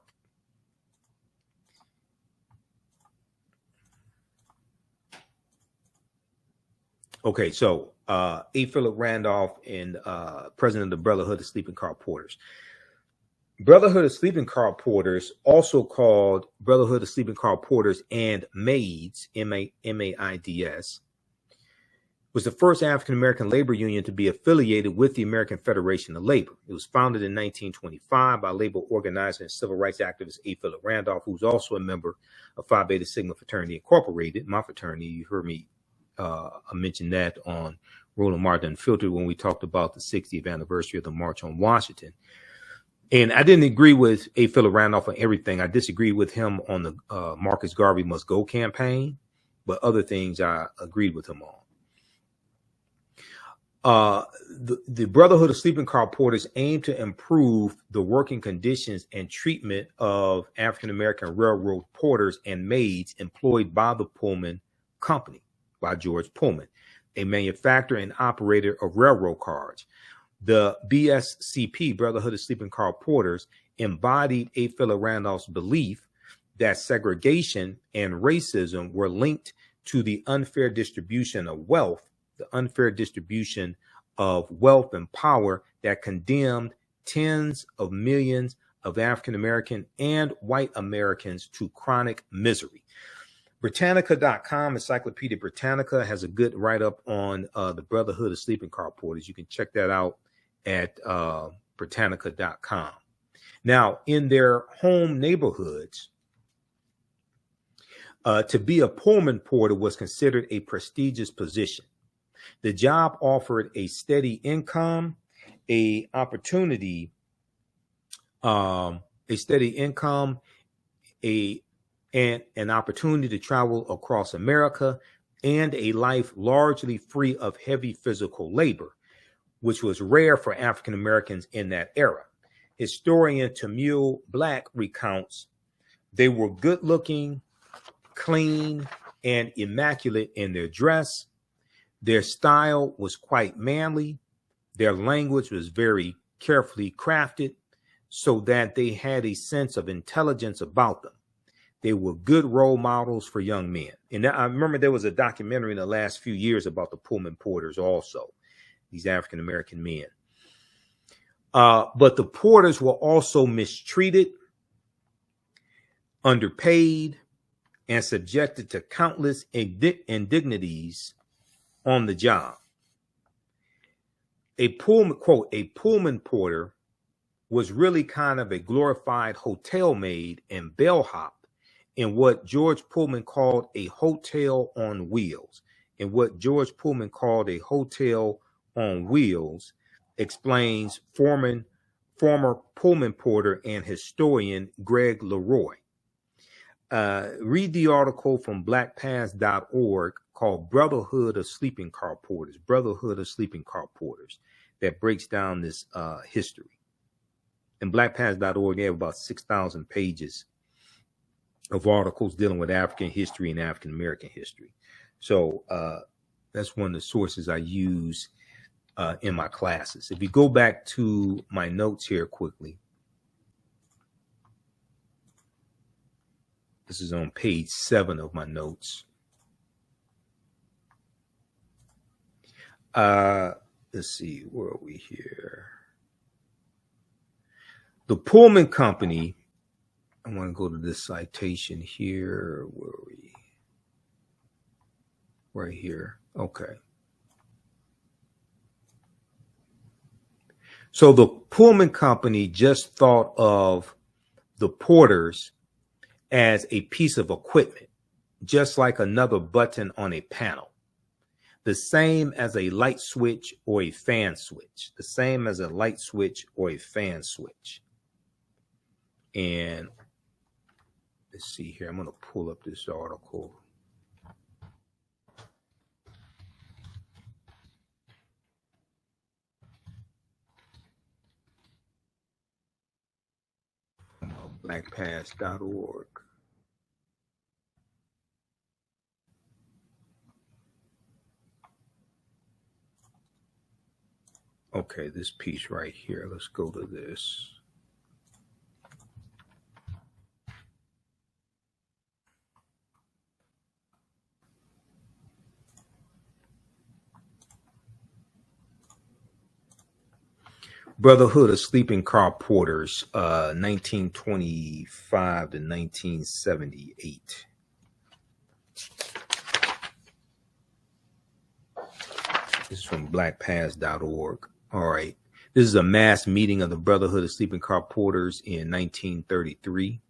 Okay, so A. Phillip Randolph and president of the Brotherhood of Sleeping Car Porters. Brotherhood of Sleeping Car Porters, also called Brotherhood of Sleeping Car Porters and Maids, M-A-I-D-S, was the first African-American labor union to be affiliated with the American Federation of Labor. It was founded in 1925 by labor organizer and civil rights activist A. Phillip Randolph, who's also a member of Phi Beta Sigma Fraternity Incorporated, my fraternity. You heard me mention that on Roland Martin Unfiltered when we talked about the 60th anniversary of the March on Washington. And I didn't agree with A. Phillip Randolph on everything. I disagreed with him on the Marcus Garvey Must Go campaign, but other things I agreed with him on. The Brotherhood of Sleeping Car Porters aim to improve the working conditions and treatment of African-American railroad porters and maids employed by the Pullman Company, by George Pullman, a manufacturer and operator of railroad cars. The BSCP, Brotherhood of Sleeping Car Porters, embodied A. Phillip Randolph's belief that segregation and racism were linked to the unfair distribution of wealth, and power that condemned tens of millions of African American and white Americans to chronic misery. Britannica.com, Encyclopedia Britannica, has a good write-up on the Brotherhood of Sleeping Car Porters. You can check that out at Britannica.com. Now, in their home neighborhoods, to be a Pullman porter was considered a prestigious position. The job offered a steady income, a opportunity, a steady income, and an opportunity to travel across America, and a life largely free of heavy physical labor, which was rare for African Americans in that era. Historian Tamil Black recounts, they were good looking, clean, and immaculate in their dress. Their style was quite manly. Their language was very carefully crafted so that they had a sense of intelligence about them. They were good role models for young men. And I remember there was a documentary in the last few years about the Pullman Porters also, these African-American men. But the porters were also mistreated, underpaid, and subjected to countless indignities on the job. A Pullman, quote, a Pullman porter was really kind of a glorified hotel maid and bellhop in what George Pullman called a hotel on wheels. And what George Pullman called a hotel on wheels explains former Pullman porter and historian Greg Leroy. Read the article from blackpast.org called Brotherhood of Sleeping Car Porters, Brotherhood of Sleeping Car Porters, that breaks down this history. And blackpast.org, they have about 6,000 pages of articles dealing with African history and African American history. So that's one of the sources I use in my classes. If you go back to my notes here quickly, this is on page 7 of my notes. Let's see, where are we here? The Pullman Company, I want to go to this citation here. Where are we? Right here. Okay. So the Pullman Company just thought of the porters as a piece of equipment, just like another button on a panel. The same as a light switch or a fan switch. The same as a light switch or a fan switch. And let's see here. I'm going to pull up this article. Blackpast.org. Okay, this piece right here. Let's go to this. Brotherhood of Sleeping Car Porters, 1925 to 1978. This is from blackpast.org. All right. This is a mass meeting of the Brotherhood of Sleeping Car Porters in 1933.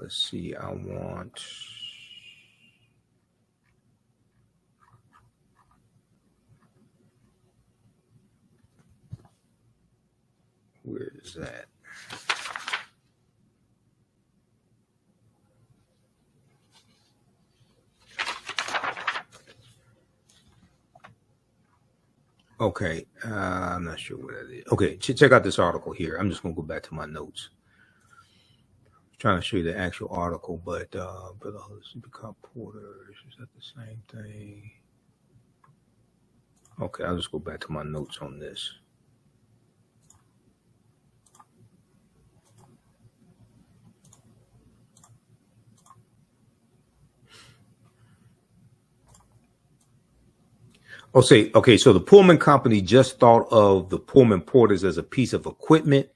Let's see. I want... Where is that? Okay, I'm not sure what that is. Okay, check out this article here. I'm just going to go back to my notes. I'm trying to show you the actual article, but Brotherhood of Sleeping Car Porters, is that the same thing? Okay, I'll just go back to my notes on this. Okay, so the Pullman Company just thought of the Pullman Porters as a piece of equipment,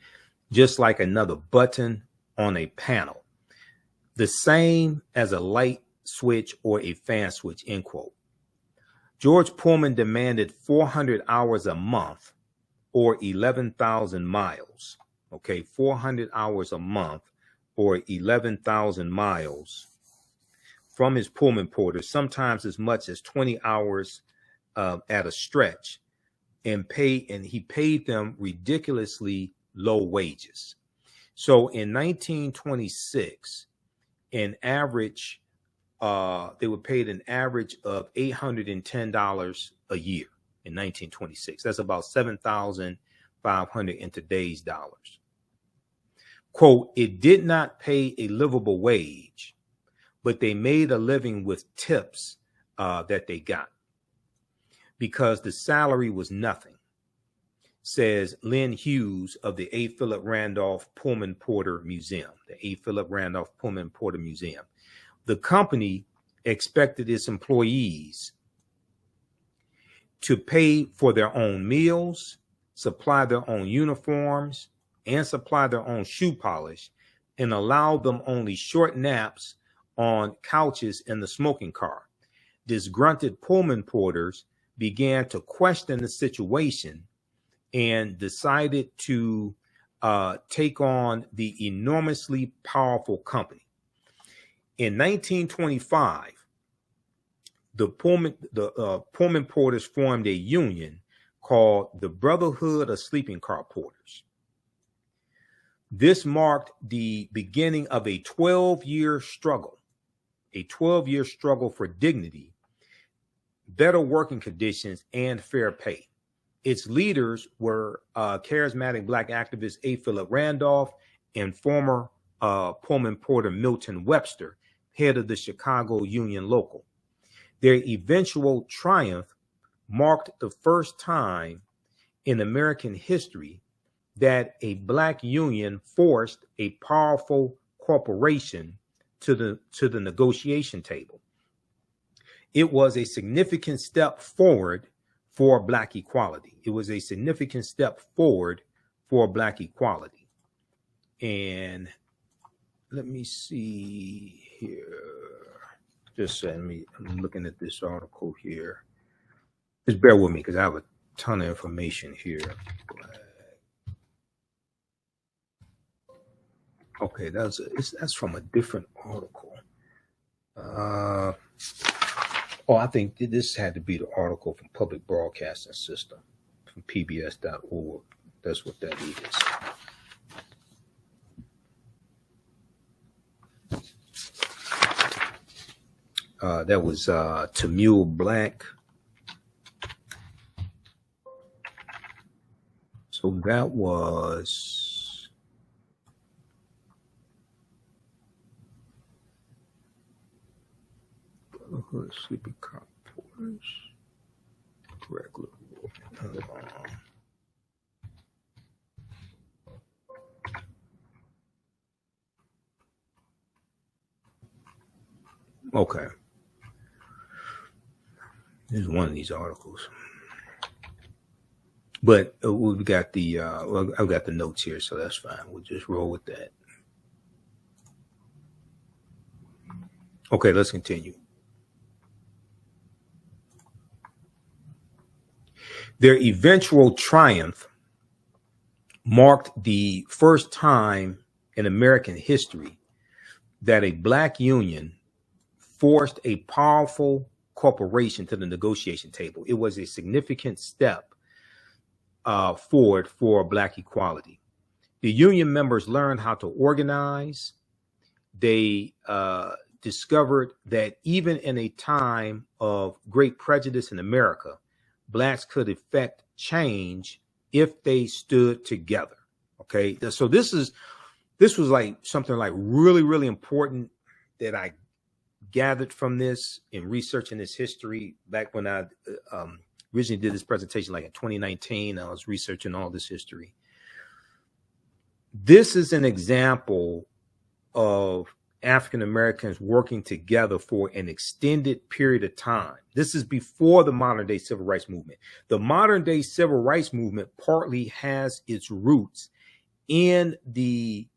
just like another button on a panel. The same as a light switch or a fan switch, end quote. George Pullman demanded 400 hours a month or 11,000 miles. Okay, 400 hours a month or 11,000 miles from his Pullman porters, sometimes as much as 20 hours at a stretch, and he paid them ridiculously low wages. So in 1926, an average, they were paid an average of $810 a year in 1926. That's about $7,500 in today's dollars. Quote, it did not pay a livable wage, but they made a living with tips that they got because the salary was nothing, says Lynn Hughes of the A. Phillip Randolph Pullman Porter Museum, the A. Phillip Randolph Pullman Porter Museum. The company expected its employees to pay for their own meals, supply their own uniforms, and supply their own shoe polish, and allow them only short naps on couches in the smoking car. Disgruntled Pullman porters began to question the situation and decided to take on the enormously powerful company. In 1925, the Pullman porters formed a union called the Brotherhood of Sleeping Car Porters. This marked the beginning of a 12-year struggle for dignity, better working conditions, and fair pay. Its leaders were charismatic Black activist A. Phillip Randolph and former Pullman porter Milton Webster, head of the Chicago Union Local. Their eventual triumph marked the first time in American history that a Black union forced a powerful corporation to the negotiation table. It was a significant step forward for Black equality. It was a significant step forward for Black equality. And let me see here. I'm looking at this article here. Just bear with me because I have a ton of information here. Okay, that's from a different article. I think this had to be the article from Public Broadcasting System from pbs.org. That's what that is. That was Tamil Black. So that was Brotherhood Sleeping Car Porters. Regular. Okay. This is one of these articles. But we've got the I've got the notes here, so that's fine. We'll just roll with that. Okay, let's continue. Their eventual triumph marked the first time in American history that a Black union forced a powerful corporation to the negotiation table. It was a significant step forward for Black equality. The union members learned how to organize. They discovered that even in a time of great prejudice in America, Blacks could effect change if they stood together. Okay, so this was like something like really, really important that I gathered from this in researching this history back when I originally did this presentation, like in 2019. I was researching all this history. This is an example of African Americans working together for an extended period of time. This is before the modern day civil rights movement. The modern day civil rights movement partly has its roots in the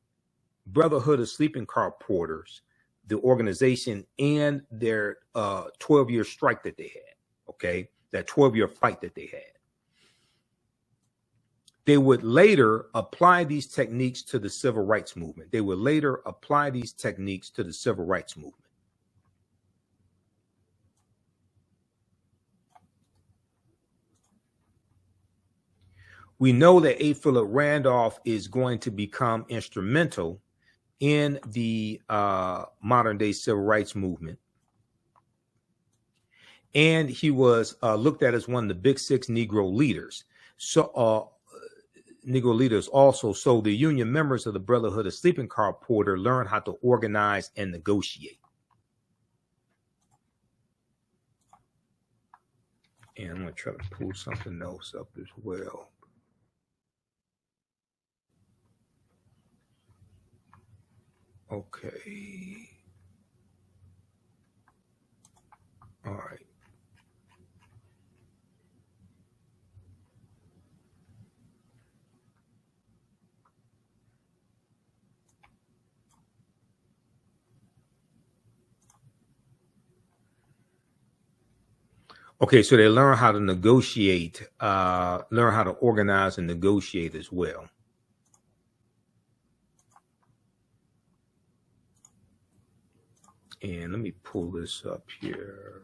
Brotherhood of Sleeping Car Porters, the organization, and their 12-year strike that they had. Okay, that 12-year fight that they had. They would later apply these techniques to the civil rights movement. They would later apply these techniques to the civil rights movement. We know that A. Phillip Randolph is going to become instrumental in the modern day civil rights movement. And he was looked at as one of the big six Negro leaders. So Negro leaders also. So the union members of the Brotherhood of Sleeping Car Porter learned how to organize and negotiate. And I'm going to try to pull something else up as well. Okay. All right. Okay, so they learn how to negotiate, learn how to organize and negotiate as well. And let me pull this up here.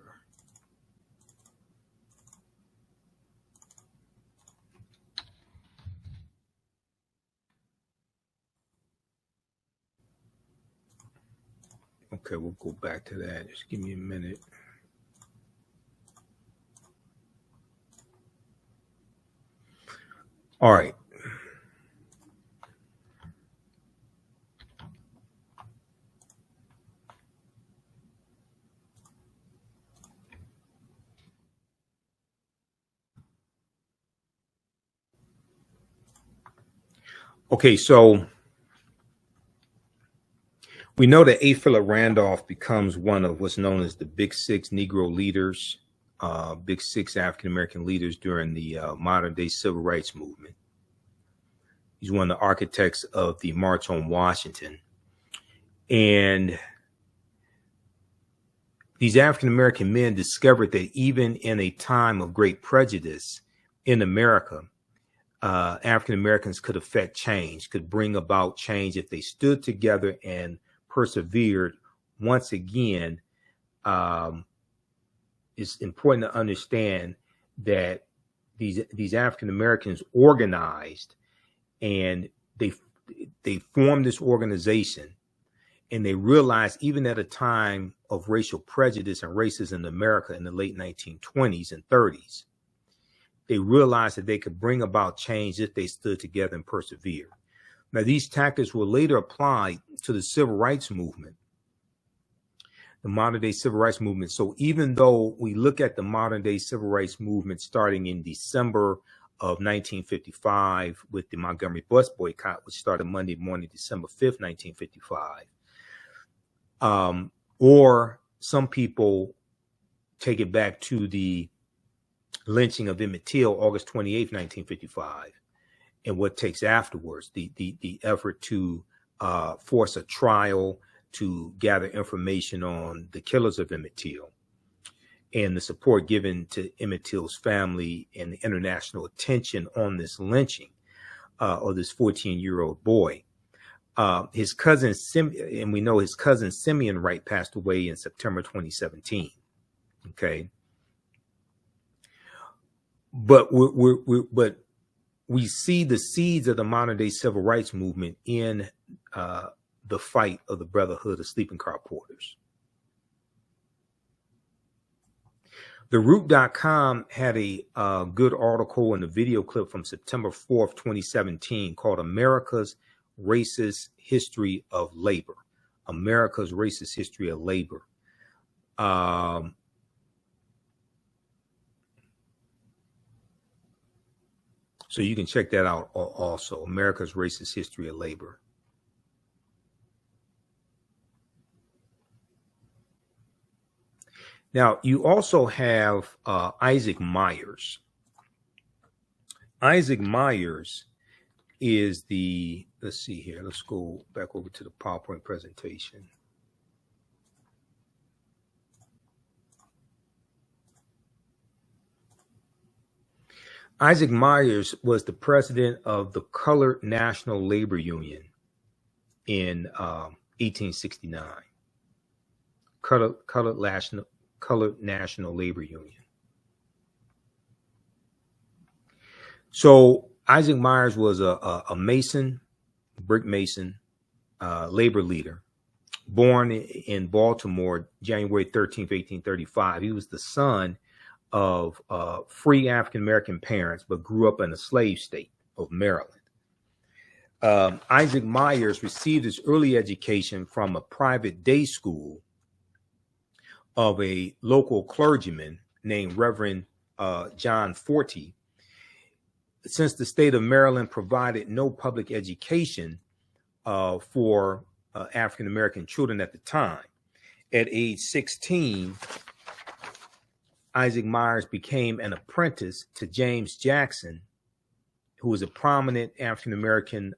Okay, we'll go back to that. Just give me a minute. All right. Okay, so we know that A. Phillip Randolph becomes one of what's known as the Big Six Negro leaders, Big Six African-American leaders during the modern day civil rights movement. He's one of the architects of the March on Washington. And these African-American men discovered that even in a time of great prejudice in America, African-Americans could affect change, could bring about change if they stood together and persevered. Once again, it's important to understand that these African Americans organized, and they formed this organization, and they realized even at a time of racial prejudice and racism in America in the late 1920s and 30s, they realized that they could bring about change if they stood together and persevered. Now, these tactics were later applied to the civil rights movement, the modern day civil rights movement. So even though we look at the modern day civil rights movement starting in December of 1955 with the Montgomery bus boycott, which started Monday morning, December 5th, 1955, or some people take it back to the lynching of Emmett Till, August 28th, 1955. And what takes afterwards, the effort to force a trial, to gather information on the killers of Emmett Till, and the support given to Emmett Till's family and the international attention on this lynching of this 14-year-old boy. His cousin, and we know his cousin Simeon Wright passed away in September 2017. Okay. But we see the seeds of the modern day civil rights movement in the fight of the Brotherhood of Sleeping Car Porters. TheRoot.com had a good article and a video clip from September 4th, 2017 called America's Racist History of Labor. America's Racist History of Labor. So you can check that out also, America's Racist History of Labor. Now, you also have Isaac Myers. Isaac Myers is the, let's see here, let's go back over to the PowerPoint presentation. Isaac Myers was the president of the Colored National Labor Union in 1869. Colored National Labor Union. So Isaac Myers was a mason, brick mason, labor leader, born in Baltimore, January 13th, 1835. He was the son of free African-American parents, but grew up in a slave state of Maryland. Isaac Myers received his early education from a private day school of a local clergyman named Reverend John Forty. Since the state of Maryland provided no public education for African-American children at the time, at age 16, Isaac Myers became an apprentice to James Jackson, who was a prominent African-American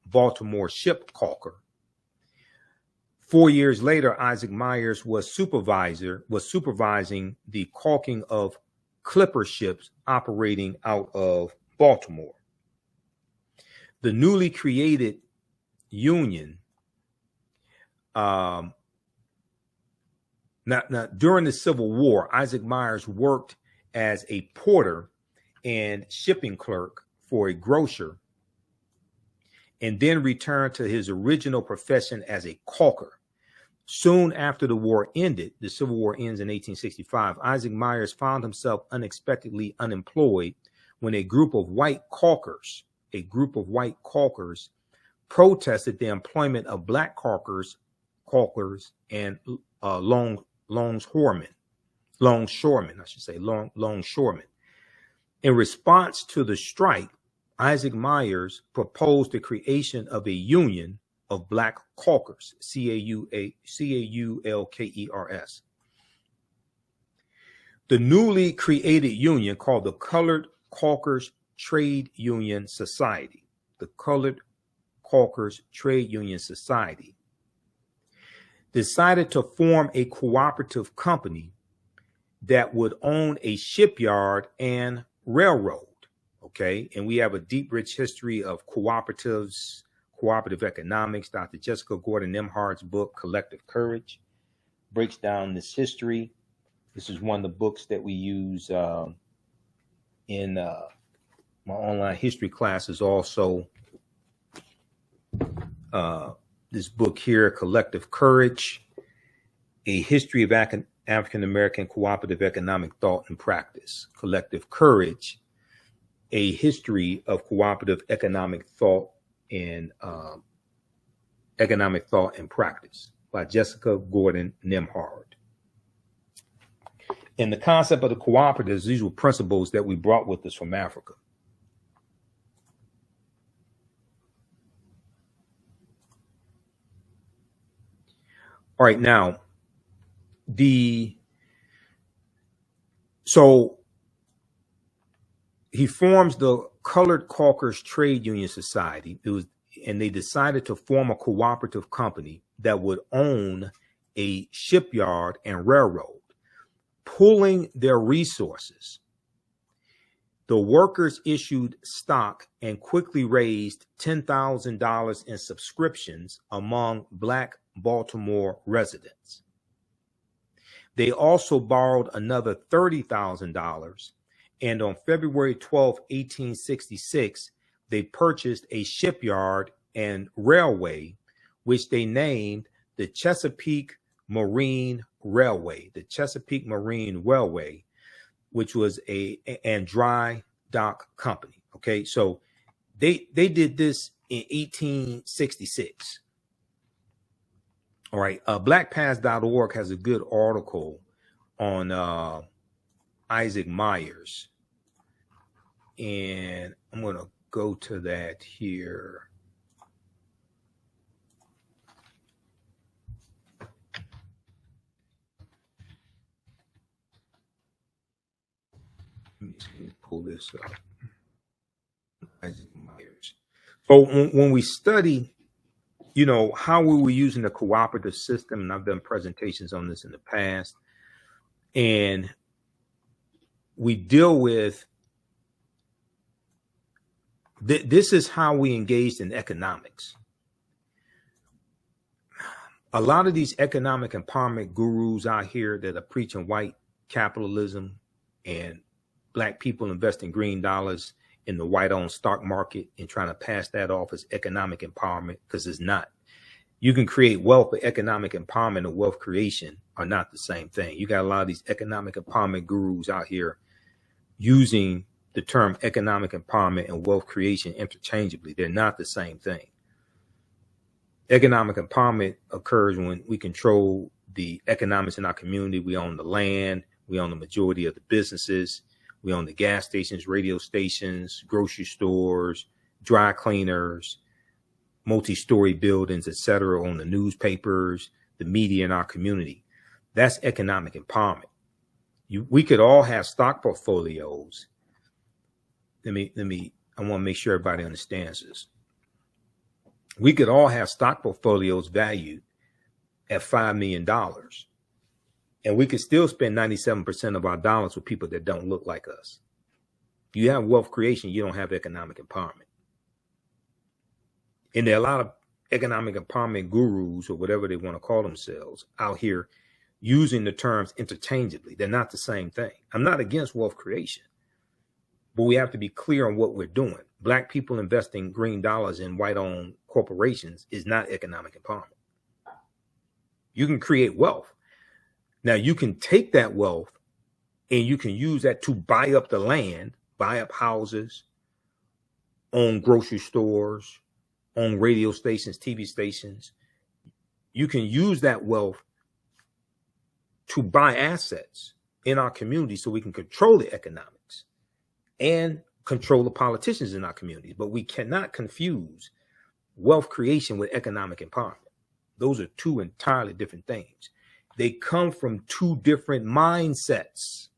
Baltimore ship caulker. 4 years later, Isaac Myers was supervising the caulking of clipper ships operating out of Baltimore. The newly created union, now, during the Civil War, Isaac Myers worked as a porter and shipping clerk for a grocer, and then returned to his original profession as a caulker. Soon after the war ended, the Civil War ends in 1865, Isaac Myers found himself unexpectedly unemployed when a group of white caulkers protested the employment of black caulkers and longshoremen. In response to the strike, Isaac Myers proposed the creation of a union of black caulkers, Caulkers. The newly created union, called the Colored Caulkers Trade Union Society, decided to form a cooperative company that would own a shipyard and railroad. Okay, and we have a deep, rich history of cooperatives, cooperative economics. Dr. Jessica Gordon Nimhard's book, Collective Courage, breaks down this history. This is one of the books that we use in my online history classes. Also, this book here, Collective Courage, A History of African-American Cooperative Economic Thought and Practice. Collective Courage, A History of Cooperative Economic Thought and Practice by Jessica Gordon Nimhard. And the concept of the cooperatives, these were principles that we brought with us from Africa. All right, now, so he forms the Colored Caulkers Trade Union Society. And they decided to form a cooperative company that would own a shipyard and railroad, pooling their resources. The workers issued stock and quickly raised $10,000 in subscriptions among Black Baltimore residents. They also borrowed another $30,000, and on February 12, 1866, they purchased a shipyard and railway, which they named the Chesapeake Marine Railway, which was a dry dock company. Okay, so they did this in 1866. All right, blackpast.org has a good article on Isaac Myers, and I'm going to go to that here. Let me pull this up. Isaac Myers. So when we study, you know, how we were using the cooperative system, and I've done presentations on this in the past, and we deal with This is how we engaged in economics. A lot of these economic empowerment gurus out here that are preaching white capitalism and black people investing green dollars in the white-owned stock market and trying to pass that off as economic empowerment, because it's not. You can create wealth, but economic empowerment and wealth creation are not the same thing. You got a lot of these economic empowerment gurus out here using the term economic empowerment and wealth creation interchangeably. They're not the same thing. Economic empowerment occurs when we control the economics in our community. We own the land. We own the majority of the businesses. We own the gas stations, radio stations, grocery stores, dry cleaners, multi-story buildings, etc., on the newspapers, the media in our community. That's economic empowerment. We could all have stock portfolios. I want to make sure everybody understands this. We could all have stock portfolios valued at $5 million, and we could still spend 97% of our dollars with people that don't look like us. You have wealth creation, you don't have economic empowerment. And there are a lot of economic empowerment gurus, or whatever they want to call themselves, out here using the terms interchangeably. They're not the same thing. I'm not against wealth creation, but we have to be clear on what we're doing. Black people investing green dollars in white-owned corporations is not economic empowerment. You can create wealth. Now, you can take that wealth and you can use that to buy up the land, buy up houses, own grocery stores, own radio stations, TV stations. You can use that wealth to buy assets in our community so we can control the economics and control the politicians in our communities. But we cannot confuse wealth creation with economic empowerment. Those are two entirely different things. They come from two different mindsets.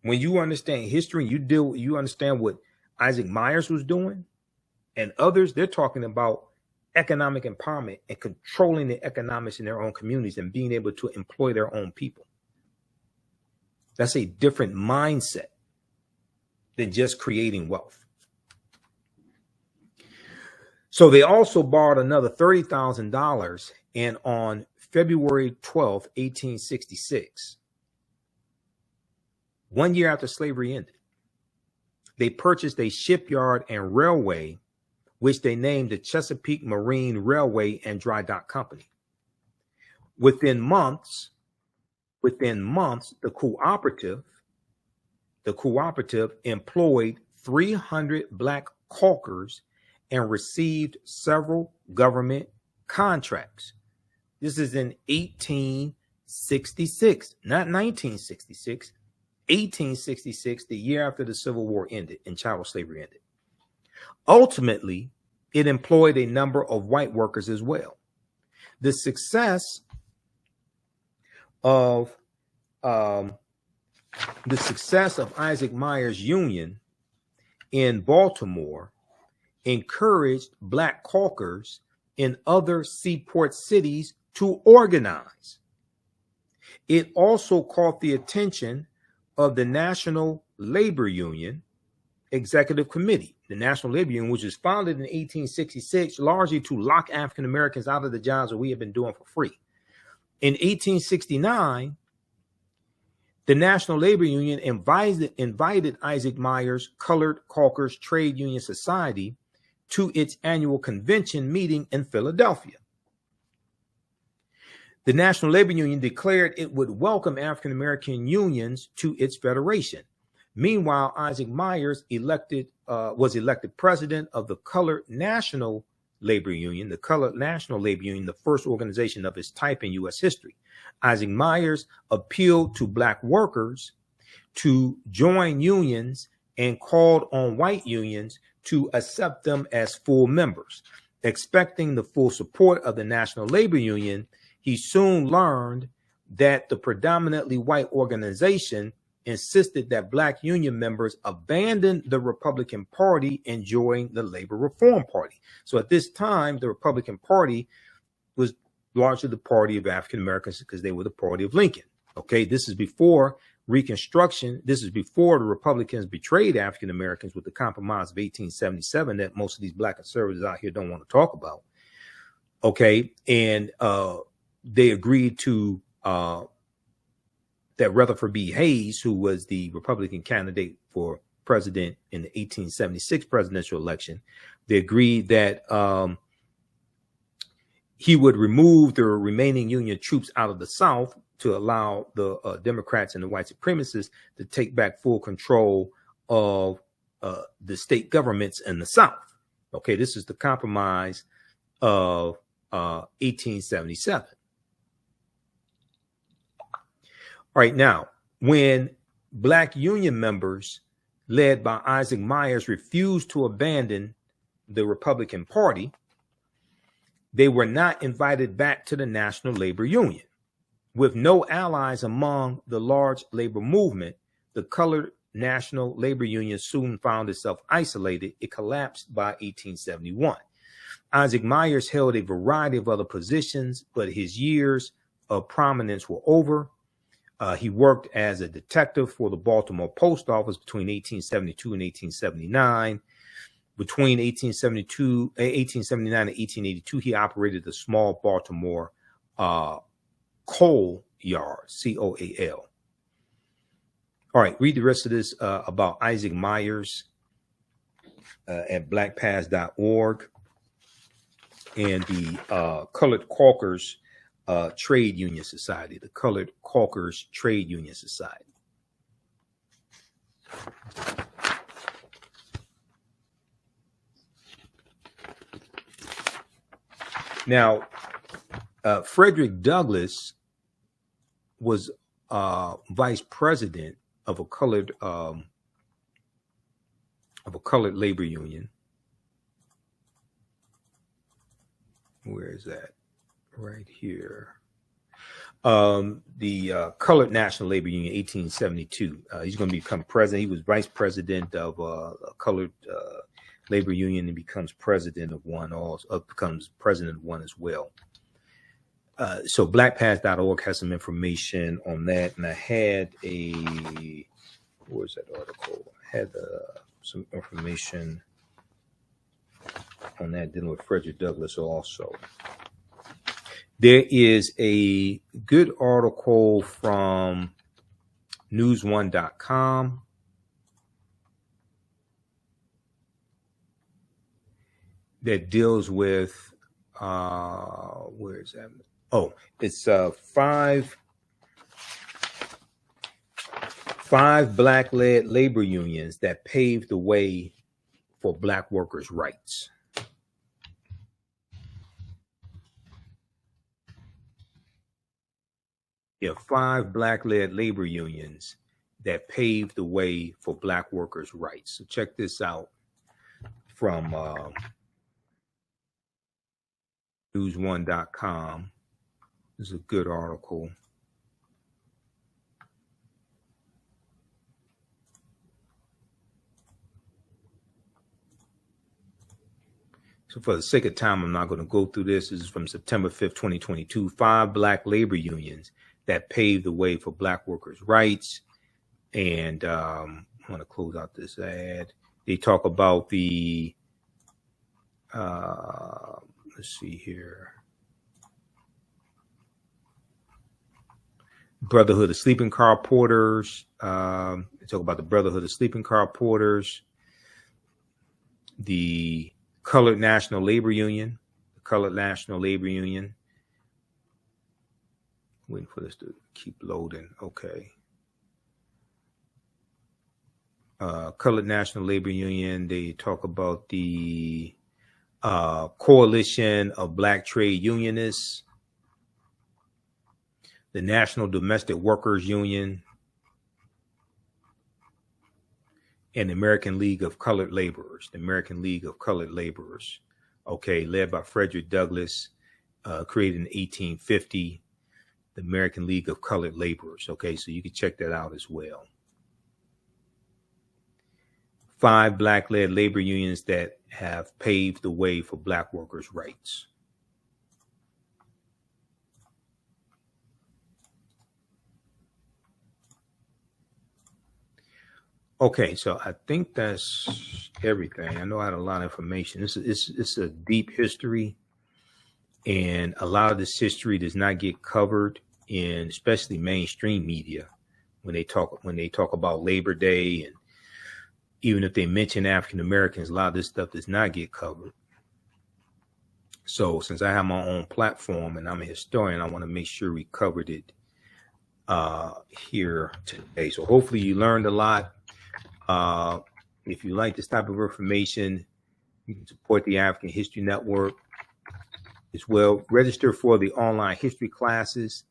When you understand history, you understand what Isaac Myers was doing and others, they're talking about economic empowerment and controlling the economics in their own communities and being able to employ their own people. That's a different mindset than just creating wealth. So they also borrowed another $30,000, and on February 12th, 1866, 1 year after slavery ended, they purchased a shipyard and railway, which they named the Chesapeake Marine Railway and Dry Dock Company. Within months, the cooperative employed 300 black caulkers and received several government contracts. This is in 1866, not 1966, 1866, the year after the Civil War ended and chattel slavery ended. Ultimately, it employed a number of white workers as well. The success of Isaac Myers Union in Baltimore encouraged black caulkers in other seaport cities to organize. It also caught the attention of the National Labor Union Executive Committee. The National Labor Union, which was founded in 1866, largely to lock African Americans out of the jobs that we have been doing for free. In 1869, the National Labor Union invited Isaac Myers Colored Caulkers Trade Union Society to its annual convention meeting in Philadelphia. The National Labor Union declared it would welcome African American unions to its federation. Meanwhile, Isaac Myers was elected president of the Colored National Labor Union, the first organization of its type in U.S. history. Isaac Myers appealed to black workers to join unions and called on white unions to accept them as full members. Expecting the full support of the National Labor Union, he soon learned that the predominantly white organization insisted that black union members abandon the Republican Party and join the Labor Reform Party. So at this time, the Republican Party was largely the party of African Americans because they were the party of Lincoln. Okay, this is before Reconstruction, this is before the Republicans betrayed African Americans with the Compromise of 1877 that most of these black conservatives out here don't want to talk about. Okay, and they agreed to that Rutherford B. Hayes, who was the Republican candidate for president in the 1876 presidential election, they agreed that he would remove the remaining Union troops out of the South to allow the Democrats and the white supremacists to take back full control of the state governments in the South. Okay, this is the Compromise of 1877. All right, now, when black Union members led by Isaac Myers refused to abandon the Republican Party, they were not invited back to the National Labor Union. With no allies among the large labor movement, the colored National Labor Union soon found itself isolated. It collapsed by 1871. Isaac Myers held a variety of other positions, but his years of prominence were over. He worked as a detective for the Baltimore Post Office between 1872 and 1879. Between 1879 and 1882, he operated the small Baltimore coal yard, C-O-A-L. All right, read the rest of this about Isaac Myers at blackpast.org and the Colored Caulkers Trade Union Society, the Colored Caulkers Trade Union Society. Now, Frederick Douglass was vice president of a colored labor union. Where is that? Right here. The Colored National Labor Union, 1872. He's going to become president. He was vice president of a colored labor union and becomes president of one. Also becomes president of one as well. So blackpast.org has some information on that, and I had where's that article? I had some information on that dealing with Frederick Douglass also. There is a good article from newsone.com. That deals with, where is that? Oh, it's five black-led labor unions that paved the way for black workers' rights. Yeah, 5 black-led labor unions that paved the way for black workers' rights. So check this out from newsone.com. This is a good article. So for the sake of time, I'm not going to go through this. This is from September 5th, 2022. 5 black labor unions that paved the way for black workers' rights. And I want to close out this ad. They talk about the, let's see here. Brotherhood of Sleeping Car Porters. They talk about the Brotherhood of Sleeping Car Porters. The Colored National Labor Union. The Colored National Labor Union. Waiting for this to keep loading. Okay. Colored National Labor Union. They talk about the Coalition of Black Trade Unionists, the National Domestic Workers Union, and the American League of Colored Laborers. The American League of Colored Laborers. Okay, led by Frederick Douglass, created in 1850. The American League of Colored Laborers. Okay, so you can check that out as well. 5 black-led labor unions that have paved the way for black workers' rights. Okay, so I think that's everything. I know I had a lot of information. It's a deep history, and a lot of this history does not get covered in especially mainstream media when they talk about Labor Day, and even if they mention African Americans, a lot of this stuff does not get covered. So since I have my own platform and I'm a historian, I want to make sure we covered it here today. So hopefully you learned a lot. If you like this type of information, you can support the African History Network as well. Register for the online history classes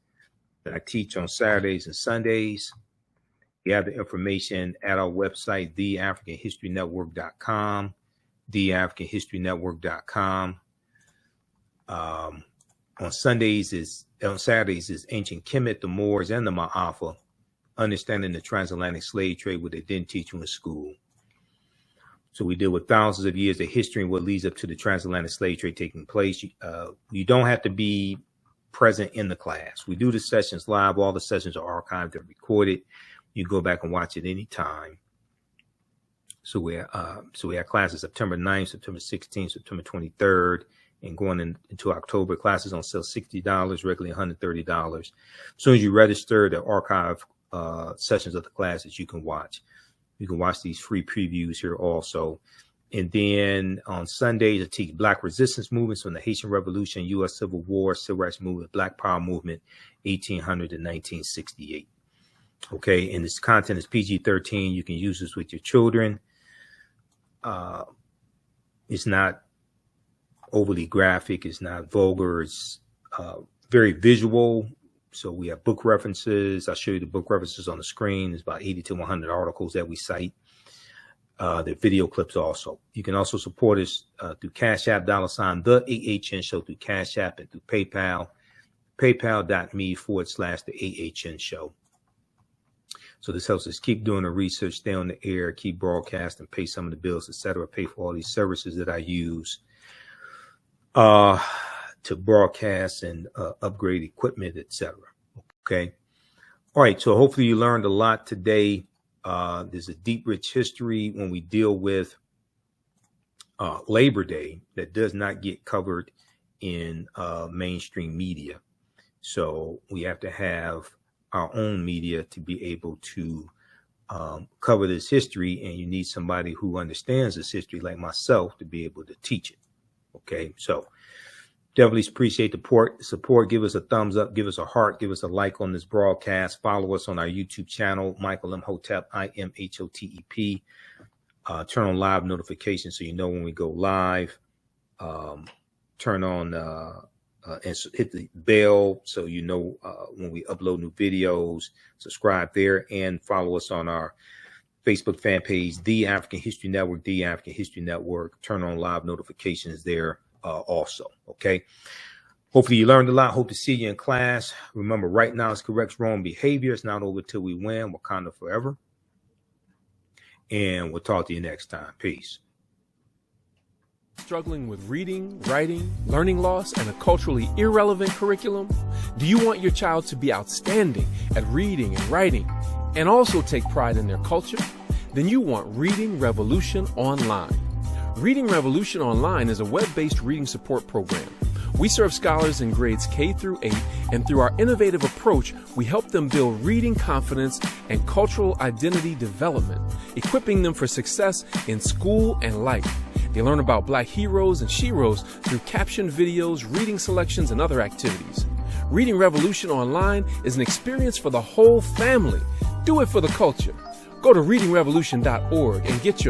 that I teach on Saturdays and Sundays. You have the information at our website, TheAHNShow.com, TheAHNShow.com. On Saturdays is Ancient Kemet, the Moors, and the Ma'afa, understanding the transatlantic slave trade, what they didn't teach you in school. So we deal with thousands of years of history and what leads up to the transatlantic slave trade taking place. You don't have to be present in the class. We do the sessions live. All the sessions are archived and recorded. You go back and watch it anytime. So we have classes September 9th, September 16th, September 23rd, and going into October. Classes on sale $60, regularly $130. As soon as you register, the archive sessions of the classes you can watch. You can watch these free previews here also. And then on Sundays, I teach Black resistance movements from the Haitian Revolution, U.S. Civil War, Civil Rights Movement, Black Power Movement, 1800 to 1968. Okay, and this content is PG-13. You can use this with your children. It's not overly graphic. It's not vulgar. It's very visual. So we have book references. I'll show you the book references on the screen. There's about 80 to 100 articles that we cite. The video clips also. You can also support us through Cash App, $ TheAHNShow, through Cash App and through PayPal, paypal.me/TheAHNShow. So this helps us keep doing the research, stay on the air, keep broadcasting, pay some of the bills, etc., pay for all these services that I use to broadcast and upgrade equipment, etc. Okay. All right. So hopefully you learned a lot today. There's a deep, rich history when we deal with Labor Day that does not get covered in mainstream media. So we have to have our own media to be able to cover this history, and you need somebody who understands this history like myself to be able to teach it. Okay, so definitely appreciate the support. Give us a thumbs up, give us a heart, give us a like on this broadcast. Follow us on our YouTube channel, Michael Imhotep, IMHOTEP. Turn on live notifications so you know when we go live. Turn on and hit the bell so you know when we upload new videos. Subscribe there and follow us on our Facebook fan page, The African History Network, The African History Network. Turn on live notifications there also. Okay. Hopefully you learned a lot. Hope to see you in class. Remember, right now it's corrects wrong behavior. It's not over till we win. Wakanda forever. And we'll talk to you next time. Peace. Struggling with reading, writing, learning loss, and a culturally irrelevant curriculum? Do you want your child to be outstanding at reading and writing and also take pride in their culture? Then you want Reading Revolution Online. Reading Revolution Online is a web-based reading support program. We serve scholars in grades K through 8, and through our innovative approach, we help them build reading confidence and cultural identity development, equipping them for success in school and life. They learn about Black heroes and sheroes through captioned videos, reading selections, and other activities. Reading Revolution Online is an experience for the whole family. Do it for the culture. Go to readingrevolution.org and get your